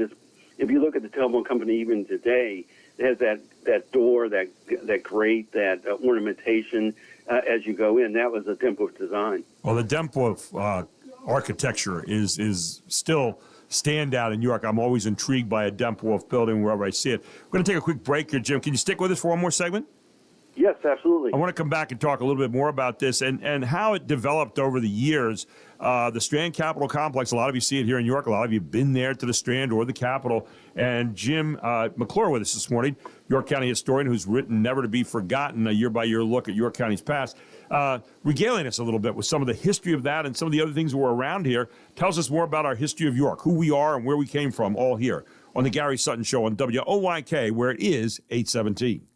if you look at the telephone company even today, it has that door, that grate, that ornamentation as you go in. That was a Dempwolf design. Well, the Dempwolf architecture is still standout in York. I'm always intrigued by a Dempwolf building wherever I see it. We're going to take a quick break here, Jim. Can you stick with us for one more segment? Yes, absolutely. I want to come back and talk a little bit more about this and how it developed over the years. The Strand Capitol Complex, a lot of you see it here in York. A lot of you have been there to the Strand or the Capitol. And Jim McClure with us this morning, York County historian who's written Never to Be Forgotten, a year-by-year look at York County's past, regaling us a little bit with some of the history of that and some of the other things that were around here. Tells us more about our history of York, who we are and where we came from, all here on the Gary Sutton Show on WOYK, where it is 817.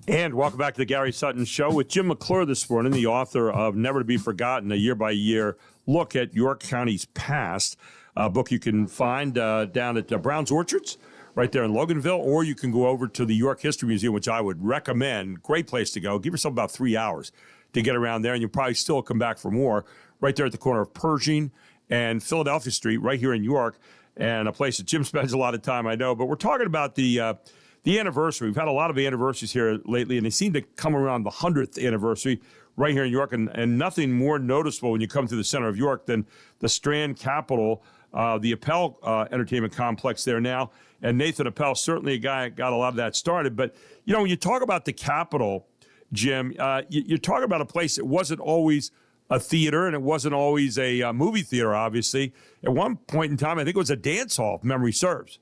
And welcome back to the Gary Sutton Show with Jim McClure this morning, the author of Never to Be Forgotten, a year-by-year look at York County's past. A book you can find down at Brown's Orchards, right there in Loganville, or you can go over to the York History Museum, which I would recommend. Great place to go. Give yourself about 3 hours to get around there, and you'll probably still come back for more. Right there at the corner of Pershing and Philadelphia Street, right here in York, and a place that Jim spends a lot of time, I know. But we're talking about the anniversary. We've had a lot of anniversaries here lately, and they seem to come around the 100th anniversary right here in York, and nothing more noticeable when you come to the center of York than the Strand Capitol, the Appel Entertainment Complex there now, and Nathan Appel, certainly a guy that got a lot of that started. But, you know, when you talk about the Capitol, Jim, you're talking about a place that wasn't always a theater, and it wasn't always a movie theater, obviously. At one point in time, I think it was a dance hall, if memory serves.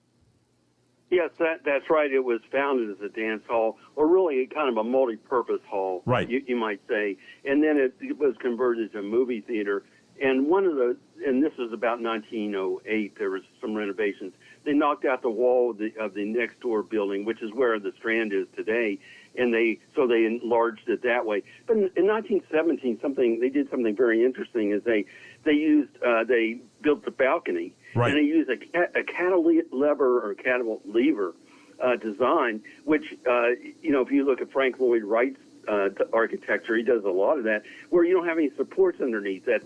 Yes, that's right. It was founded as a dance hall, or really kind of a multi-purpose hall, right? You might say. And then it was converted to a movie theater. And and this was about 1908. There was some renovations. They knocked out the wall of the next door building, which is where the Strand is today, and they enlarged it that way. But in 1917, they did something very interesting. Is they built the balcony. Right. And they use a cantilever design, which, if you look at Frank Lloyd Wright's architecture, he does a lot of that, where you don't have any supports underneath, that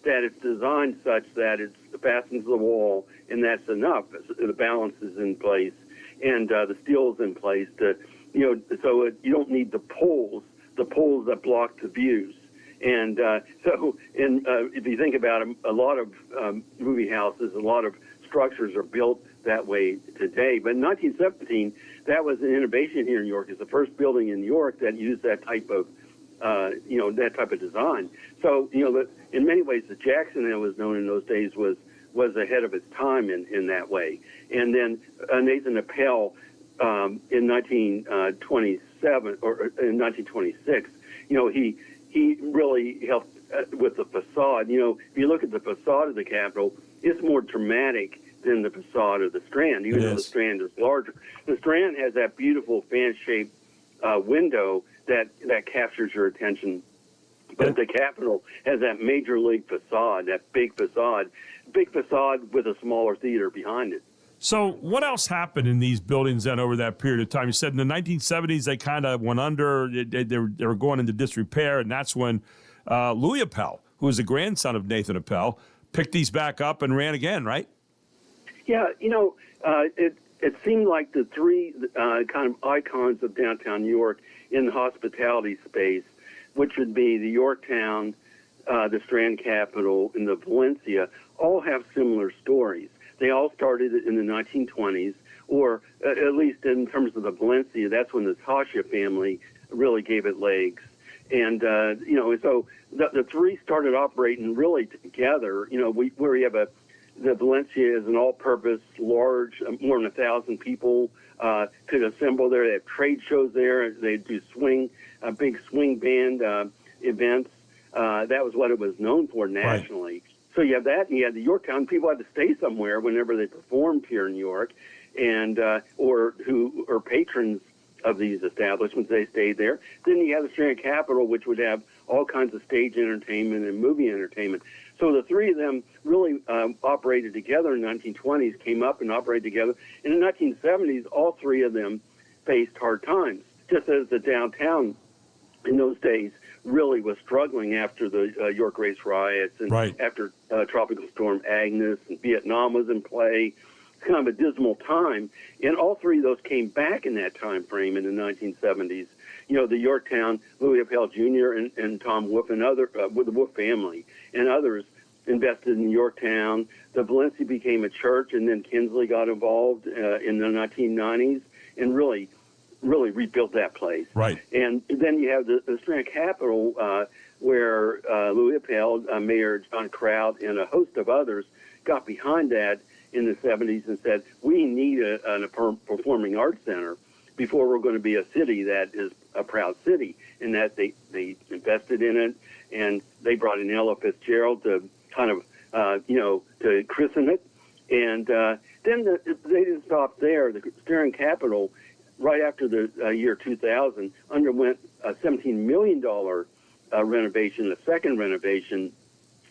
it's designed such that it fastens the wall, and that's enough. The balance is in place, and the steel's in place, so you don't need the poles that block the views. And if you think about it, a lot of movie houses, a lot of structures are built that way today. But in 1917, that was an innovation here in York. It's the first building in New York that used that type of, design. So, in many ways, the Jackson that was known in those days was ahead of its time in that way. And then Nathan Appel in 1927 or in 1926, he really helped with the facade. If you look at the facade of the Capitol, it's more dramatic than the facade of the Strand, even though the Strand is larger. The Strand has that beautiful fan-shaped window that captures your attention. But the Capitol has that major league facade, that big facade with a smaller theater behind it. So what else happened in these buildings then over that period of time? You said in the 1970s they kind of went under. They were going into disrepair, and that's when Louis Appel, who was the grandson of Nathan Appel, picked these back up and ran again, right? Yeah, it seemed like the three kind of icons of downtown New York in the hospitality space, which would be the Yorktown, the Strand Capitol, and the Valencia, all have similar stories. They all started in the 1920s, or at least in terms of the Valencia, that's when the Tasha family really gave it legs. And, so the three started operating really together, where we have the Valencia is an all-purpose, large, more than 1,000 people could assemble there. They have trade shows there. They do big swing band events. That was what it was known for nationally. Right. So you have that, and you have the Yorktown. People had to stay somewhere whenever they performed here in New York, and or who are patrons of these establishments, they stayed there. Then you have the Strand Capitol, which would have all kinds of stage entertainment and movie entertainment. So the three of them really operated together in the 1920s, came up and operated together. In the 1970s, all three of them faced hard times, just as the downtown in those days really was struggling after the York Race riots and after Tropical Storm Agnes, and Vietnam was in play. It's kind of a dismal time. And all three of those came back in that time frame in the 1970s. The Yorktown, Louis Appel Jr. and Tom Wolfe and with the Wolfe family and others invested in Yorktown. The Valencia became a church, and then Kinsley got involved in the 1990s and really rebuilt that place. Right. And then you have the Strand Capitol, where Louis Appel, Mayor John Kraut, and a host of others got behind that in the 70s and said, we need a performing arts center before we're going to be a city that is a proud city. And that they invested in it, and they brought in Ella Fitzgerald to kind of, to christen it. And then they didn't stop there. The Strand Capitol right after the year 2000, underwent a $17 million renovation, the second renovation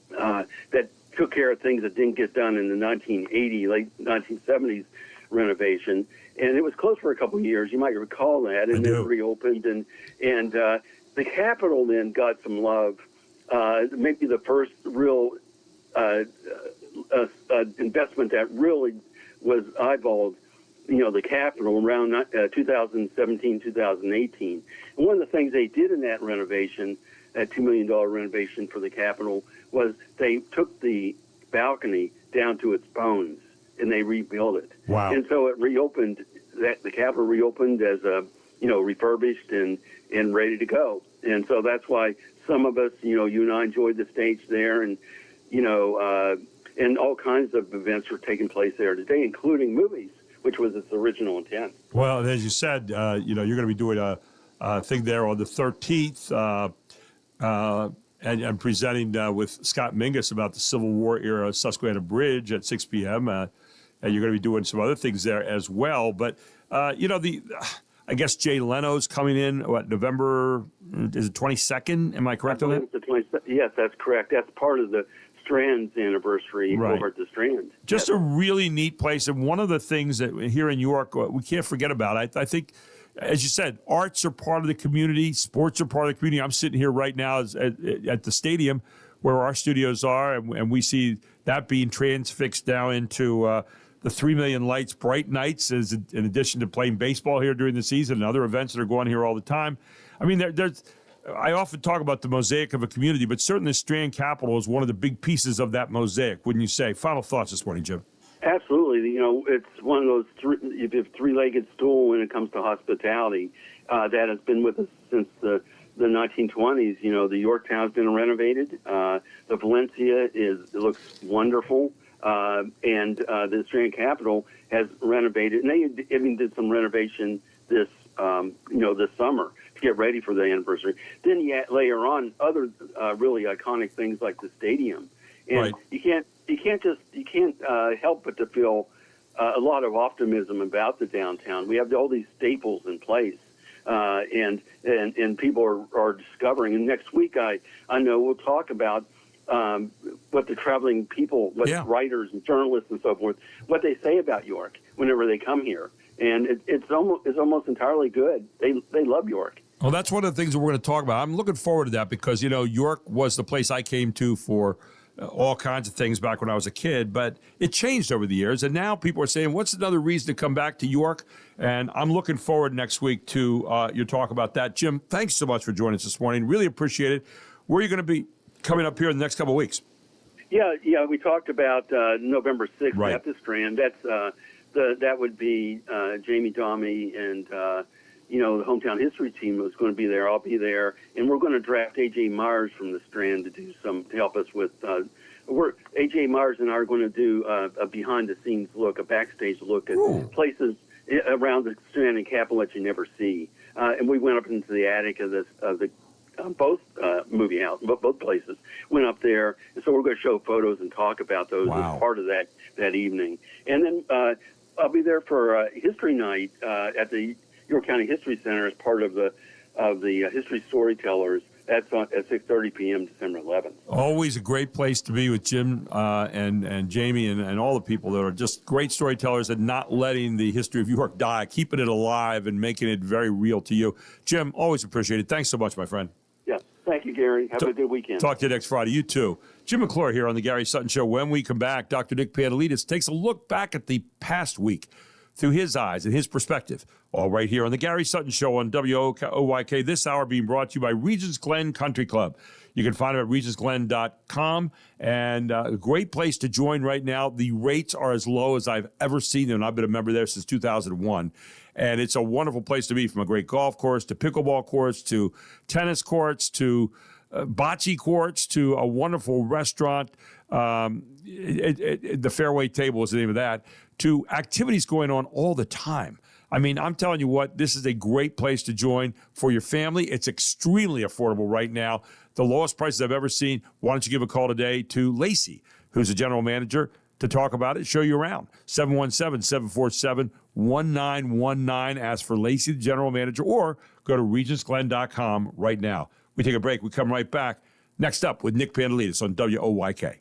that took care of things that didn't get done in the late 1970s renovation. And it was closed for a couple of years. You might recall that. And then it reopened. And the Capitol then got some love. Maybe the first real investment that really was eyeballed, the Capitol around 2017, 2018. And one of the things they did in that renovation, that $2 million renovation for the Capitol, was they took the balcony down to its bones and they rebuilt it. Wow. And so it reopened, the Capitol reopened as refurbished and ready to go. And so that's why some of us, you and I enjoyed the stage there, and and all kinds of events were taking place there today, including movies, which was its original intent. Well, as you said, you're going to be doing a thing there on the 13th, and presenting with Scott Mingus about the Civil War era Susquehanna Bridge at 6 p.m. And you're going to be doing some other things there as well. But I guess Jay Leno's coming in. November? Is it 22nd? Am I correct on that? Yes, that's correct. That's part of the Strand's anniversary over at the Strand. Just a really neat place. And one of the things that here in York we can't forget about, I think, as you said, arts are part of the community. Sports are part of the community. I'm sitting here right now at the stadium where our studios are, and we see that being transfixed now into the 3 million lights, bright nights, as in addition to playing baseball here during the season and other events that are going here all the time. I mean, I often talk about the mosaic of a community, but certainly Strand Capitol is one of the big pieces of that mosaic, wouldn't you say? Final thoughts this morning, Jim. Absolutely. It's one of those three-legged stool when it comes to hospitality that has been with us since the 1920s. The Yorktown's been renovated. The Valencia looks wonderful. And the Strand Capitol has renovated, and they even did some renovation this summer to get ready for the anniversary. Then you layer on other really iconic things like the stadium, and you can't help but to feel a lot of optimism about the downtown. We have all these staples in place, and people are discovering. And next week, I know we'll talk about what the traveling people, writers and journalists and so forth, what they say about York whenever they come here, and it's almost entirely good. They love York. Well, that's one of the things that we're going to talk about. I'm looking forward to that because York was the place I came to for all kinds of things back when I was a kid, but it changed over the years, and now people are saying, "What's another reason to come back to York?" And I'm looking forward next week to your talk about that. Jim, thanks so much for joining us this morning. Really appreciate it. Where are you going to be coming up here in the next couple of weeks? Yeah, we talked about November 6th at the Strand. That's that would be Jamie Domi and the hometown history team was going to be there. I'll be there, and we're going to draft A.J. Myers from the Strand to help us with. A.J. Myers and I are going to do a behind-the-scenes look, a backstage look at places around the Strand and Capitol that you never see. And we went up into the attic of the both movie houses, both places. Went up there, and so we're going to show photos and talk about those as part of that evening. And then I'll be there for History Night at the York County History Center as part of the History Storytellers. That's at 6:30 p.m. December 11th. Always a great place to be with Jim and Jamie and all the people that are just great storytellers and not letting the history of York die, keeping it alive and making it very real to you. Jim, always appreciate it. Thanks so much, my friend. Yeah, thank you, Gary. Have a good weekend. Talk to you next Friday. You too. Jim McClure here on the Gary Sutton Show. When we come back, Dr. Nick Pantelidis takes a look back at the past week through his eyes and his perspective. All right here on the Gary Sutton Show on WOYK. This hour being brought to you by Regents Glen Country Club. You can find them at regentsglen.com, and a great place to join right now. The rates are as low as I've ever seen them. I've been a member there since 2001, and it's a wonderful place to be, from a great golf course to pickleball courts to tennis courts to bocce courts to a wonderful restaurant. The Fairway Table is the name of that, to activities going on all the time. I mean, I'm telling you what, this is a great place to join for your family. It's extremely affordable right now. The lowest prices I've ever seen. Why don't you give a call today to Lacey, who's the general manager, to talk about it, show you around. 717-747-1037. 1919. Ask for Lacey, the general manager, or go to regentsglen.com right now. We take a break. We come right back. Next up with Nick Pandalidis on WOYK.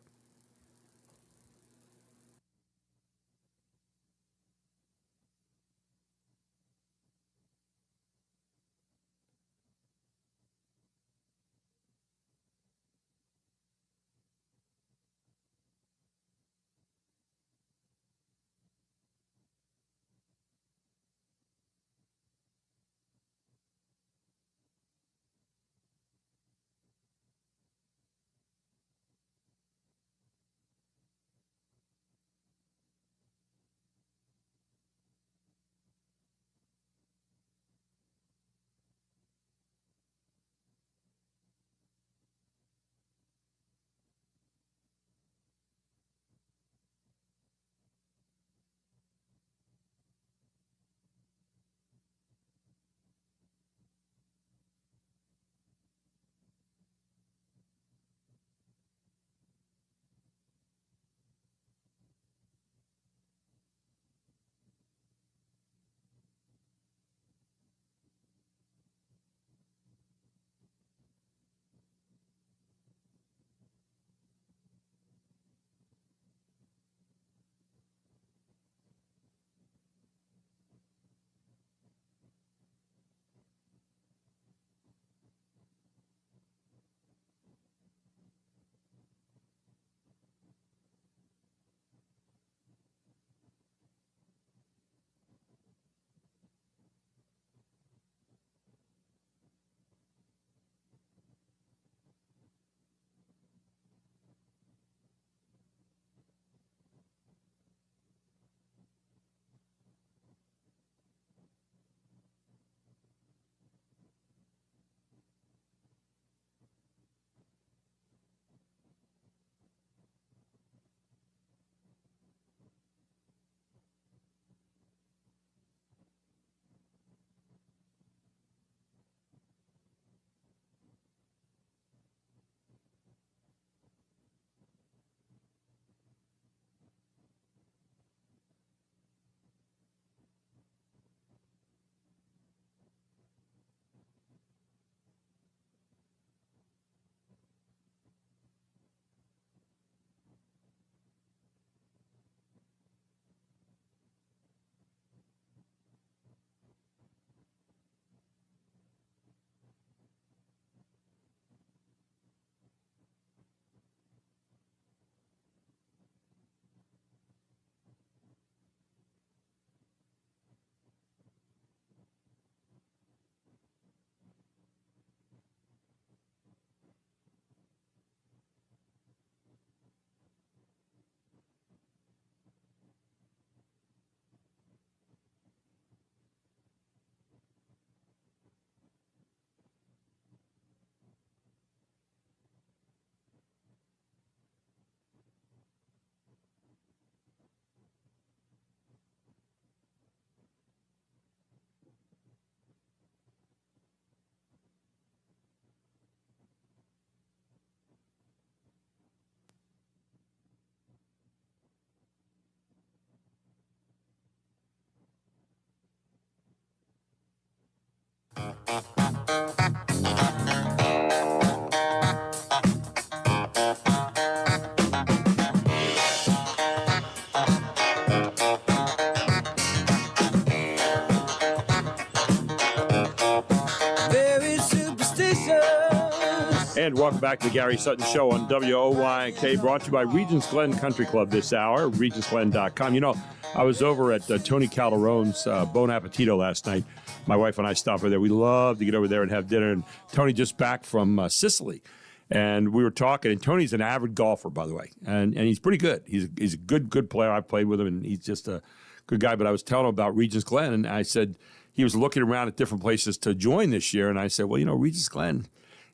And welcome back to the Gary Sutton Show on WOYK, brought to you by Regents Glen Country Club this hour, regentsglen.com. You know, I was over at Tony Calderone's Bon Appetito last night. My wife and I stopped over there. We love to get over there and have dinner. And Tony just back from Sicily. And we were talking, and Tony's an avid golfer, by the way. And he's pretty good. He's a good player. I've played with him, and he's just a good guy. But I was telling him about Regents Glen, and I said he was looking around at different places to join this year. And I said, well, you know, Regents Glen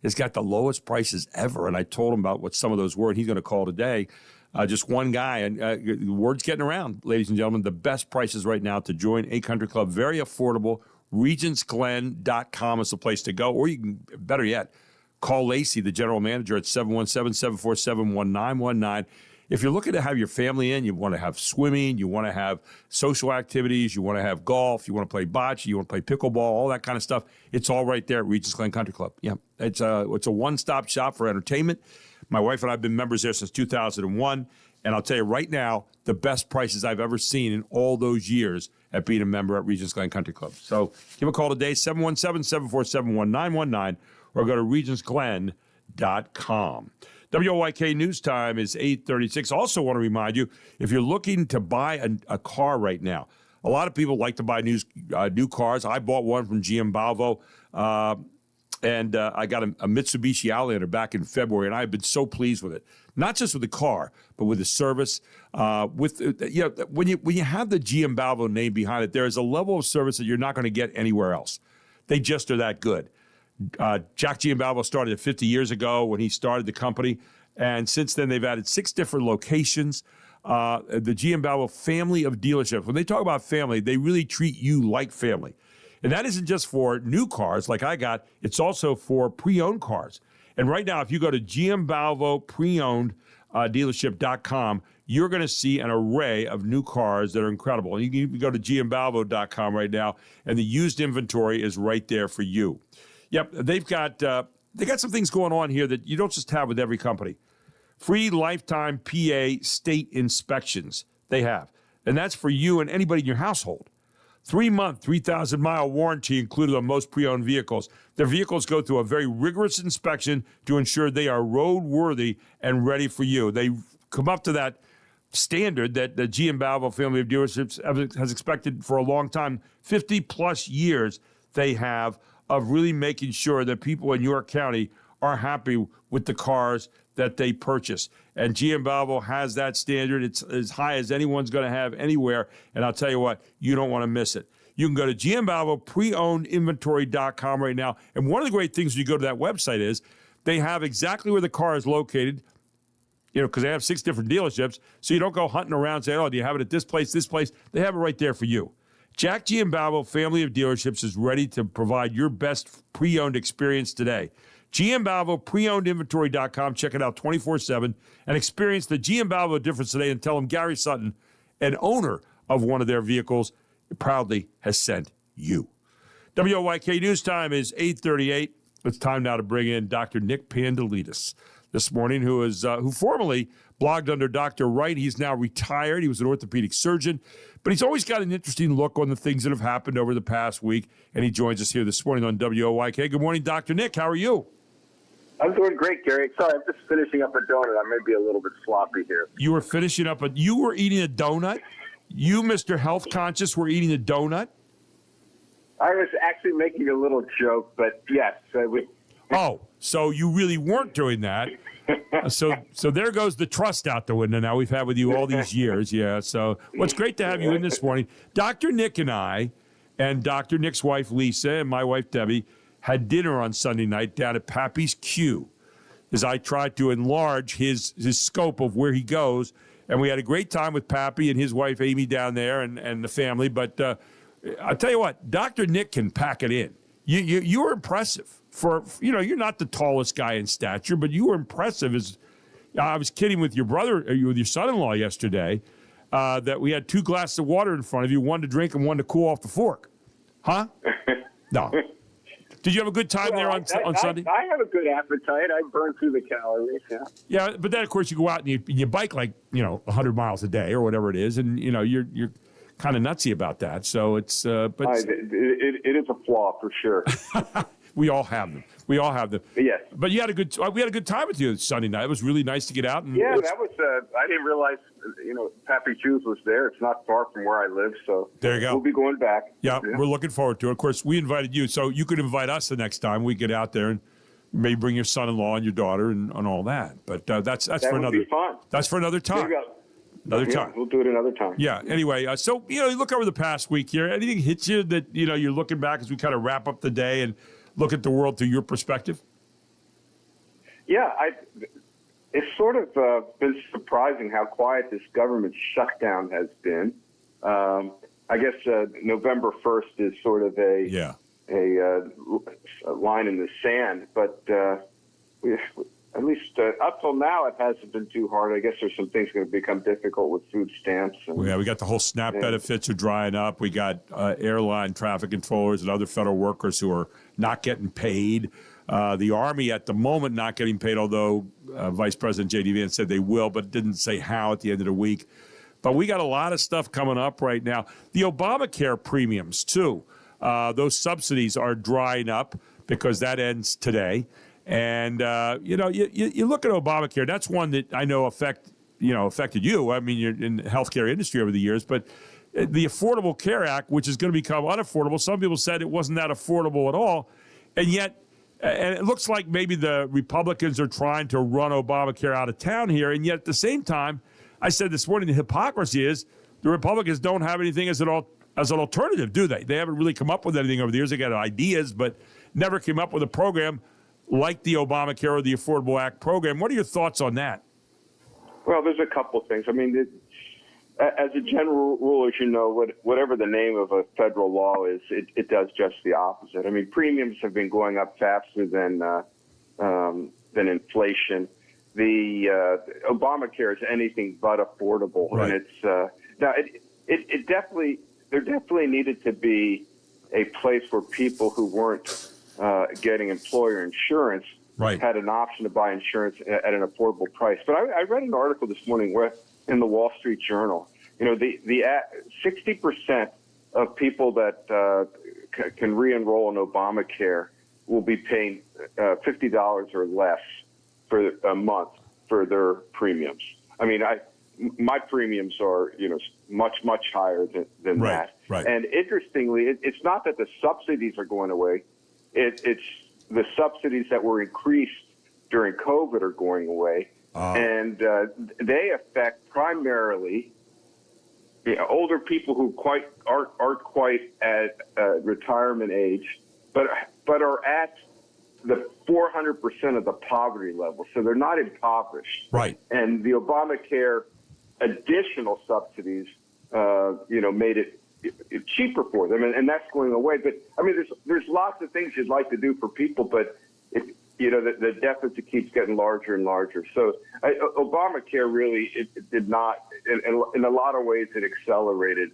has got the lowest prices ever. And I told him about what some of those were, and he's going to call today. Just one guy, and the word's getting around, ladies and gentlemen. The best prices right now to join a country club, very affordable. Regentsglen.com is the place to go. Or you can, better yet, call Lacey, the general manager, at 717-747-1919. if you're looking to have your family in, you want to have swimming, you want to have social activities, you want to have golf, you want to play bocce, you want to play pickleball, all that kind of stuff. It's all right there at Regents Glen Country Club. Yeah, it's a one-stop shop for entertainment. My wife and I have been members there since 2001, and I'll tell you right now, the best prices I've ever seen in all those years at being a member at Regents Glen Country Club. So give a call today, 717-747-1919, or go to regentsglen.com. WOYK News Time is 8:36. Also want to remind you, if you're looking to buy a car right now, a lot of people like to buy new cars. I bought one from GM Balvo, and I got a Mitsubishi Outlander back in February, and I've been so pleased with it. Not just with the car, but with the service. When you have the GM Balvo name behind it, there is a level of service that you're not going to get anywhere else. They just are that good. Jack Giambalvo started 50 years ago when he started the company, and since then they've added 6 different locations. The Giambalvo family of dealerships, when they talk about family, they really treat you like family. And that isn't just for new cars like I got, it's also for pre-owned cars. And right now, if you go to GM pre-owned dealership.com, you're going to see an array of new cars that are incredible. And you can go to gmbalvo.com right now, and the used inventory is right there for you. Yep, they got some things going on here that you don't just have with every company. Free lifetime PA state inspections they have, and that's for you and anybody in your household. 3-month, 3,000-mile warranty included on most pre-owned vehicles. Their vehicles go through a very rigorous inspection to ensure they are roadworthy and ready for you. They come up to that standard that the GM Balvo family of dealerships has expected for a long time. 50-plus years they have of really making sure that people in York County are happy with the cars that they purchase. And GM Balvo has that standard. It's as high as anyone's going to have anywhere. And I'll tell you what, you don't want to miss it. You can go to GM Balvo preownedinventory.com right now. And one of the great things when you go to that website is they have exactly where the car is located, because they have 6 different dealerships. So you don't go hunting around saying, oh, do you have it at this place, this place? They have it right there for you. Jack Giambalvo family of dealerships is ready to provide your best pre-owned experience today. GM Balvo, preownedinventory.com. Check it out 24/7 and experience the GM Balvo difference today and tell them Gary Sutton, an owner of one of their vehicles, proudly has sent you. WOYK News Time is 8:38. It's time now to bring in Dr. Nick Pandalidis this morning, who formerly blogged under Dr. Wright. He's now retired. He was an orthopedic surgeon, but he's always got an interesting look on the things that have happened over the past week, and he joins us here this morning on WOYK. Good morning, Dr. Nick. How are you? I'm doing great, Gary. Sorry, I'm just finishing up a donut. I may be a little bit sloppy here. You were finishing up you were eating a donut? You, Mr. Health Conscious, were eating a donut? I was actually making a little joke, but yes. Oh, so you really weren't doing that. So there goes the trust out the window now we've had with you all these years. Yeah, so well, it's great to have you in this morning. Dr. Nick and I, and Dr. Nick's wife, Lisa, and my wife, Debbie, had dinner on Sunday night down at Pappy's Q as I tried to enlarge his scope of where he goes. And we had a great time with Pappy and his wife, Amy, down there and the family. But I'll tell you what, Dr. Nick can pack it in. You were impressive. You're not the tallest guy in stature, but you were impressive. I was kidding with your brother, with your son-in-law yesterday, that we had 2 glasses of water in front of you, one to drink and one to cool off the fork. Huh? No. Did you have a good time there on Sunday? I have a good appetite. I burn through the calories, yeah. Yeah, but then, of course, you go out and you bike 100 miles a day or whatever it is, and, you're kind of nutsy about that. So it's it is a flaw for sure. We all have them. Yes. But we had a good time with you Sunday night. It was really nice to get out. And that was. I didn't realize. Pappy Q's was there. It's not far from where I live, so there you go. We'll be going back. Yeah, we're looking forward to it. Of course, we invited you, so you could invite us the next time we get out there and maybe bring your son-in-law and your daughter and all that. But that's for another. Be fun. That's for another time. Another time. We'll do it another time. Yeah. Anyway, so you look over the past week here. Anything hits you that you're looking back as we kind of wrap up the day and look at the world through your perspective? Yeah, it's sort of been surprising how quiet this government shutdown has been. I guess November 1st is sort of a line in the sand, but at least up till now, it hasn't been too hard. I guess there's some things going to become difficult with food stamps. And, well, yeah, we got the whole SNAP benefits are drying up. We got airline traffic controllers and other federal workers who are not getting paid. The Army at the moment not getting paid, although Vice President J.D. Vance said they will, but didn't say how at the end of the week. But we got a lot of stuff coming up right now. The Obamacare premiums, too. Those subsidies are drying up because that ends today. And, you look at Obamacare. That's one that I know affected you. I mean, you're in the healthcare industry over the years. But the Affordable Care Act, which is going to become unaffordable, some people said it wasn't that affordable at all. And yet, and it looks like maybe the Republicans are trying to run Obamacare out of town here. And yet at the same time, I said this morning, the hypocrisy is the Republicans don't have anything as an alternative, do they? They haven't really come up with anything over the years. They got ideas, but never came up with a program like the Obamacare or the Affordable Act program. What are your thoughts on that? Well, there's a couple of things. I mean, as a general rule, as you know, whatever the name of a federal law is, it does just the opposite. I mean, premiums have been going up faster than inflation. The Obamacare is anything but affordable, right. And it's now there definitely needed to be a place where people who weren't getting employer insurance had an option to buy insurance at an affordable price. But I read an article this morning in the Wall Street Journal. You know, the 60% of people that can re-enroll in Obamacare will be paying $50 or less for a month for their premiums. I mean, my premiums are much higher than that. Right. And interestingly, it's not that the subsidies are going away. It's the subsidies that were increased during COVID are going away, and they affect primarily older people who aren't quite at retirement age, but are at the 400% of the poverty level, so they're not impoverished. Right. And the Obamacare additional subsidies, made it cheaper for them, and that's going away. But I mean, there's lots of things you'd like to do for people, but the deficit keeps getting larger and larger. So Obamacare really it did not, in a lot of ways, it accelerated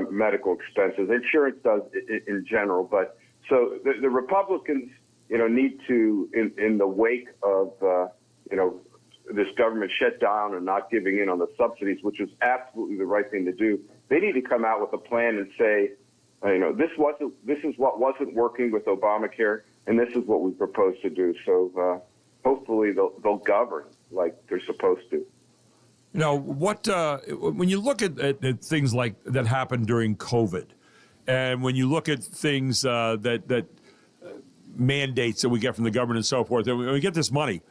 medical expenses. Insurance does in general, but so the Republicans, need to, in the wake of this government shutdown and not giving in on the subsidies, which was absolutely the right thing to do. They need to come out with a plan and say, this is what wasn't working with Obamacare, and this is what we propose to do. So hopefully they'll govern like they're supposed to. When you look at things like that happened during COVID, and when you look at things that mandates that we get from the government and so forth, and we get this money,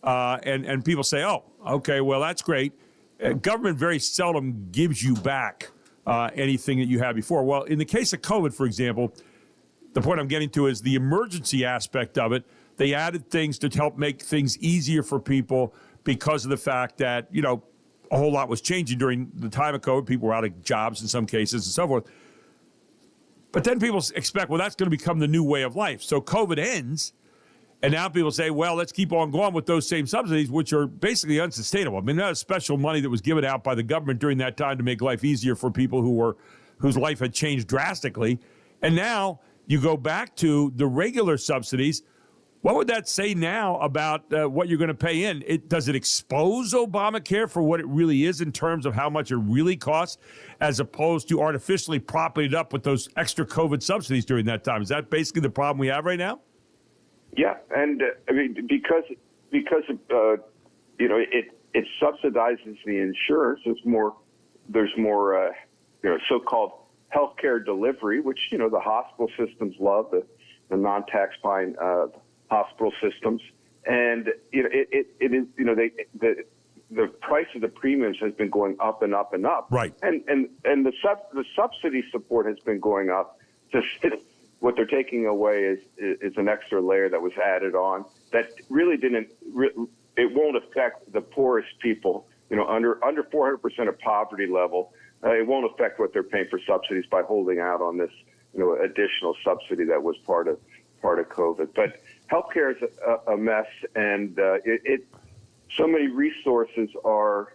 and people say, oh, okay, well, that's great. Government very seldom gives you back anything that you had before. Well, in the case of COVID, for example, the point I'm getting to is the emergency aspect of it. They added things to help make things easier for people because of the fact that, a whole lot was changing during the time of COVID. People were out of jobs in some cases and so forth. But then people expect, well, that's going to become the new way of life. So COVID ends, and now people say, well, let's keep on going with those same subsidies, which are basically unsustainable. I mean, that was special money that was given out by the government during that time to make life easier for people whose life had changed drastically. And now you go back to the regular subsidies. What would that say now about what you're going to pay in? Does it expose Obamacare for what it really is in terms of how much it really costs, as opposed to artificially propping it up with those extra COVID subsidies during that time? Is that basically the problem we have right now? Yeah, and I mean because it subsidizes the insurance. There's more so-called healthcare delivery, which the hospital systems love, the non-tax-paying hospital systems, and it is the price of the premiums has been going up and up and up. Right, and the subsidy support has been going up. What they're taking away is an extra layer that was added on that really it won't affect the poorest people, under 400% of poverty level. It won't affect what they're paying for subsidies by holding out on this, additional subsidy that was part of COVID. But healthcare is a mess, and so many resources are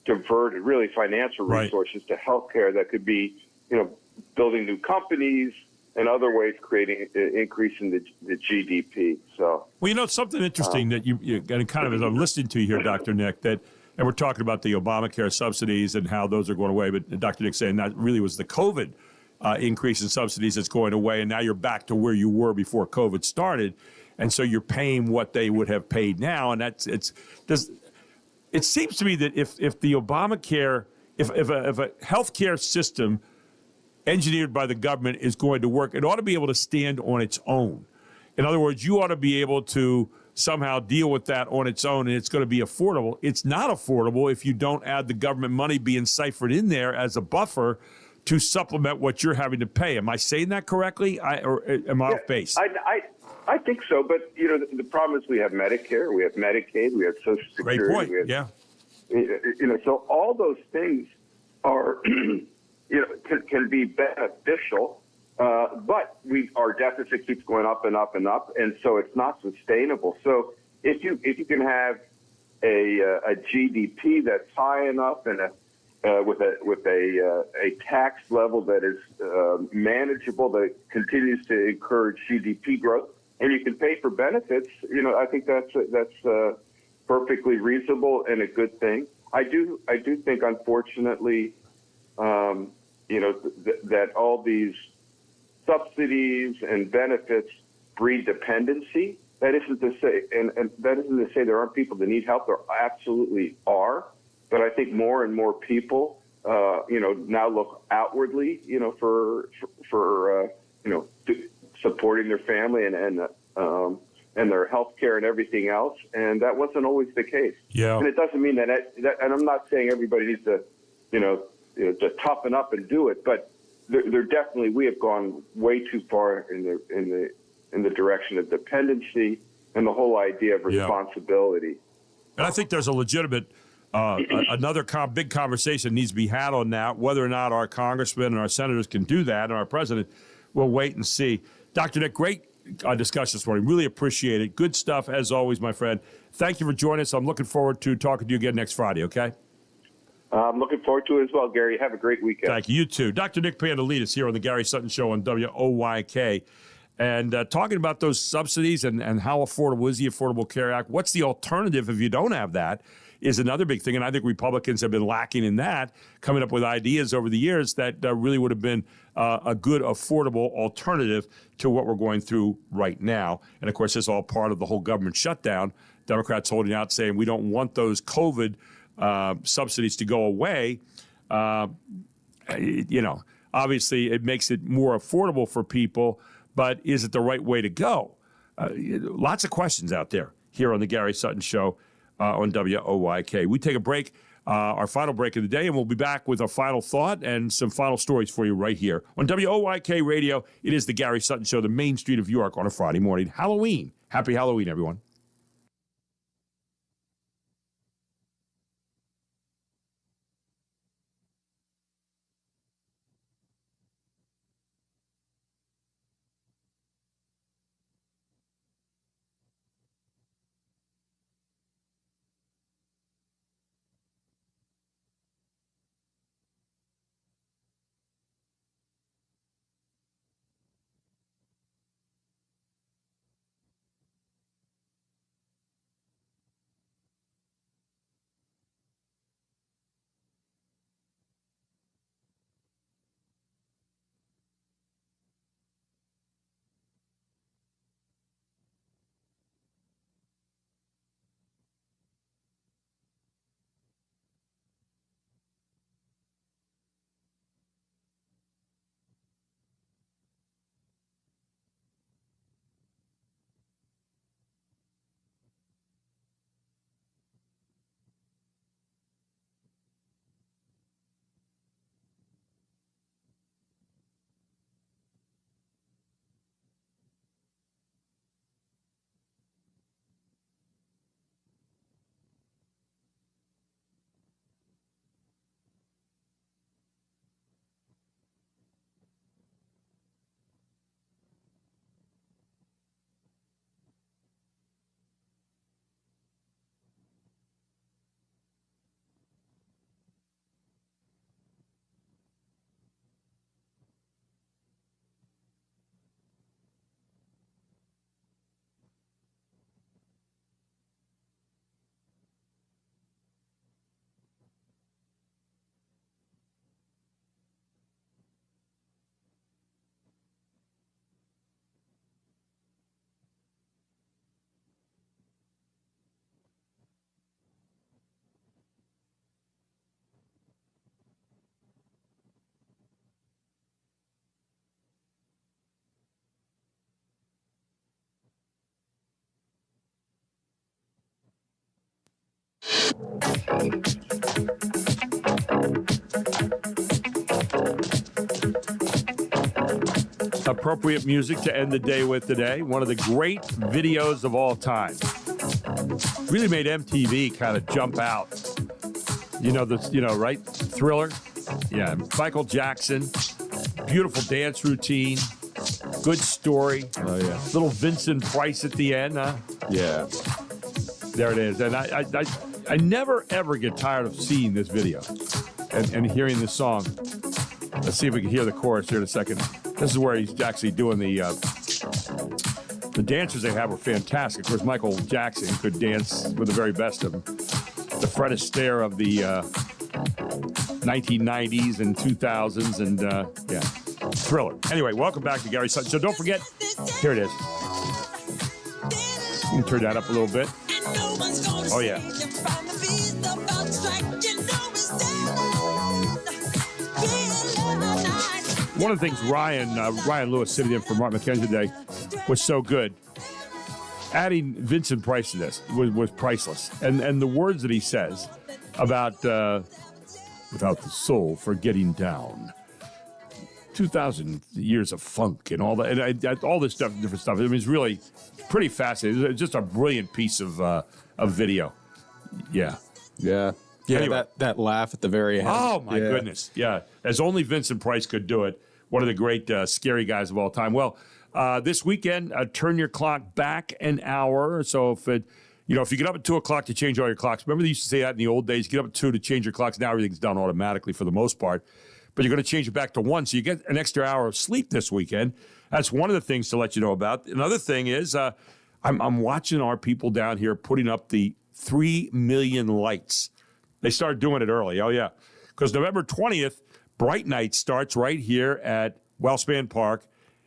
diverted, really financial resources to healthcare that could be, building new companies and other ways creating increasing the GDP. So, well, something interesting that you kind of as I'm listening to you here, Dr. Nick, and we're talking about the Obamacare subsidies and how those are going away, but Dr. Nick saying that really was the COVID increase in subsidies that's going away, and now you're back to where you were before COVID started, and so you're paying what they would have paid now, and it seems to me that if the Obamacare, if a healthcare system engineered by the government is going to work, it ought to be able to stand on its own. In other words, you ought to be able to somehow deal with that on its own, and it's going to be affordable. It's not affordable if you don't add the government money being ciphered in there as a buffer to supplement what you're having to pay. Am I saying that correctly, or am I off base? I think so, but the problem is we have Medicare, we have Medicaid, we have Social Security. Great point. We have, so all those things are, can be beneficial, but our deficit keeps going up and up and up, and so it's not sustainable. So if you can have a GDP that's high enough and with a tax level that is manageable, that continues to encourage GDP growth, and you can pay for benefits, I think that's perfectly reasonable and a good thing. I do think, unfortunately, that all these subsidies and benefits breed dependency. That isn't to say, and that isn't to say there aren't people that need help. There absolutely are. But I think more and more people, now look outwardly, for supporting their family and their health care and everything else. And that wasn't always the case. Yeah. And it doesn't mean that, and I'm not saying everybody needs to, to toughen up and do it, but there definitely, we have gone way too far in the direction of dependency and the whole idea of responsibility. And I think there's a legitimate another big conversation needs to be had on that. Whether or not our congressmen and our senators can do that, and our president, we'll wait and see. Dr. Nick, great discussion this morning. Really appreciate it. Good stuff as always, my friend. Thank you for joining us. I'm looking forward to talking to you again next Friday. Okay. I'm looking forward to it as well, Gary. Have a great weekend. Thank you. You too. Dr. Nick Pandalidis here on the Gary Sutton Show on WOYK. And talking about those subsidies and how affordable is the Affordable Care Act. What's the alternative if you don't have that is another big thing. And I think Republicans have been lacking in that, coming up with ideas over the years that really would have been a good, affordable alternative to what we're going through right now. And, of course, it's all part of the whole government shutdown. Democrats holding out saying we don't want those COVID subsidies to go away. Obviously it makes it more affordable for people, but is it the right way to go? Lots of questions out there here on the Gary Sutton Show on WOYK. We take a break, our final break of the day, and we'll be back with a final thought and some final stories for you right here on WOYK Radio. It is the Gary Sutton Show, the Main Street of York on a Friday morning. Halloween. Happy Halloween, everyone. Appropriate music to end the day with today. One of the great videos of all time. Really made MTV kind of jump out. Right? Thriller. Yeah, Michael Jackson. Beautiful dance routine. Good story. Oh, yeah. Little Vincent Price at the end, huh? Yeah. There it is. And I never, ever get tired of seeing this video and hearing this song. Let's see if we can hear the chorus here in a second. This is where he's actually doing the dancers they have were fantastic. Of course, Michael Jackson could dance with the very best of them. The Fred Astaire of the 1990s and 2000s, and Thriller. Anyway, welcome back to Gary Sutton. So don't forget, here it is. You can turn that up a little bit. Oh, yeah. One of the things Ryan Lewis sitting in for Mark McKenzie today was so good. Adding Vincent Price to this was priceless. And the words that he says about without the soul for getting down. 2,000 years of funk and all that, and all this stuff, different stuff. I mean, it's really pretty fascinating. It's just a brilliant piece of video. Yeah. Yeah. Yeah, anyway. that laugh at the very end. Oh, my goodness. Yeah. As only Vincent Price could do it. One of the great scary guys of all time. Well, this weekend, turn your clock back an hour. So if you get up at 2 o'clock to change all your clocks, remember they used to say that in the old days, get up at 2 to change your clocks. Now everything's done automatically for the most part. But you're going to change it back to 1, so you get an extra hour of sleep this weekend. That's one of the things to let you know about. Another thing is I'm watching our people down here putting up the 3 million lights. They started doing it early. Oh, yeah. Because November 20th, Bright Night starts right here at Wellspan Park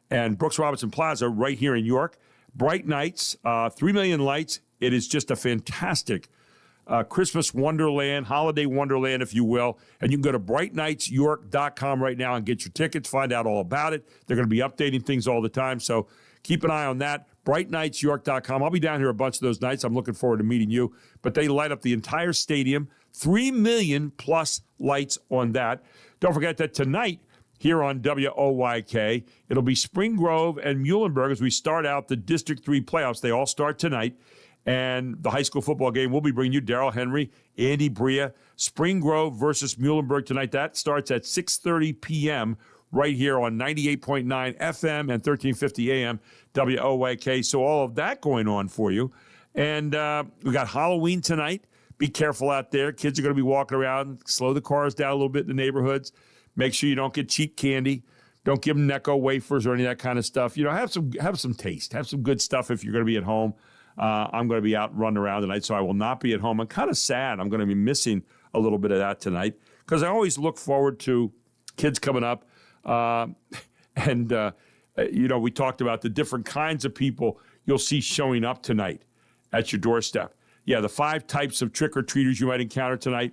and Brooks Robinson Plaza right here in York. Bright Nights, 3 million lights. It is just a fantastic Christmas wonderland, holiday wonderland, if you will. And you can go to brightnightsyork.com right now and get your tickets, find out all about it. They're going to be updating things all the time. So keep an eye on that. brightnightsyork.com. I'll be down here a bunch of those nights. I'm looking forward to meeting you. But they light up the entire stadium. 3 million plus lights on that. Don't forget that tonight here on WOYK, it'll be Spring Grove and Muhlenberg as we start out the District 3 playoffs. They all start tonight. And the high school football game, we'll be bringing you Darrell Henry, Andy Bria, Spring Grove versus Muhlenberg tonight. That starts at 6:30 p.m. right here on 98.9 FM and 1350 AM WOYK. So all of that going on for you. And we got Halloween tonight. Be careful out there. Kids are going to be walking around. Slow the cars down a little bit in the neighborhoods. Make sure you don't get cheap candy. Don't give them Necco wafers or any of that kind of stuff. Have some taste. Have some good stuff if you're going to be at home. I'm going to be out running around tonight, so I will not be at home. I'm kind of sad. I'm going to be missing a little bit of that tonight because I always look forward to kids coming up. We talked about the different kinds of people you'll see showing up tonight at your doorstep. Yeah, the 5 types of trick-or-treaters you might encounter tonight.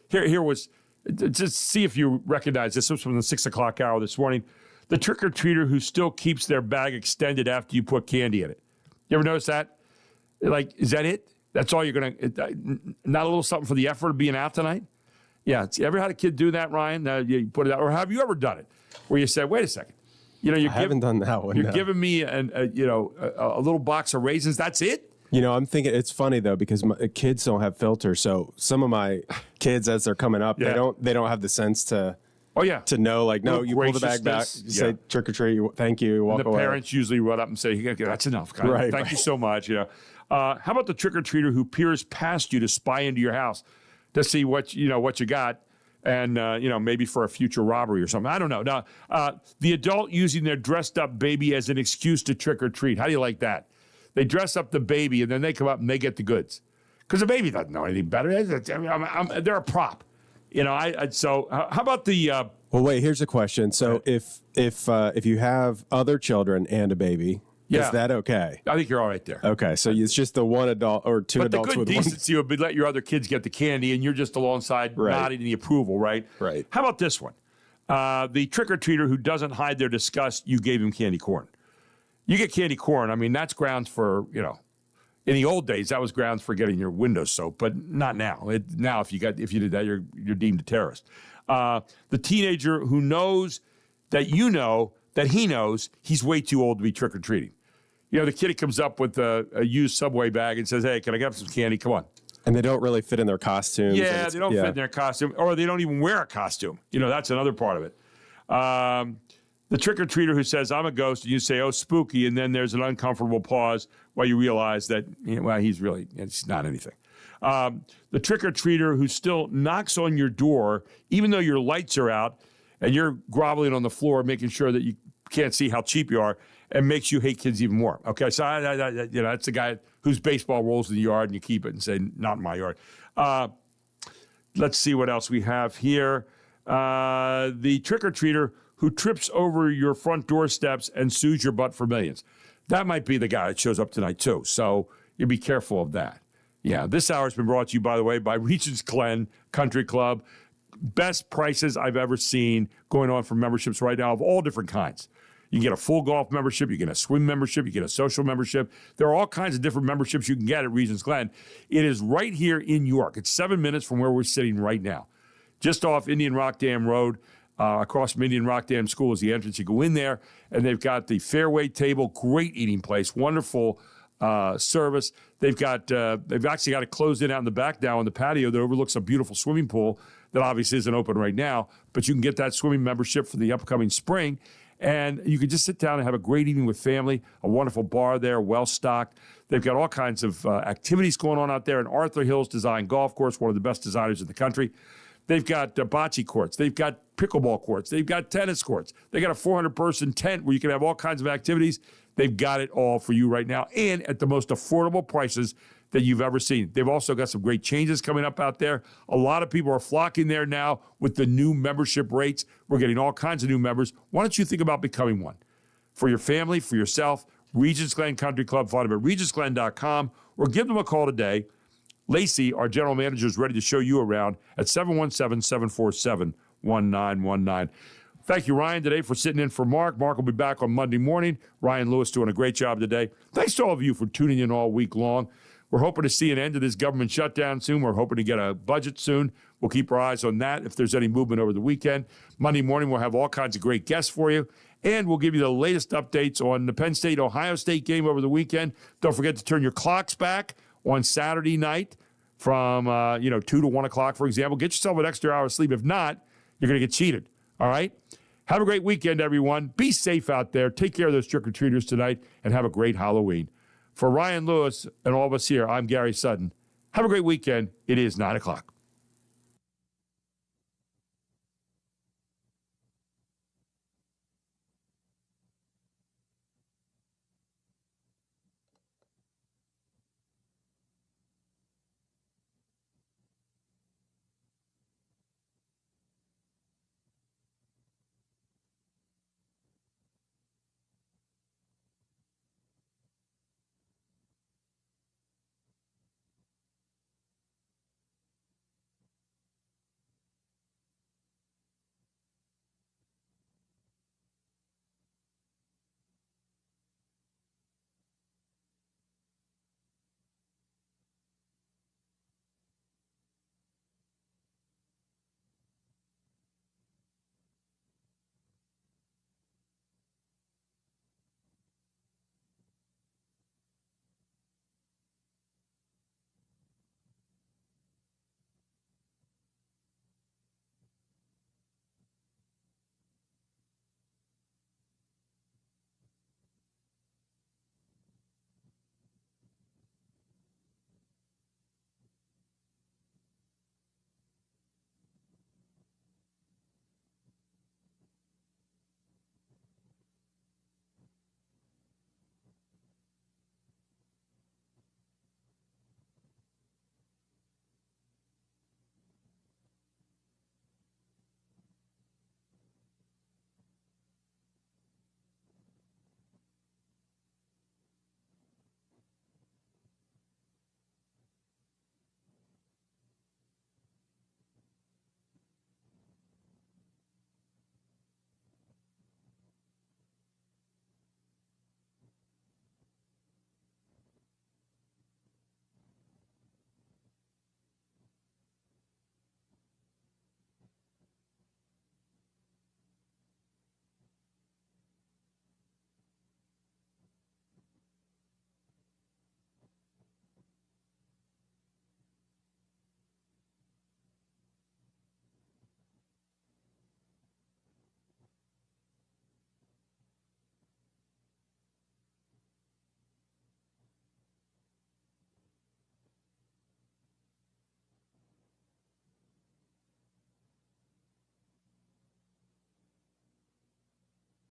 Here was, just see if you recognize this. This was from the 6 o'clock hour this morning. The trick-or-treater who still keeps their bag extended after you put candy in it. You ever notice that? Like, is that it? That's all you're going to, not a little something for the effort of being out tonight? Yeah. Ever had a kid do that, Ryan? You put it out, or have you ever done it where you said, wait a second. I haven't done that one. You're giving me a little box of raisins. That's it? I'm thinking it's funny though because my kids don't have filters. So some of my kids, as they're coming up, they don't have the sense to. Oh yeah, to know no, you pull the bag back, you say trick or treat, thank you, walk away. The parents usually run up and say, "That's enough, guys. Right, thank you so much." How about the trick or treater who peers past you to spy into your house to see what you got, and maybe for a future robbery or something? I don't know. Now, the adult using their dressed up baby as an excuse to trick or treat. How do you like that? They dress up the baby and then they come up and they get the goods because the baby doesn't know anything better. They're a prop. So how about the? Well, wait. Here's a question. So if you have other children and a baby, is that okay? I think you're all right there. Okay, so it's just the one adult or two adults with one. But the good decency would be let your other kids get the candy and you're just alongside nodding the approval, right? Right. How about this one? The trick or treater who doesn't hide their disgust. You gave him candy corn. You get candy corn. I mean, that's grounds for In the old days, that was grounds for getting your windows soaked, but not now. Now, if you did that, you're deemed a terrorist. The teenager who knows that that he knows he's way too old to be trick or treating. The kid comes up with a used Subway bag and says, "Hey, can I get some candy? Come on." And they don't really fit in their costumes. Yeah, they don't fit in their costume, or they don't even wear a costume. That's another part of it. The trick-or-treater who says, "I'm a ghost," and you say, "Oh, spooky," and then there's an uncomfortable pause while you realize that, it's not anything. The trick-or-treater who still knocks on your door, even though your lights are out, and you're groveling on the floor, making sure that you can't see how cheap you are, and makes you hate kids even more. Okay, so that's the guy whose baseball rolls in the yard, and you keep it and say, "Not in my yard." Let's see what else we have here. The trick-or-treater who trips over your front door steps and sues your butt for millions. That might be the guy that shows up tonight, too. So you be careful of that. Yeah, this hour has been brought to you, by the way, by Regents Glen Country Club. Best prices I've ever seen going on for memberships right now of all different kinds. You can get a full golf membership. You can get a swim membership. You get a social membership. There are all kinds of different memberships you can get at Regents Glen. It is right here in York. It's 7 minutes from where we're sitting right now. Just off Indian Rock Dam Road. Across from Indian Rock Dam School is the entrance. You go in there, and they've got the fairway table, great eating place, wonderful service. They've actually got it closed in out in the back now on the patio that overlooks a beautiful swimming pool that obviously isn't open right now, but you can get that swimming membership for the upcoming spring, and you can just sit down and have a great evening with family, a wonderful bar there, well-stocked. They've got all kinds of activities going on out there, an Arthur Hills design golf course, one of the best designers in the country. They've got bocce courts. They've got pickleball courts. They've got tennis courts. They got a 400-person tent where you can have all kinds of activities. They've got it all for you right now, and at the most affordable prices that you've ever seen. They've also got some great changes coming up out there. A lot of people are flocking there now with the new membership rates. We're getting all kinds of new members. Why don't you think about becoming one? For your family, for yourself, Regents Glen Country Club. Find them at regentsglen.com or give them a call today. Lacey, our general manager, is ready to show you around at 717-747-1919. Thank you, Ryan, today for sitting in for Mark. Mark will be back on Monday morning. Ryan Lewis doing a great job today. Thanks to all of you for tuning in all week long. We're hoping to see an end to this government shutdown soon. We're hoping to get a budget soon. We'll keep our eyes on that if there's any movement over the weekend. Monday morning, we'll have all kinds of great guests for you. And we'll give you the latest updates on the Penn State-Ohio State game over the weekend. Don't forget to turn your clocks back on Saturday night from 2 to 1 o'clock, for example. Get yourself an extra hour of sleep. If not, you're going to get cheated, all right? Have a great weekend, everyone. Be safe out there. Take care of those trick-or-treaters tonight, and have a great Halloween. For Ryan Lewis and all of us here, I'm Gary Sutton. Have a great weekend. It is 9 o'clock.